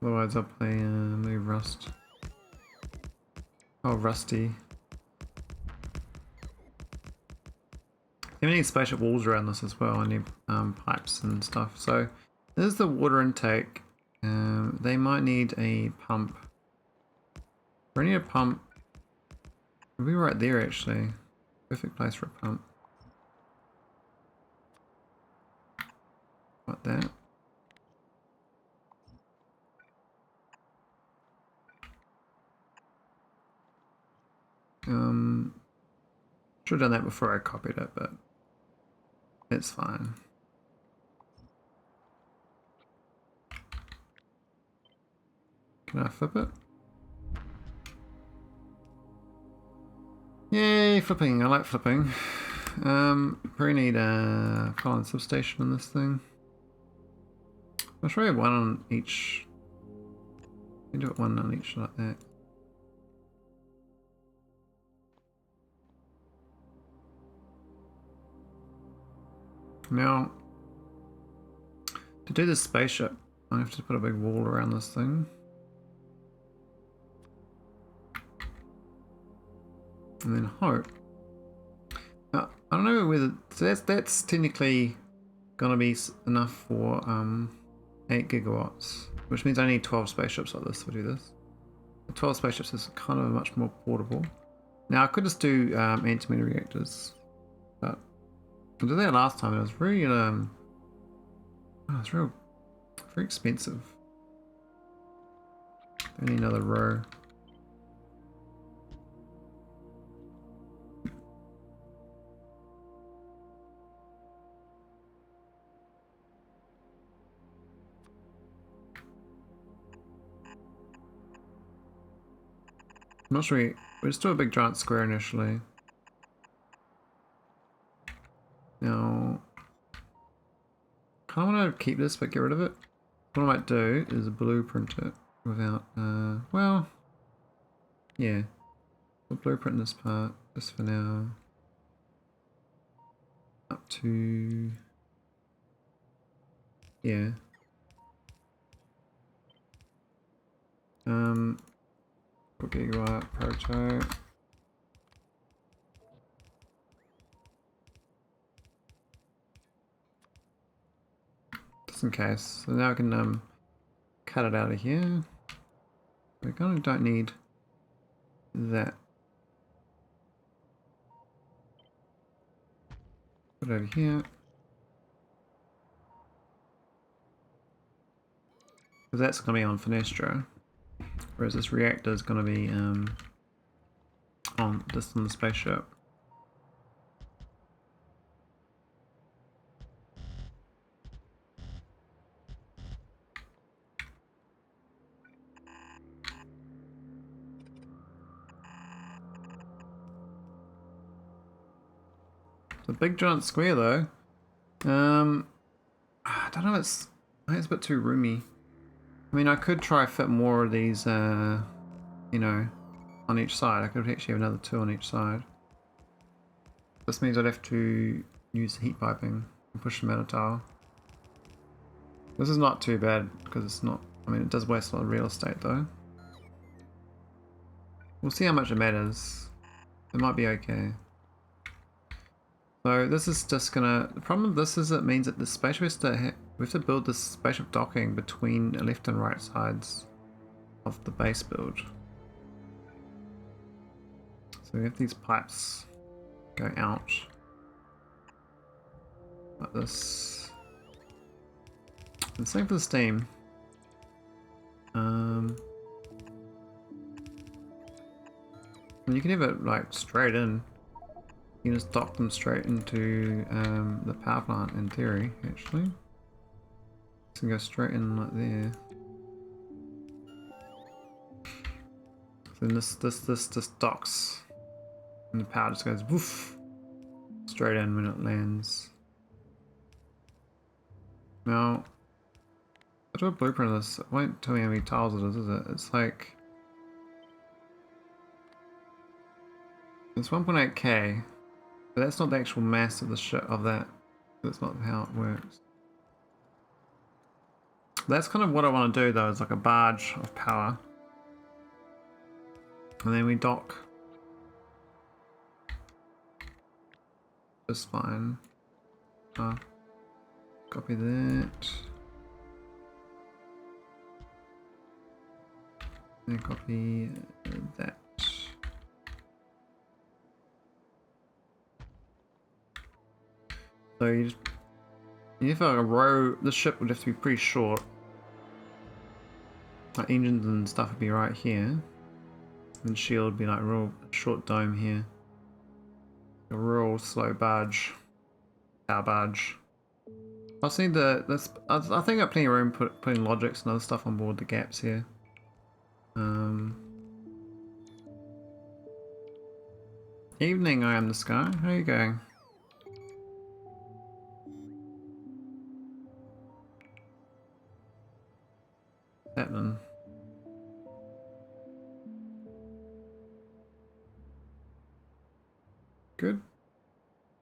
Otherwise I'll play maybe Rust. Oh, Rusty. You need spaceship walls around this as well. I need pipes and stuff. So there's the water intake. They might need a pump. We need a pump. We'll be right there actually. Perfect place for a pump. Like that. Should have done that before I copied it, but it's fine. Can I flip it? Yay, flipping. I like flipping. Probably need a pylon substation on this thing. I'll try one on each. You do it one on each like that. Now, to do this spaceship, I have to put a big wall around this thing. And then hope. Now, I don't know whether, so that's technically gonna be enough for 8 gigawatts, which means I need 12 spaceships like this to do this. The 12 spaceships is kind of much more portable. Now I could just do antimatter reactors, but I did that last time and it was very very expensive. I need another row. I'm not sure. We'll just do a big giant square initially. Now, kind of want to keep this but get rid of it. What I might do is blueprint it without, well, yeah. We'll blueprint this part just for now. Up to, yeah. Gigawatt prototype. Just in case. So now I can cut it out of here. We kind of don't need that. Put it over here. Because that's going to be on Foenestra. Whereas this reactor is going to be on the spaceship. It's a big giant square though. I don't know, I think it's a bit too roomy. I mean, I could try fit more of these, you know, on each side. I could actually have another 2 on each side. This means I'd have to use heat piping and push the metal tower. This is not too bad because it's not, I mean, it does waste a lot of real estate though. We'll see how much it matters. It might be okay. So this is just gonna, the problem with this is it means that the spaceship has to, we have to build this spaceship docking between the left and right sides of the base build. So we have these pipes go out like this. And same for the steam. You can have it like straight in. You can just dock them straight into the power plant in theory, actually. So you can go straight in like there. So then this just docks, and the power just goes woof straight in when it lands. Now, I do a blueprint of this. It won't tell me how many tiles it is it? It's like it's 1.8k, but that's not the actual mass of the ship of that. That's not how it works. That's kind of what I want to do though, is like a barge of power. And then we dock. Just fine. Copy that. And copy that. So you have like a row, the ship would have to be pretty short. Like engines and stuff would be right here. And shield would be like a real short dome here. A real slow barge. Power barge. I think I've plenty of room putting logics and other stuff on board the gaps here. Evening, I am the sky. How are you going? What's happening? Good.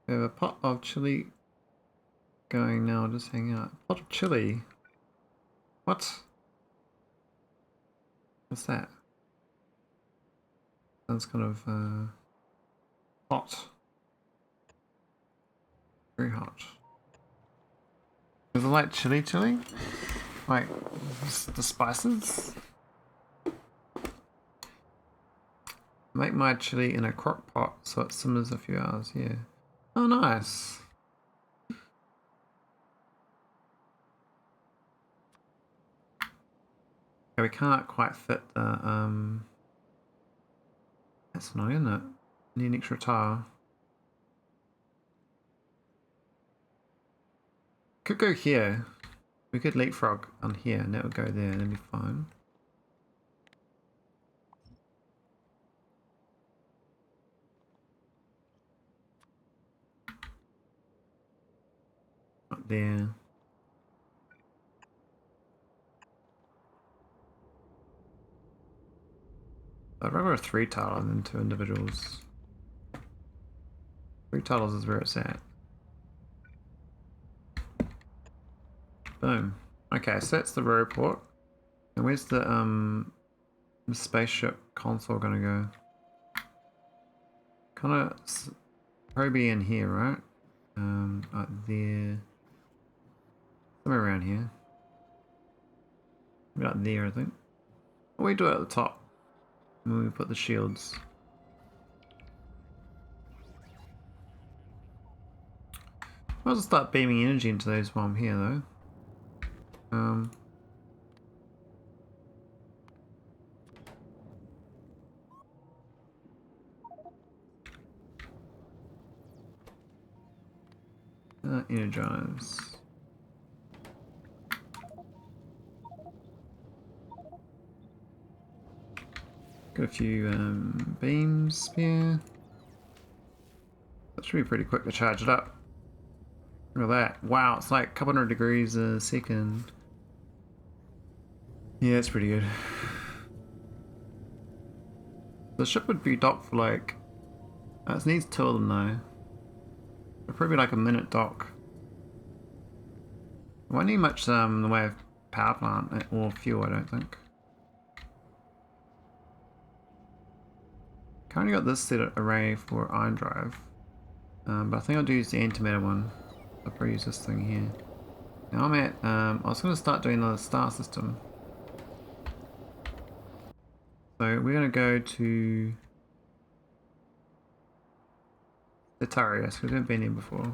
We have a pot of chili going now, just hang out. Pot of chili? What? What's that? Sounds kind of hot. Very hot. Is it like chili? Like the spices? Make my chili in a crock pot so it simmers a few hours, yeah. Oh, nice. Okay, we can't quite fit the, that's annoying, isn't it? Need an extra tile. Could go here. We could leapfrog on here and that would go there and that'd be fine. Up there. I'd rather a 3 tiler than 2 individuals. 3 tiles is where it's at. Boom. Okay, so that's the row port. And where's the spaceship console gonna go? Kinda probably in here, right? Right there. Somewhere around here. Maybe like there, I think. Or we do it at the top. When we put the shields. Might as well start beaming energy into those while I'm here though. Energize. Got a few beams here. That should be pretty quick to charge it up. Look at that. Wow, it's like a couple hundred degrees a second. Yeah, it's pretty good. The ship would be docked for like... it needs 2 of them though. It'll probably be like a minute dock. It won't need much in the way of power plant or fuel, I don't think. Currently got this set array for iron drive. But I think I'll use the antimatter one. I'll probably use this thing here. Now I'm at, I was going to start doing the star system. So we're going to go to statarius, because we haven't been here before.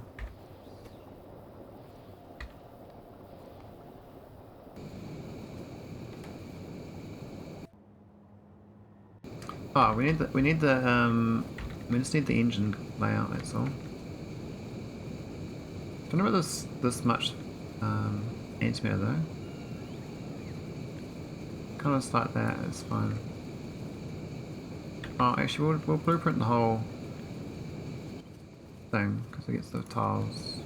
Oh, we just need the engine layout, that's all. Don't know about this much antimatter though. Kind of just like that, it's fine. Oh, actually we'll blueprint the whole thing, because it gets the tiles.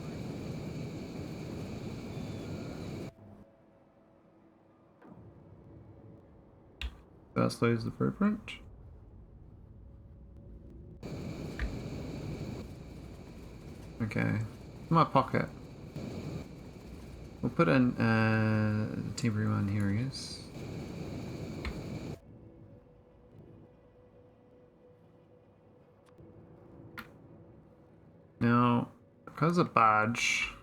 First lose the blueprint. Okay, in my pocket. We'll put in the temporary one, here he is. Now, because of barge,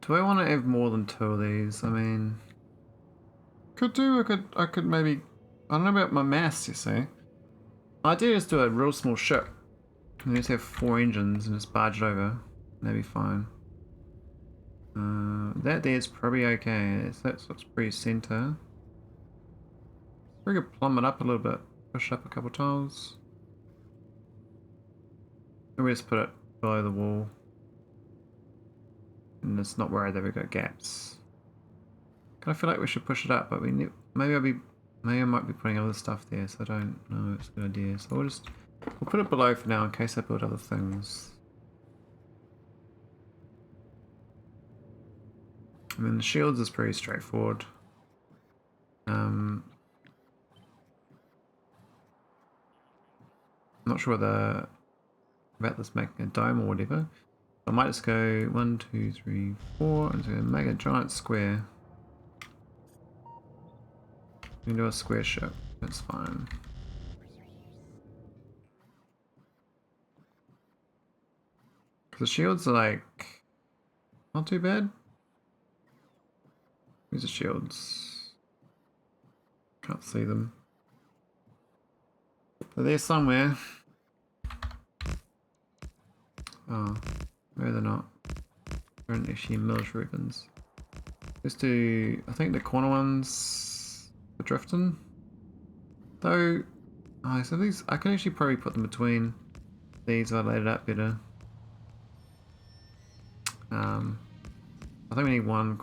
do I want to have more than 2 of these? I mean, I could maybe, I don't know about my mass, you see. The idea is to do a real small ship. And just have 4 engines and just barge it over. That'd be fine. That there is probably okay. That looks pretty center. We could plumb it up a little bit. Push up a couple tiles. Maybe just put it below the wall. And it's not worried that we've got gaps. I feel like we should push it up, but maybe I might be putting other stuff there, so I don't know if it's a good idea. So we'll put it below for now in case I build other things. I mean, the shields is pretty straightforward. I'm not sure about this making a dome or whatever. I might just go 1, 2, 3, 4 and so make a giant square. We can do a square ship, that's fine. The shields are like not too bad. Where's the shields? Can't see them. They're there somewhere. Oh, no they're not. They're not actually military weapons. Let's do, I think the corner ones for drifting. Though, oh, so these, I can actually probably put them between these if I laid it up better. I think we need one.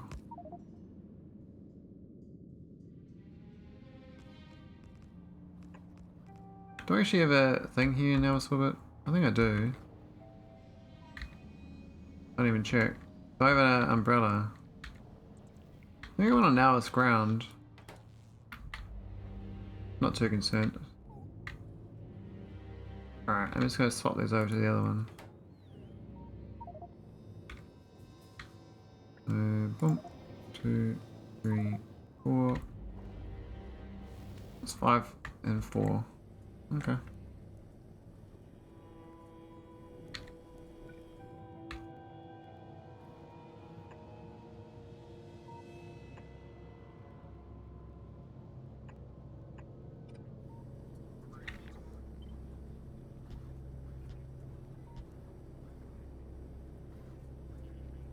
Do I actually have a thing here now, Swibbit? I think I do. I don't even check. Do I have an umbrella? I think I want to now it's ground. Not too concerned. Alright, I'm just going to swap these over to the other one. Boom. 2, 3, 4. It's 5 and 4. Okay.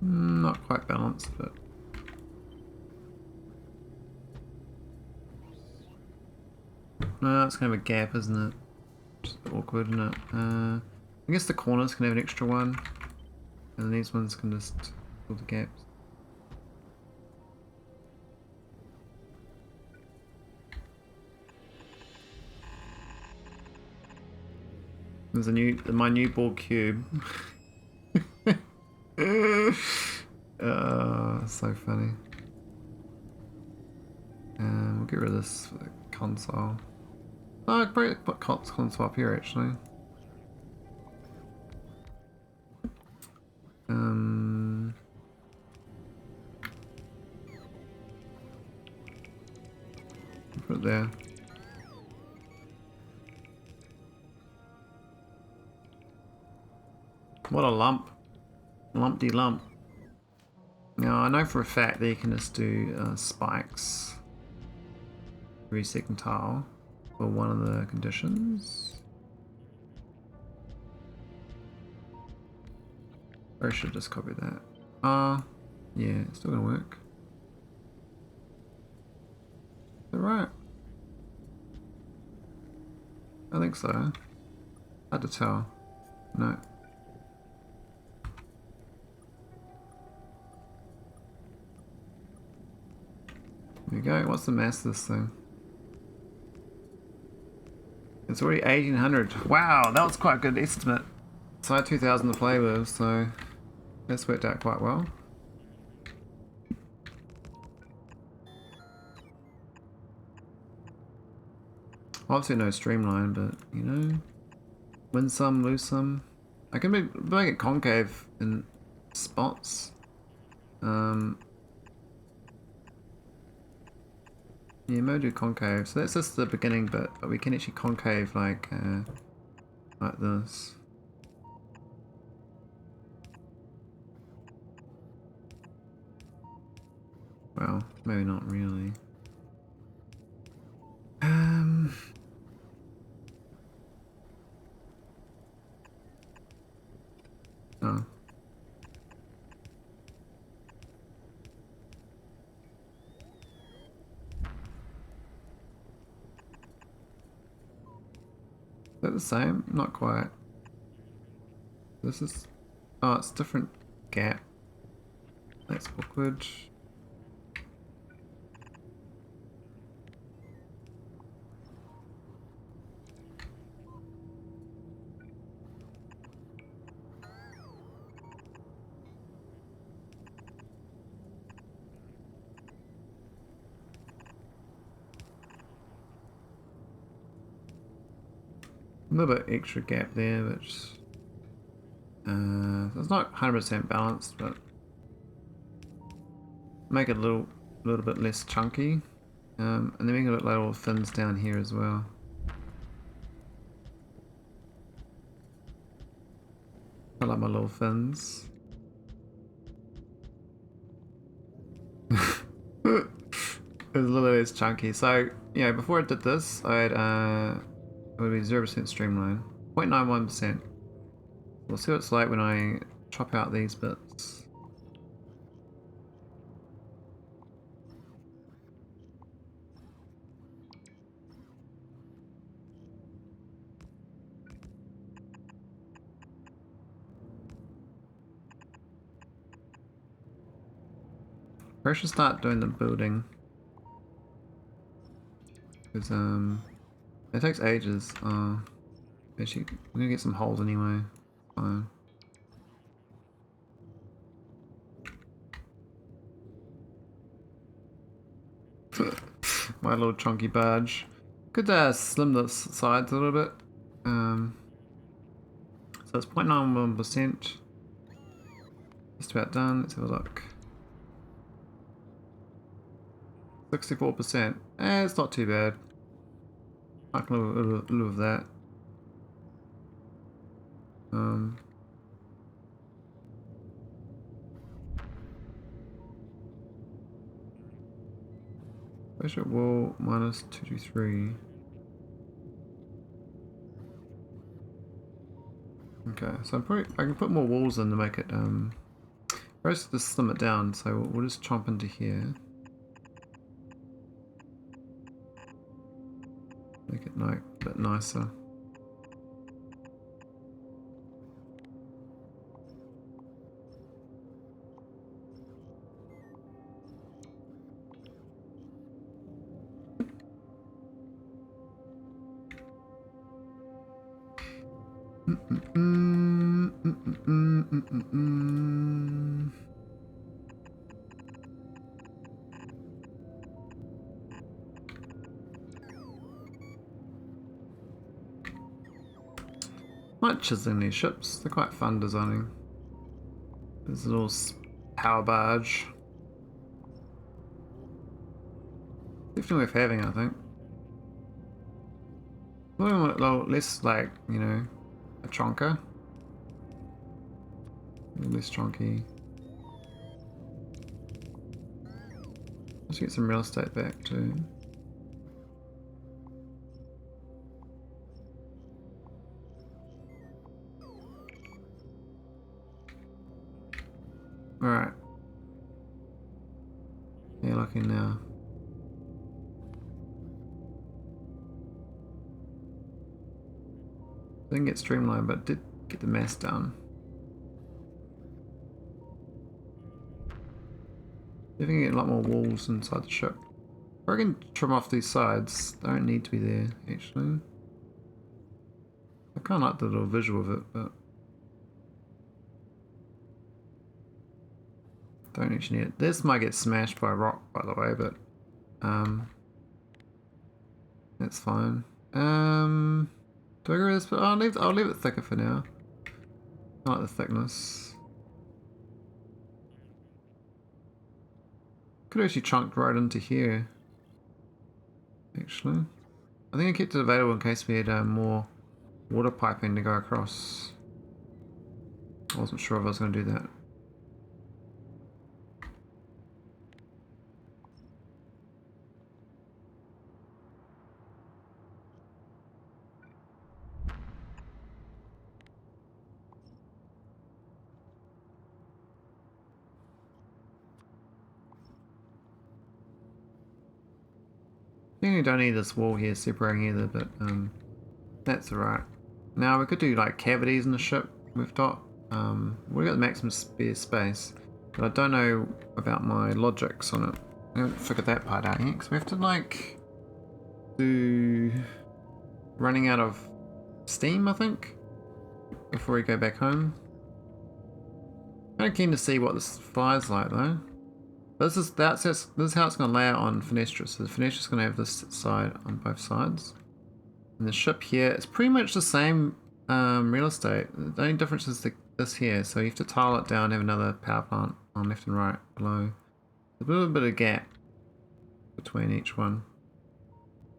Not quite balanced, but no, it's kind of a gap, isn't it? Just awkward, isn't it? I guess the corners can have an extra one, and then these ones can just fill the gaps. There's my new ball cube. So funny. We'll get rid of this for the console. Oh, I could probably put console up here actually. Put it there. What a lump. Lumpty lump. Now I know for a fact that you can just do spikes every second tile for one of the conditions. Or I should just copy that. Yeah, it's still gonna work. Is that right? I think so. Hard to tell. No. There we go. What's the mass of this thing? It's already 1800. Wow, that was quite a good estimate. So I had 2000 to play with, so that's worked out quite well. Obviously no streamline, but you know, win some, lose some. I can make it concave in spots. Yeah, maybe do concave. So that's just the beginning bit, but we can actually concave like this. Well, maybe not really. Oh. Is that the same? Not quite. This is... Oh, it's different gap. That's awkward. A little bit extra gap there, which it's not 100% balanced, but make it a little bit less chunky, and then we can put little fins down here as well. I like my little fins. It was a little bit less chunky. So yeah, before I did this, I had it would be 0% streamline, 0.91%. We'll see what it's like when I chop out these bits. I should start doing the building, because it takes ages. Actually, we're gonna get some holes anyway. Fine. My little chunky badge. Could slim the sides a little bit. So it's 0.91%. Just about done. Let's have a look. 64%. It's not too bad. I can live with that. Spaceship wall minus 223. Okay, so I can put more walls in to make it first just slim it down, so we'll just chomp into here. Make it a bit nicer. Like chiseling these ships, they're quite fun designing. This little power barge. Definitely worth having, I think. A little less like, you know, a chonker. A little less chonky. Let's get some real estate back too. Alright. Yeah, looking now. Didn't get streamlined, but did get the mass down. If you can get a lot more walls inside the ship. Or I can trim off these sides. They don't need to be there, actually. I kind of like the little visual of it, but don't actually need it. This might get smashed by a rock, by the way, but that's fine. Do I go with this? But I'll leave it thicker for now. I like the thickness. Could actually chunk right into here. Actually, I think I kept it available in case we had more water piping to go across. I wasn't sure if I was going to do that. I think we don't need this wall here separating either, but that's alright. Now we could do like cavities in the ship. We've got the maximum spare space, but I don't know about my logics on it. I haven't figured that part out yet, because we have to like do running out of steam, I think, before we go back home. Kind of keen to see what this flies like though. This is how it's going to lay out on fenestra. So the fenestra is going to have this side on both sides, and the ship here is pretty much the same real estate. The only difference is this here. So you have to tile it down, have another power plant on left and right below. There's a little bit of gap between each one.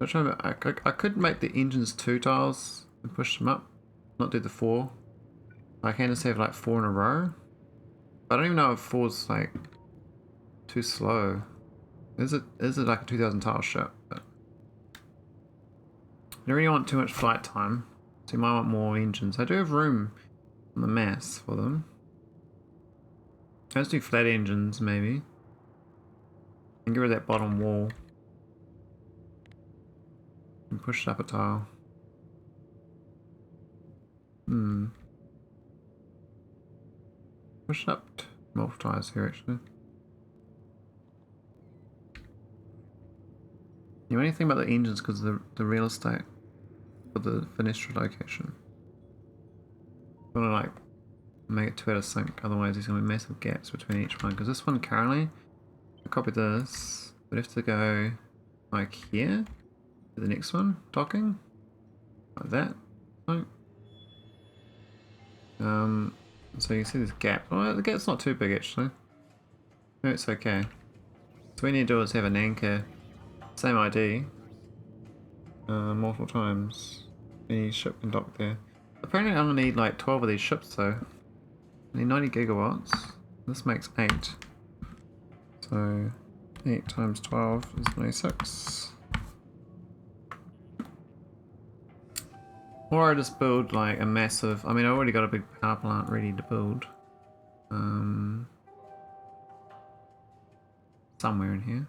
I could make the engines 2 tiles and push them up, not do the 4. I can just have like 4 in a row. I don't even know if 4's like too slow. Is it like a 2000 tile ship? But I don't really want too much flight time, so you might want more engines. I do have room on the mass for them. Let's do flat engines maybe. And get rid of that bottom wall. And push it up a tile. Push it up multiple tiles here actually. The only thing about the engines because of the real estate for the fenestra location. I'm gonna like make it 2 out of sync, otherwise there's gonna be massive gaps between each one. Because this one currently, I copy this, but have to go like here to the next one, docking, like that. So you can see this gap. Oh, the gap's not too big actually. No, it's okay. So what we need to do is have an anchor. Same ID, multiple times. Any ship can dock there. Apparently I'm gonna need like 12 of these ships though. I need 90 gigawatts. This makes 8. So 8 times 12 is 96. Or I just build like a massive, I mean I already got a big power plant ready to build. Somewhere in here.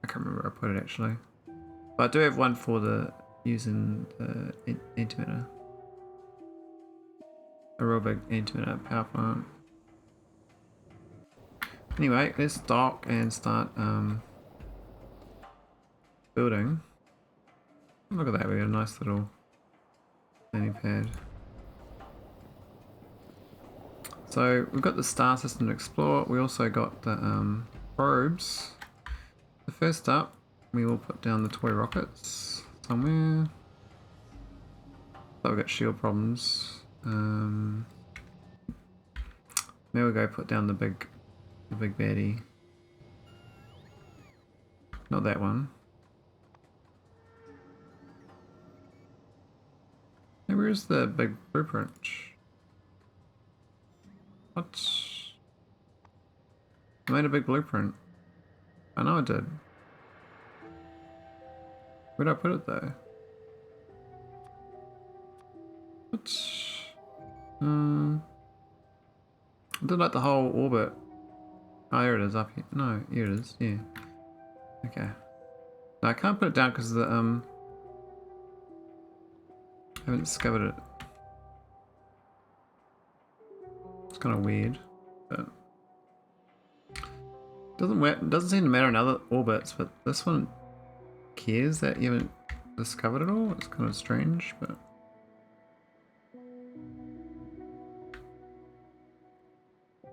I can't remember where I put it actually. But I do have one for the using the antimatter. A real big antimatter power plant. Anyway, let's dock and start building. Look at that, we got a nice little landing pad. So we've got the star system to explore. We also got the probes. So first up, we will put down the toy rockets somewhere. So we've got shield problems. There we go. Put down the big baddie. Not that one. Hey, where's the big blueprint? What? I made a big blueprint. I know I did. Where'd I put it though? What? I did like the whole orbit. Oh, here it is up here. No, here it is. Yeah. Okay. No, I can't put it down because the I haven't discovered it. It's kind of weird, but doesn't seem to matter in other orbits. But this one cares that you haven't discovered it all. It's kind of strange, but.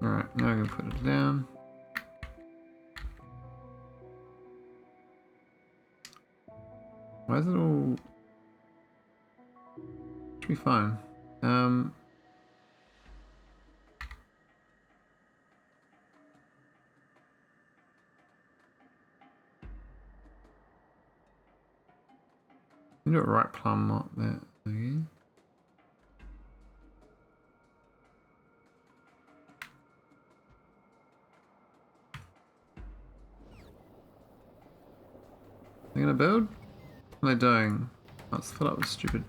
Alright, now I'm gonna put it down. Why is it all... Should be fine. You do it right plumb, not that. Okay. They're gonna build? What are they doing? Let's fill up with stupid.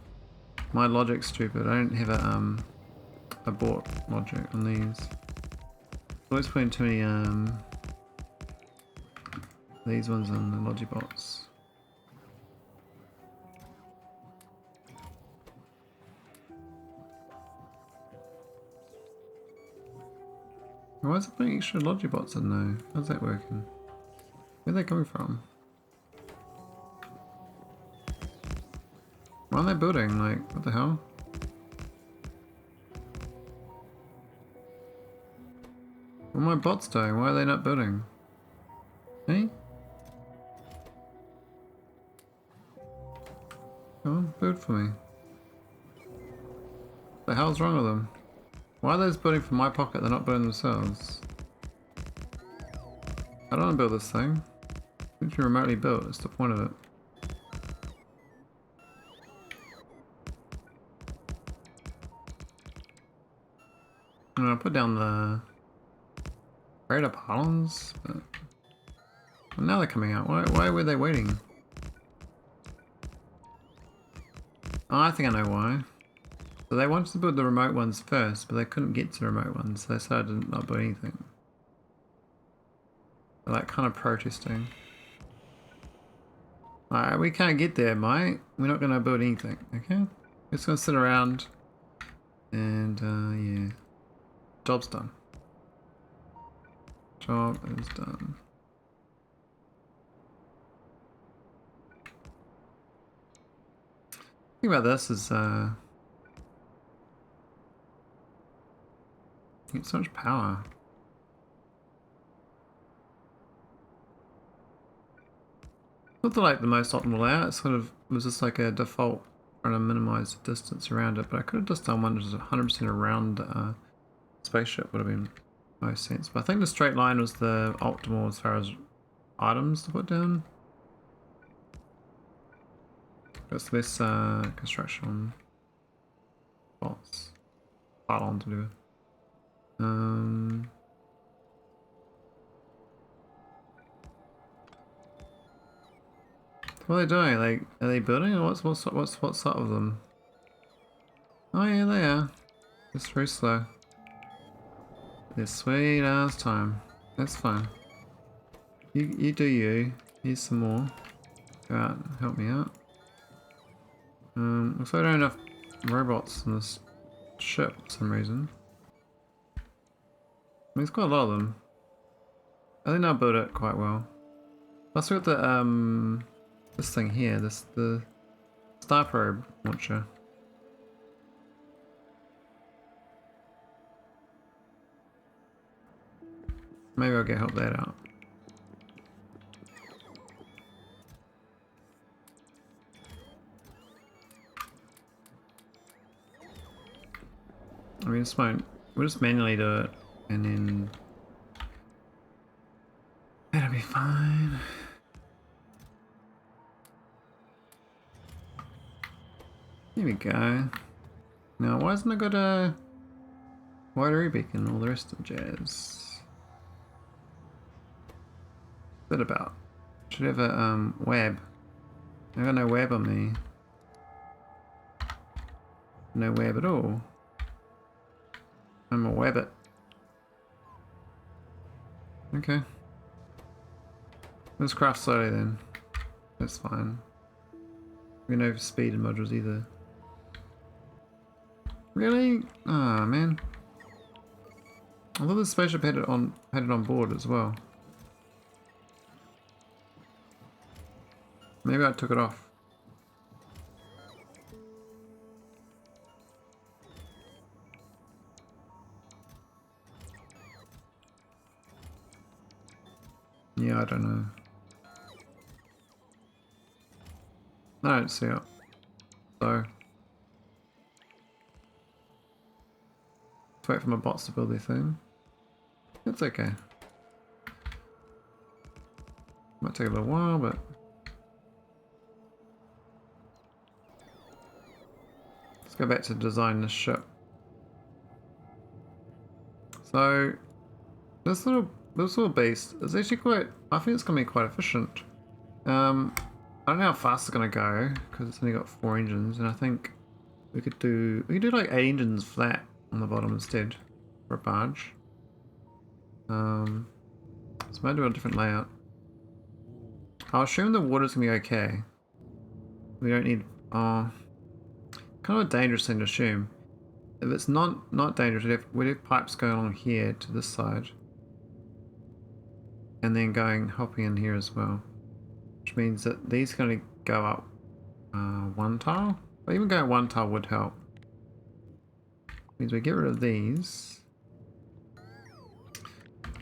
My logic's stupid. I don't have a abort logic on these. Always putting too many these ones on the logibots. Why is it putting extra logibots in though? How's that working? Where are they coming from? Why are they building? Like, what the hell? What are my bots doing? Why are they not building? Hey? Come on, build for me. What the hell's wrong with them? Why are those building from my pocket? They're not building themselves. I don't want to build this thing. It should be remotely built. That's the point of it. I'm gonna put down the radar pylons, but well, now they're coming out. Why were they waiting? Oh, I think I know why. So they wanted to build the remote ones first, but they couldn't get to the remote ones, so they decided to not build anything. They're like kind of protesting. Alright, we can't get there, mate. We're not gonna build anything, okay? We're just gonna sit around and yeah. Job's done. Job is done. The thing about this is you get so much power. Not like the most optimal layout, it sort of was just like a default trying to minimize the distance around it, but I could have just done one that was 100% around the spaceship, would have been most sense. But I think the straight line was the optimal as far as items to put down. That's less construction bots. Pylon to do. What are they doing? Like, are they building, or what's up with them? Oh yeah, they are. It's very slow. This sweet ass time. That's fine. You do you. Here's some more. Go out and help me out. Looks like I don't have enough robots in this ship for some reason. I mean, it's quite a lot of them. I think I'll build it quite well. Plus we got the this thing here, the star probe launcher. Maybe I'll get help that out. I mean, we'll just manually do it, and then that'll be fine. There we go. Now, why hasn't it got a wider beacon and all the rest of the jazz? What's that about? Should have a web. I got no web on me. No web at all. I'm a webbit. Okay. Let's craft slowly then. That's fine. We don't have speed in modules either. Really? Ah, man. I thought the spaceship had it on board as well. Maybe I took it off. Yeah, I don't know. I don't see it. So let's wait for my bots to build their thing. It's okay. Might take a little while, but let's go back to design this ship. So this little beast is actually quite, I think it's gonna be quite efficient. I don't know how fast it's gonna go because it's only got 4 engines, and I think we could do like 8 engines flat on the bottom instead for a barge. So I might do a different layout. I'll assume the water's gonna be okay. We don't need kind of a dangerous thing to assume. If it's not dangerous, we'd have pipes going along here to this side, and then hopping in here as well. Which means that these are going to go up 1 tile. But even going 1 tile would help. Means we get rid of these.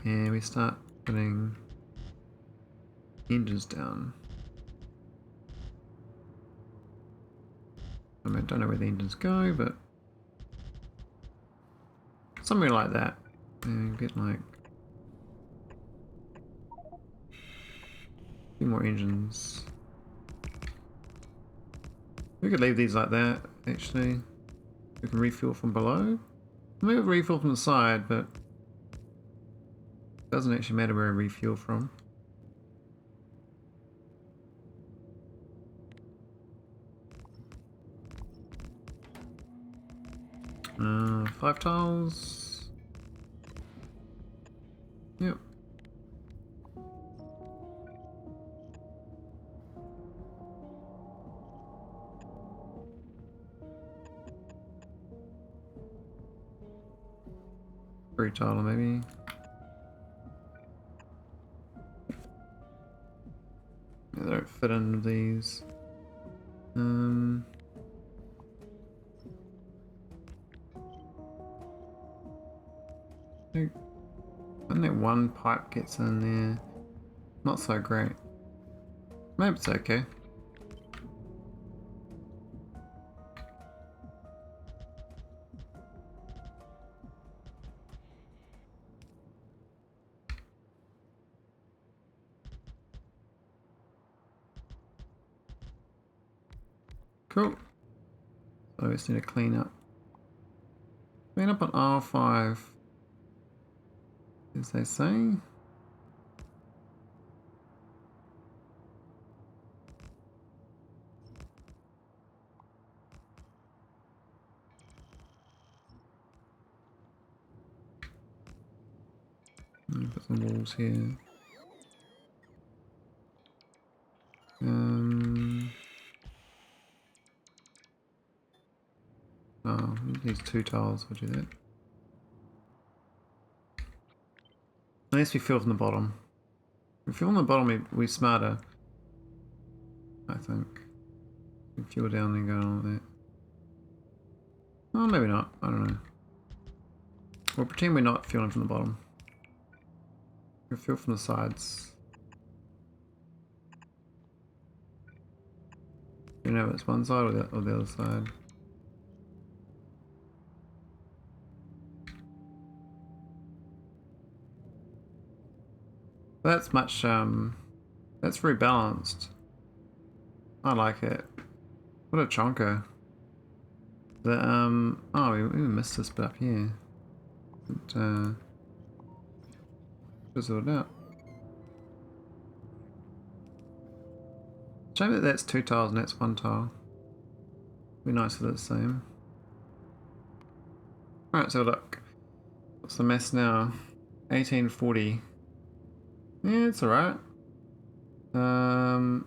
And we start putting engines down. I mean, I don't know where the engines go, but something like that. And get like a few more engines. We could leave these like that, actually. We can refuel from below. Maybe refuel from the side, but it doesn't actually matter where we refuel from. 5 tiles. Yep. Three tile maybe. Yeah, they don't fit into these. I think one pipe gets in there. Not so great. Maybe it's okay. Cool. So we just need to clean up. Clean up on R5. As they say. Put some walls here. Oh, these 2 tiles will do that. Unless we fill from the bottom. If we fill from the bottom, we're smarter. I think. We fuel down and go on with that. Oh, maybe not. I don't know. We'll pretend we're not fueling from the bottom. Fuel from the sides. You know, it's one side or the other side. That's much, that's very balanced. I like it. What a chonker. The, oh, we missed this bit up here. But, fizzled out. Shame that that's 2 tiles and that's 1 tile. Be nice if it's the same. Alright, so look. What's the mess now? 1840. Yeah, it's alright. So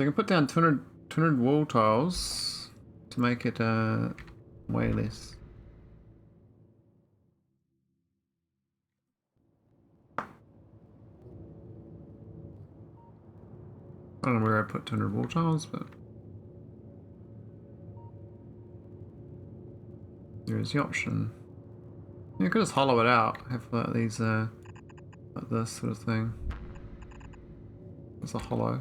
we can put down 200 wall tiles to make it way less. I don't know where I put 200 wall tiles, but there is the option. You could just hollow it out, have like these, like this sort of thing. It's a hollow.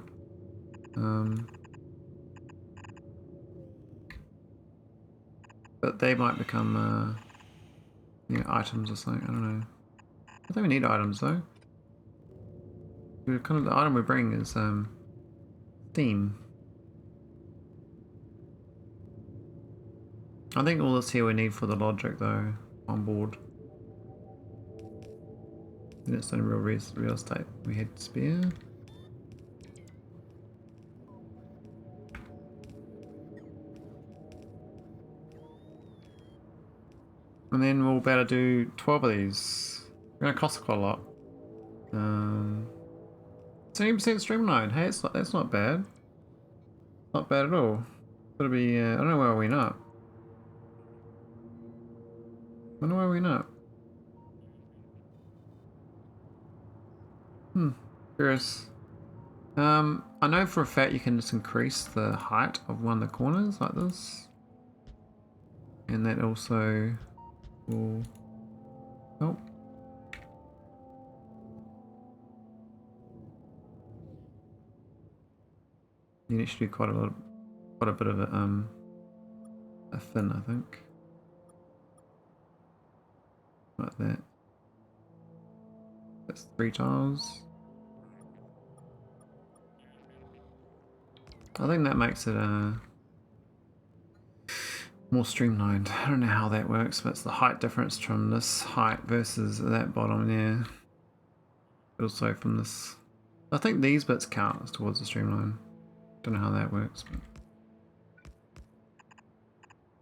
But they might become, you know, items or something. I don't know. I think we need items though. Kind of the item we bring is theme. I think all this here we need for the logic though on board. And it's only real estate. We had spear. And then we'll better do 12 of these. They're gonna cost quite a lot. 70% streamlined. Hey, that's not bad. Not bad at all. Gotta be. I don't know why we're not. I don't know why we're not. Curious. I know for a fact you can just increase the height of one of the corners like this, and that also will help. You need to do quite a bit of a fin, I think, like that. That's 3 tiles. I think that makes it more streamlined. I don't know how that works, but it's the height difference from this height versus that bottom there. But also from this. I think these bits count as towards the streamline. Don't know how that works, but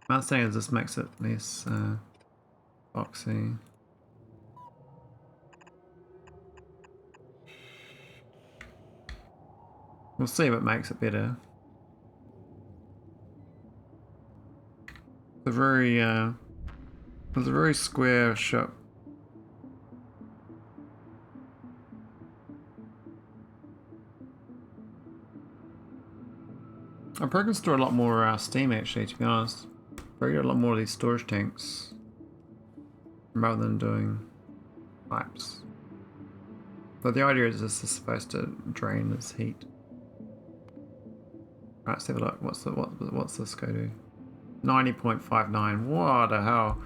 my understanding is this makes it less boxy. We'll see what makes it better. It's a very square ship. I probably can store a lot more steam actually, to be honest. Probably get a lot more of these storage tanks rather than doing pipes. But the idea is this is supposed to drain this heat. Right, let's have a look. What's this go to? 90.59. What the hell?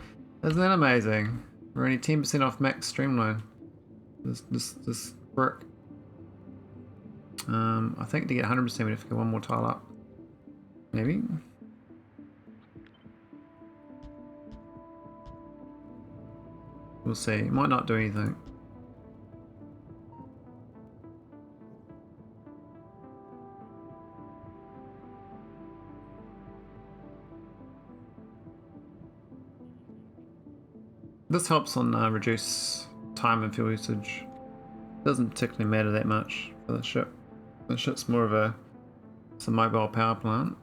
Isn't that amazing? We're only 10% off max streamline. This brick. I think to get 100% we have to go one more tile up. Maybe. We'll see. It might not do anything. This helps on reduce time and fuel usage. Doesn't particularly matter that much for the ship. The ship's more of it's a mobile power plant.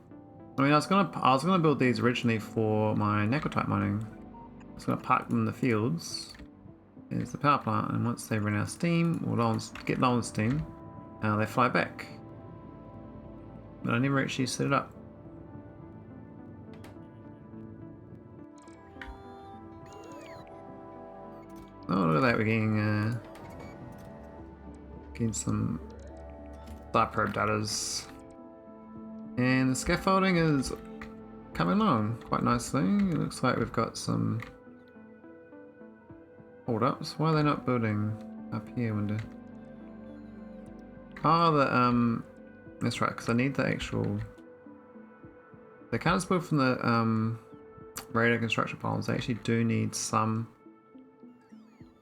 I mean, I was gonna build these originally for my nickel-type mining. I was gonna park them in the fields. There's the power plant, and once they run out of steam or get low on steam, they fly back. But I never actually set it up. Oh, look at that, we're getting some star probe datas. And the scaffolding is coming along quite nicely. It looks like we've got some hold ups. Why are they not building up here, I wonder? Oh, that's right, because I need the actual... They can't just build from the radar construction piles. They actually do need some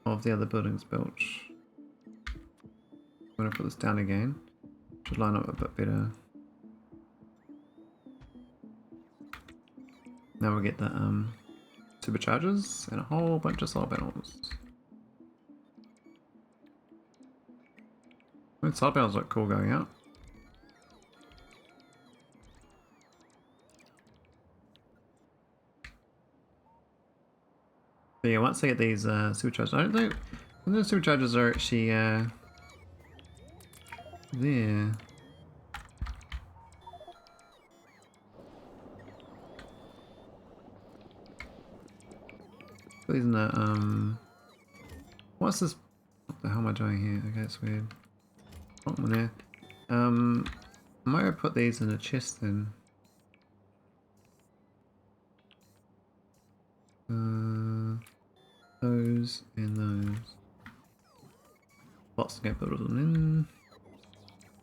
of the other buildings built. I'm going to put this down again. Should line up a bit better. Now we'll get the superchargers and a whole bunch of solar panels. I mean, solar panels look cool going up. But yeah, once I get these superchargers, I don't think the superchargers are actually there. Put these in the what's this? What the hell am I doing here? Okay, it's weird. Oh, one there. I might put these in a chest then. Those and those. Lots to get built in.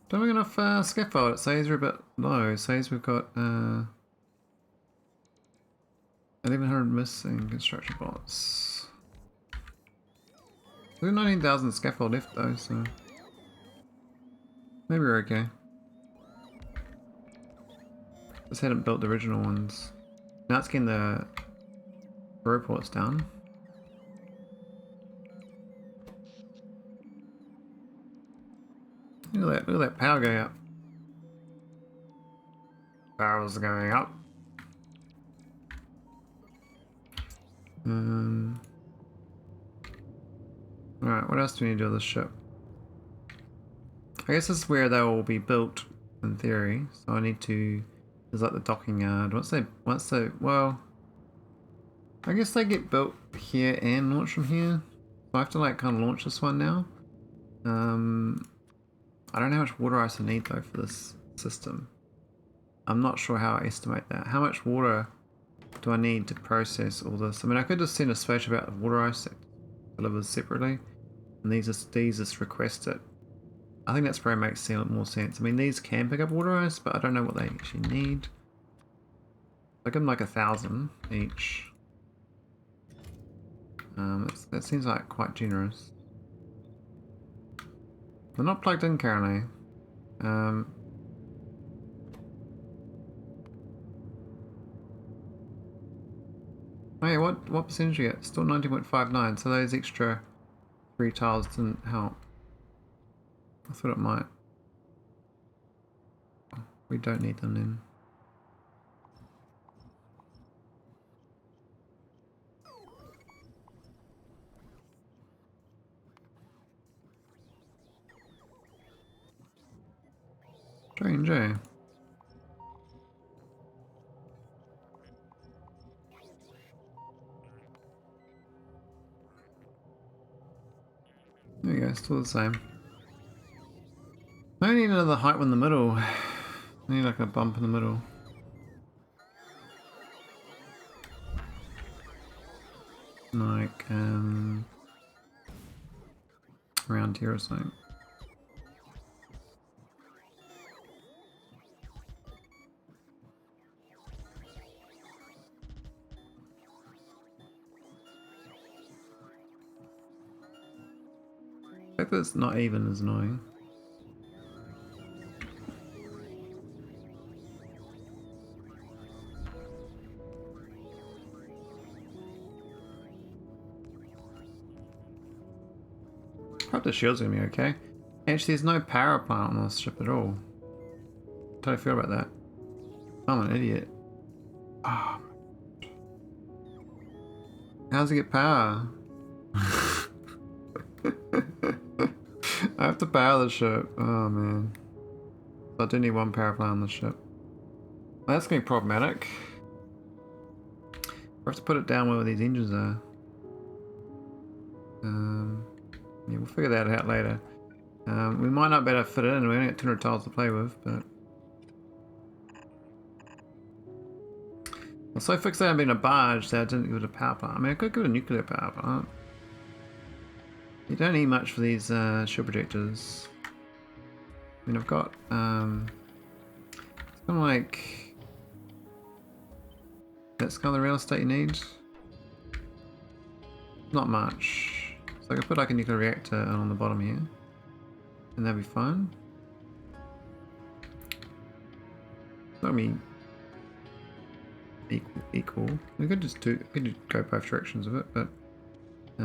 Don't we have enough scaffold? It says we're a bit low. It says we've got 1100 missing construction bots. We've got 19,000 scaffold left though, so maybe we're okay. Just hadn't built the original ones. Now it's getting the reports down. Look at that power going up. Power's going up. Alright, what else do we need to do with this ship? I guess this is where they will be built in theory. So I need to, there's like the docking yard. Once they, well, I guess they get built here and launched from here. So I have to like kind of launch this one now. I don't know how much water ice I need though for this system. I'm not sure how I estimate that. How much water do I need to process all this? I mean, I could just send a spaceship out with water ice that delivers separately, and these just request it. I think that's probably makes more sense. I mean, these can pick up water ice, but I don't know what they actually need. I give them like 1,000 each. That seems like quite generous. They're not plugged in currently. Hey, what percentage you get? Still 90.59, so those extra 3 tiles didn't help. I thought it might. We don't need them then. Strange, eh? There you go, still the same. I need another height one in the middle. I need like a bump in the middle. Like, around here or something. The fact that it's not even is annoying. Hope the shield's gonna be okay. Actually, there's no power plant on this ship at all. How do I feel about that? I'm an idiot. Oh. How does it get power? I have to power the ship. Oh man. So I do need one power plant on the ship. That's gonna be problematic. I have to put it down where these engines are. Yeah, we'll figure that out later. We might not be able to fit it in. We only got 200 tiles to play with, but I'm so fixated on being a barge that I didn't give it a power plant. I mean, I could give it a nuclear power plant. You don't need much for these shield projectors. I mean, I've got it's kind of like that's kind of the real estate you need. Not much. So I could put like a nuclear reactor on the bottom here, and that'd be fine. That'll be equal. We could just go both directions of it, but I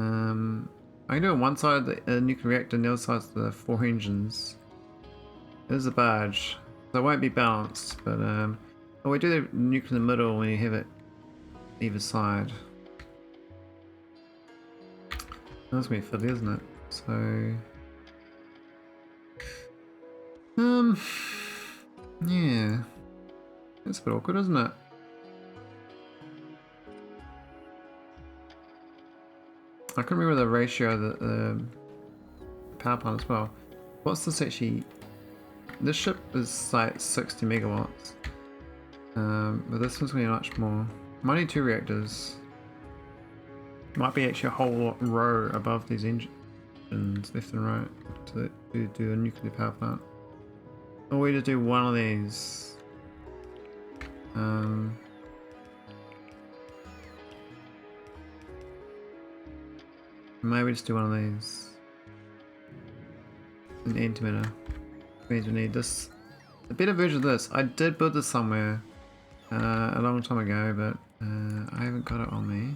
can do on one side the nuclear reactor, and the other side's the 4 engines. There's a barge, so it won't be balanced, but we do the nuclear in the middle when you have it either side. That's gonna be fiddly, isn't it? So yeah, it's a bit awkward, isn't it? I couldn't remember the ratio of the power plant as well. What's this actually? This ship is like 60 megawatts, but this one's going to be much more. Might need 2 reactors. Might be actually a whole row above these engines, left and right, to do a nuclear power plant. Or we just do one of these. Maybe just do one of these. An antimatter. Means we need this. A better version of this. I did build this somewhere a long time ago, but I haven't got it on me.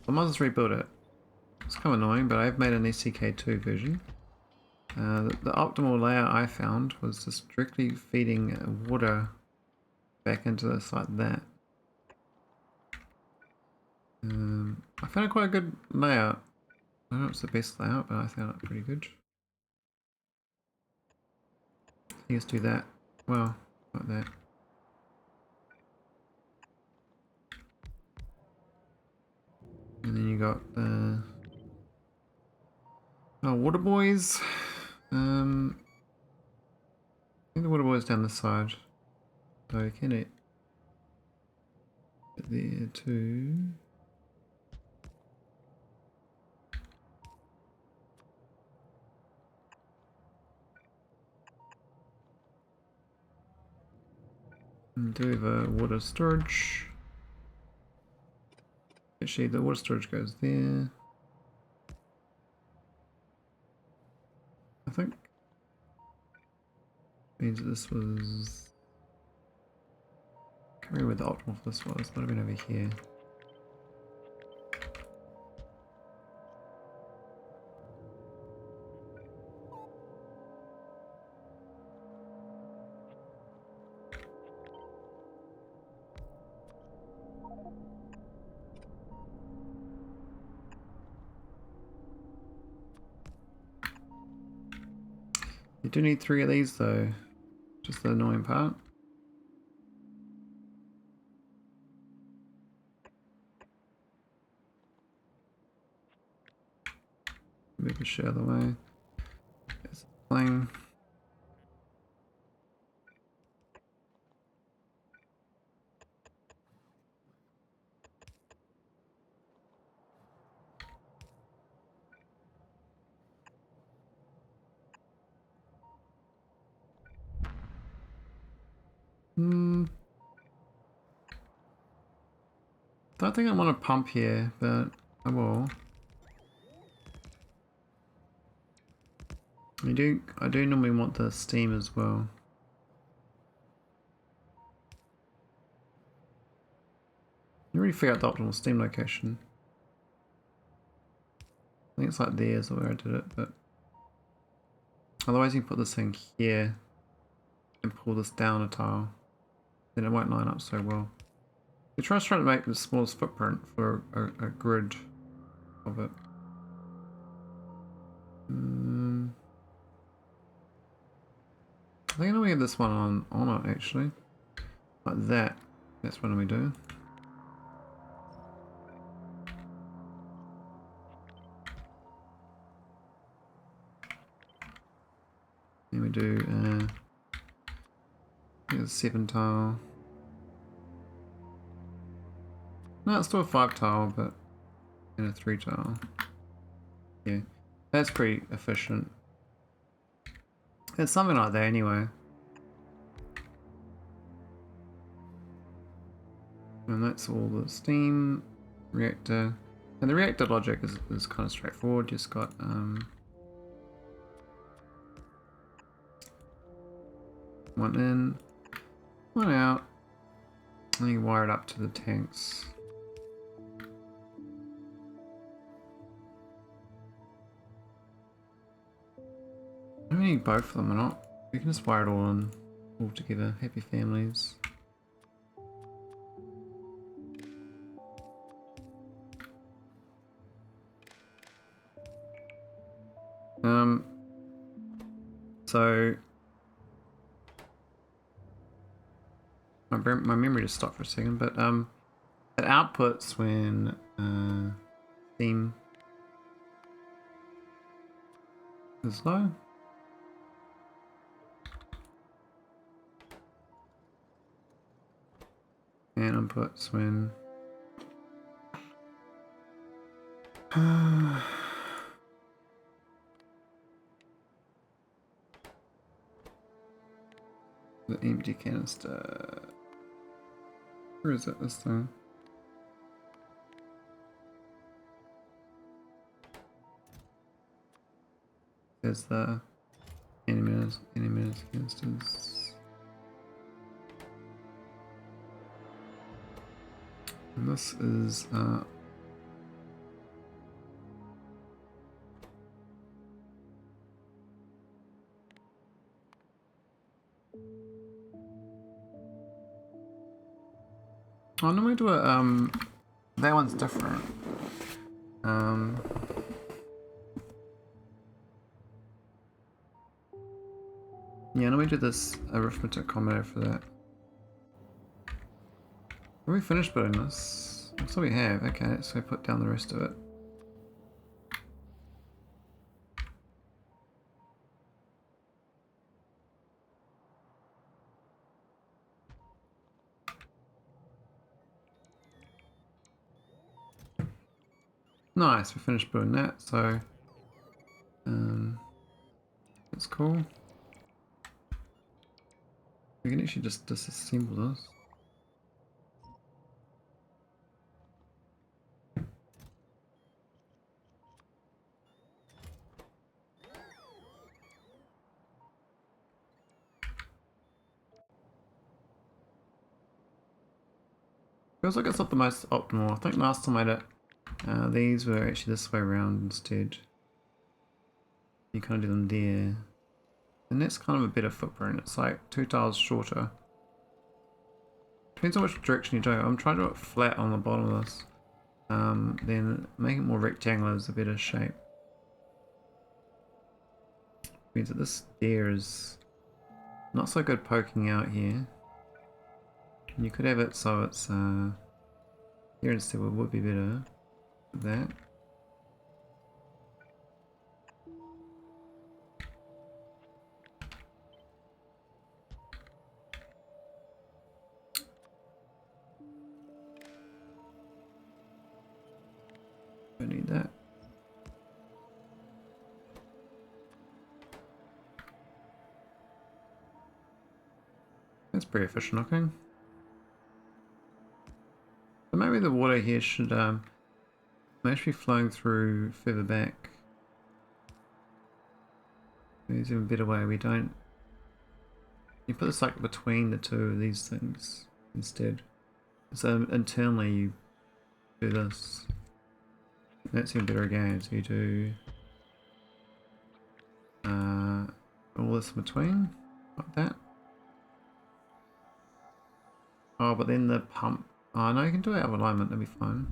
I might just rebuild it. It's kind of annoying, but I've made an SCK2 version. The optimal layout I found was just directly feeding water back into this like that. I found it quite a good layout. I don't know if it's the best layout, but I found it pretty good. Let's do that. Well, like that. And then you got the water boys. I think the water boys down this side. So can it get there too? And do we have a water storage? Actually, the water storage goes there. I think means that this was. I can't remember where the optimal for this was. It might have been over here. You do need 3 of these though, just the annoying part. Move the shit out of the way. There's a plane. Don't think I want to pump here, but I will. I do normally want the steam as well. You already figured out the optimal steam location. I think it's like there's where I did it, but otherwise you can put this thing here and pull this down a tile. Then it won't line up so well. We try to make the smallest footprint for a grid of it. I think I know we have this one on it actually. Like that. That's what we do. we do here's a 7 tile. No, it's still a 5 tile, but in a 3 tile. Yeah, that's pretty efficient. It's something like that anyway. And that's all the steam reactor. And the reactor logic is kind of straightforward. Just got one in, one out, and you wire it up to the tanks. I don't need both of them or not. You can just wire it all in, all together. Happy families. So my memory just stopped for a second, but it outputs when steam is low. And inputs when the empty canister. Where is it this time? There's the animators canisters. And this is oh, no, we do it. That one's different. Yeah, let me do this arithmetic combinator for that. Have we finished building this? So we have. Okay, so we put down the rest of it. Nice, we finished building that, so that's cool. We can actually just disassemble this. Feels like it's not the most optimal. I think last time I did it, these were actually this way around instead. You kind of do them there. And that's kind of a better footprint. It's like 2 tiles shorter. Depends on which direction you do. I'm trying to do it flat on the bottom of this. Then make it more rectangular is a better shape. Means that this there is not so good poking out here. And you could have it so it's here instead would be better. That. Don't need that. That's pretty efficient looking. So maybe the water here should maybe be flowing through further back. There's even a better way we don't. You put this like between the two of these things instead. So internally you do this. That's even better again. So you do all this in between, like that. Oh, but then the pump. Oh no, you can do it out of alignment. That'll be fine.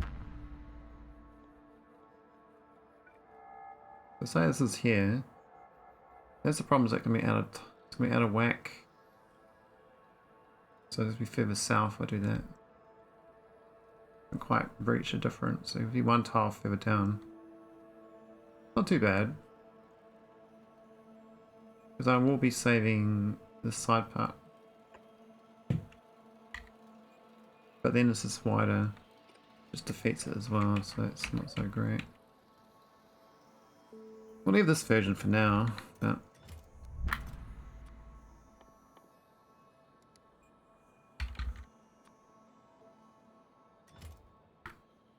So say this is here. That's the problem. Is that can be out of whack. So this will be further south. If I do that. Don't quite reach a difference. So if you one tile further down, not too bad. Because I will be saving the side part. But then this is wider. Just defeats it as well, so it's not so great. We'll leave this version for now, but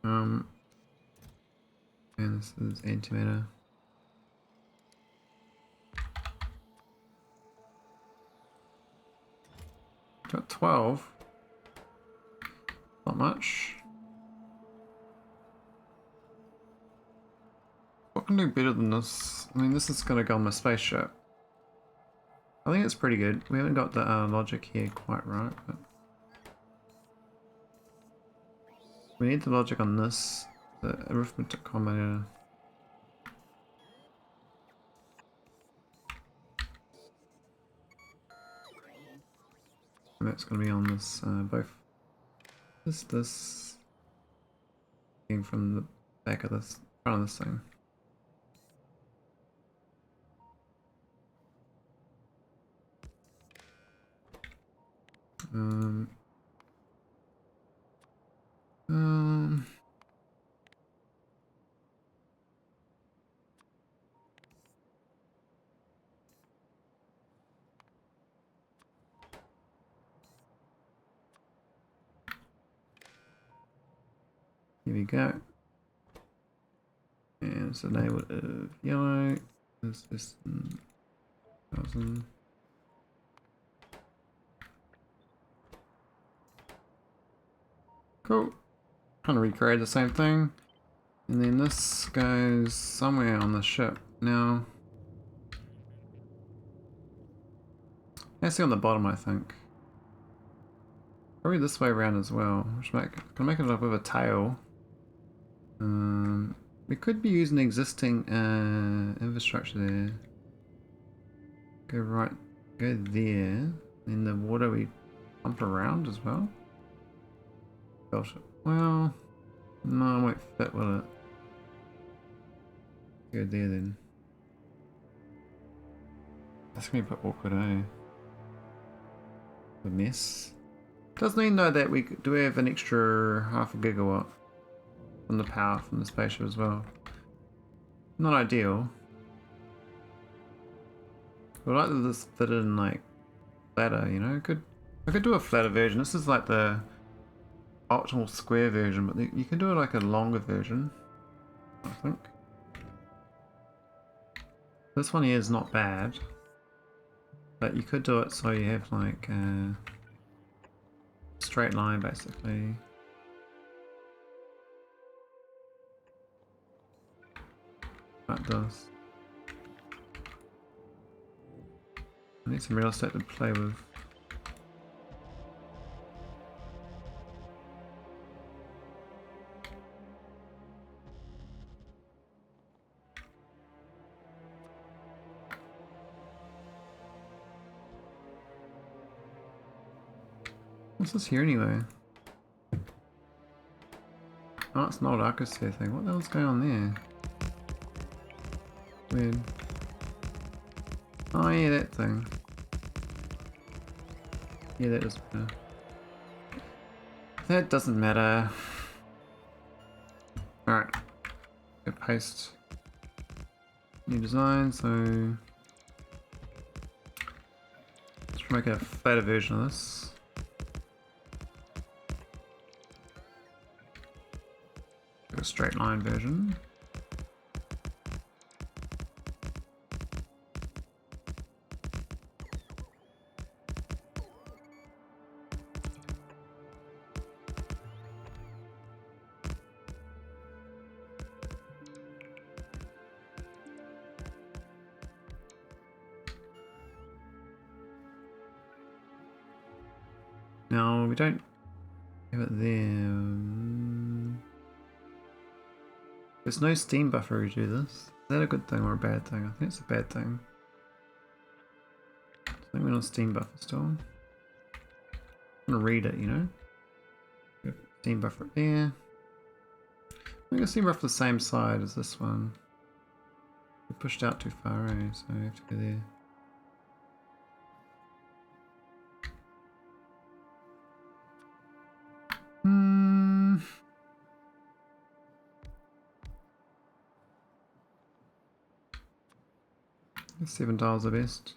and this is antimatter. Got 12. Not much. What can do better than this? I mean, this is gonna go on my spaceship. I think it's pretty good. We haven't got the logic here quite right, but we need the logic on this, the arithmetic combinator. And that's gonna be on this, both this being from the back of this, front of this thing. Here we go. And it's enabled of yellow. This is 1000. Cool. Trying to recreate the same thing. And then this goes somewhere on the ship. Now, actually on the bottom, I think. Probably this way around as well. Gonna make it up with a tail. We could be using existing infrastructure there. Go there. In the water we pump around as well. Well, no, it won't fit, will it? Go there then. That's gonna be a bit awkward, eh? A mess. Does mean though that we do have an extra half a gigawatt from the power from the spaceship as well. Not ideal. But I like that this fit in like flatter, you know? I could do a flatter version. This is like the optimal square version, but you can do it like a longer version, I think. This one here is not bad, but you could do it so you have like a straight line basically. That does. I need some real estate to play with. What's this here anyway? Oh, it's an old arcosphere thing. What the hell's going on there? Weird. Oh yeah, that thing. Yeah, that doesn't matter. That doesn't matter. Alright. Go paste. New design, so let's make a fatter version of this. A straight line version. No, we don't have it there. There's no steam buffer to do this. Is that a good thing or a bad thing? I think it's a bad thing. I think we're on steam buffer still. I'm gonna read it, you know? Steam buffer there. I'm gonna steam buffer the same side as this one. We pushed out too far, eh? So we have to go there. 7 tiles are best.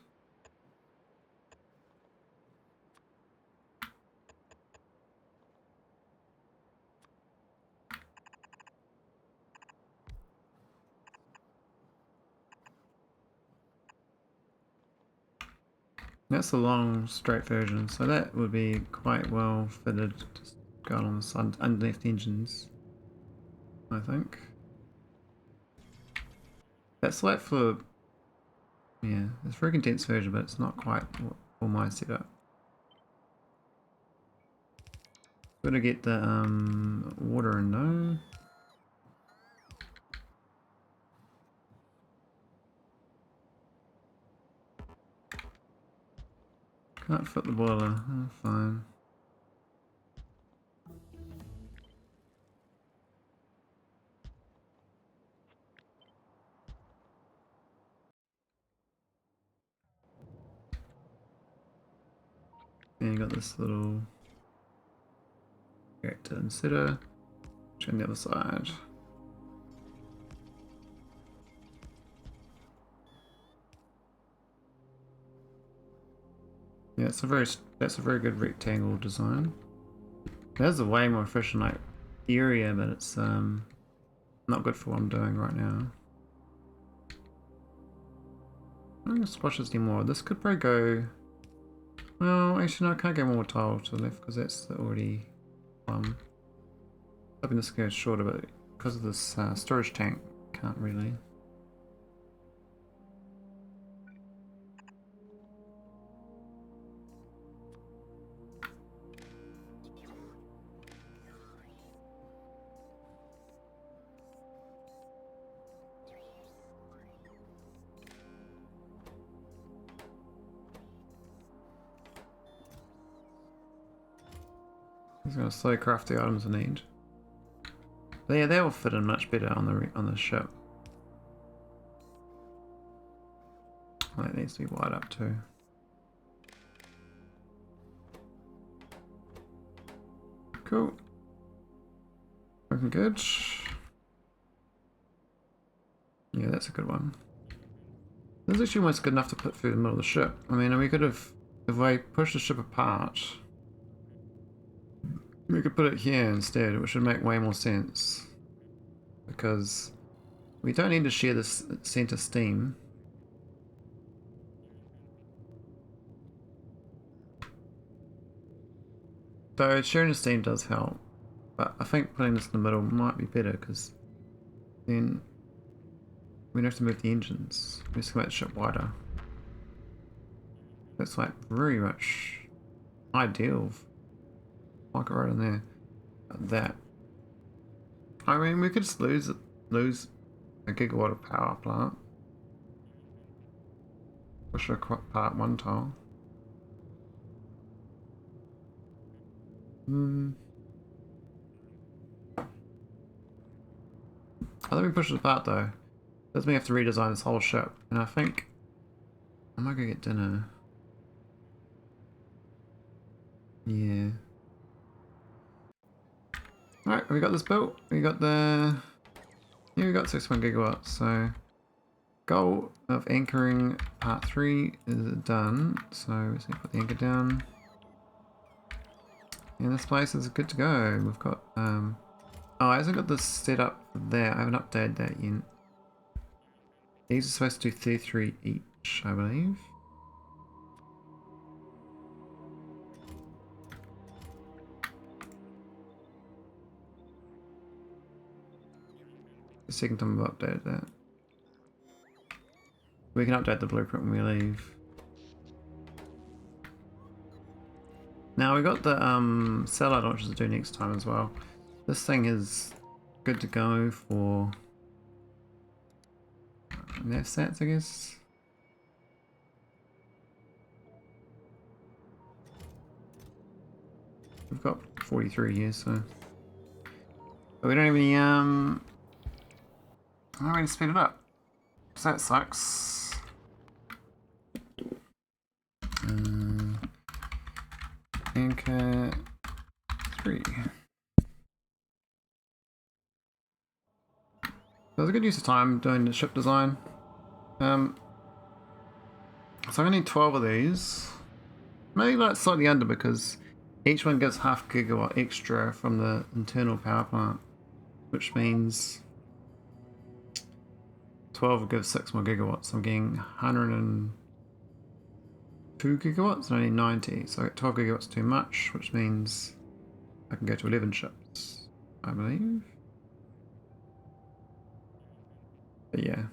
That's the long straight version, so that would be quite well fitted to go on the side underneath the engines, I think. That's like for, yeah, it's for a condensed version, but it's not quite for my setup. Gotta get the water in though. Can't fit the boiler. Oh, fine. And you got this little reactor insetter. On the other side. Yeah, that's a very good rectangle design. That's a way more efficient like area, but it's not good for what I'm doing right now. I'm gonna squash this anymore. This could probably go. Well, actually, no, I can't go more tile to the left because that's already hoping this goes shorter, but because of this storage tank, can't really. He's gonna slow craft the items I need. But yeah, they will fit in much better on the ship. Well, that needs to be wide up too. Cool. Looking good. Yeah, that's a good one. This is actually almost good enough to put through the middle of the ship. I mean, we could have, if I push the ship apart, we could put it here instead, which would make way more sense. Because we don't need to share this center steam. Though sharing the steam does help. But I think putting this in the middle might be better because then we don't have to move the engines. We just make the ship wider. That's like very much ideal. Like right in there. That. I mean, we could just lose a gigawatt of power plant. Push it apart one tile. I think we push it apart though. Does mean we have to redesign this whole ship. And I think I might go get dinner. Yeah. Alright, we got this built. We got the... Yeah, we got 61 gigawatts, so... Goal of anchoring part 3 is done. So, let's put the anchor down. And this place is good to go. We've got... Oh, I hasn't got this set up there. I haven't updated that yet. These are supposed to do 33 each, I believe. The second time I've updated that. We can update the blueprint when we leave. Now we got the satellite launches to do next time as well. This thing is good to go for nav sats, I guess. We've got 43 here, so but we don't have any I'm ready to speed it up. So that sucks. Anchor 3. That was a good use of time doing the ship design. So I need 12 of these. Maybe like slightly under because each one gives half gigawatt extra from the internal power plant, which means 12 will give 6 more gigawatts. I'm getting 102 gigawatts and I need 90. So 12 gigawatts too much, which means I can go to 11 ships, I believe. But yeah.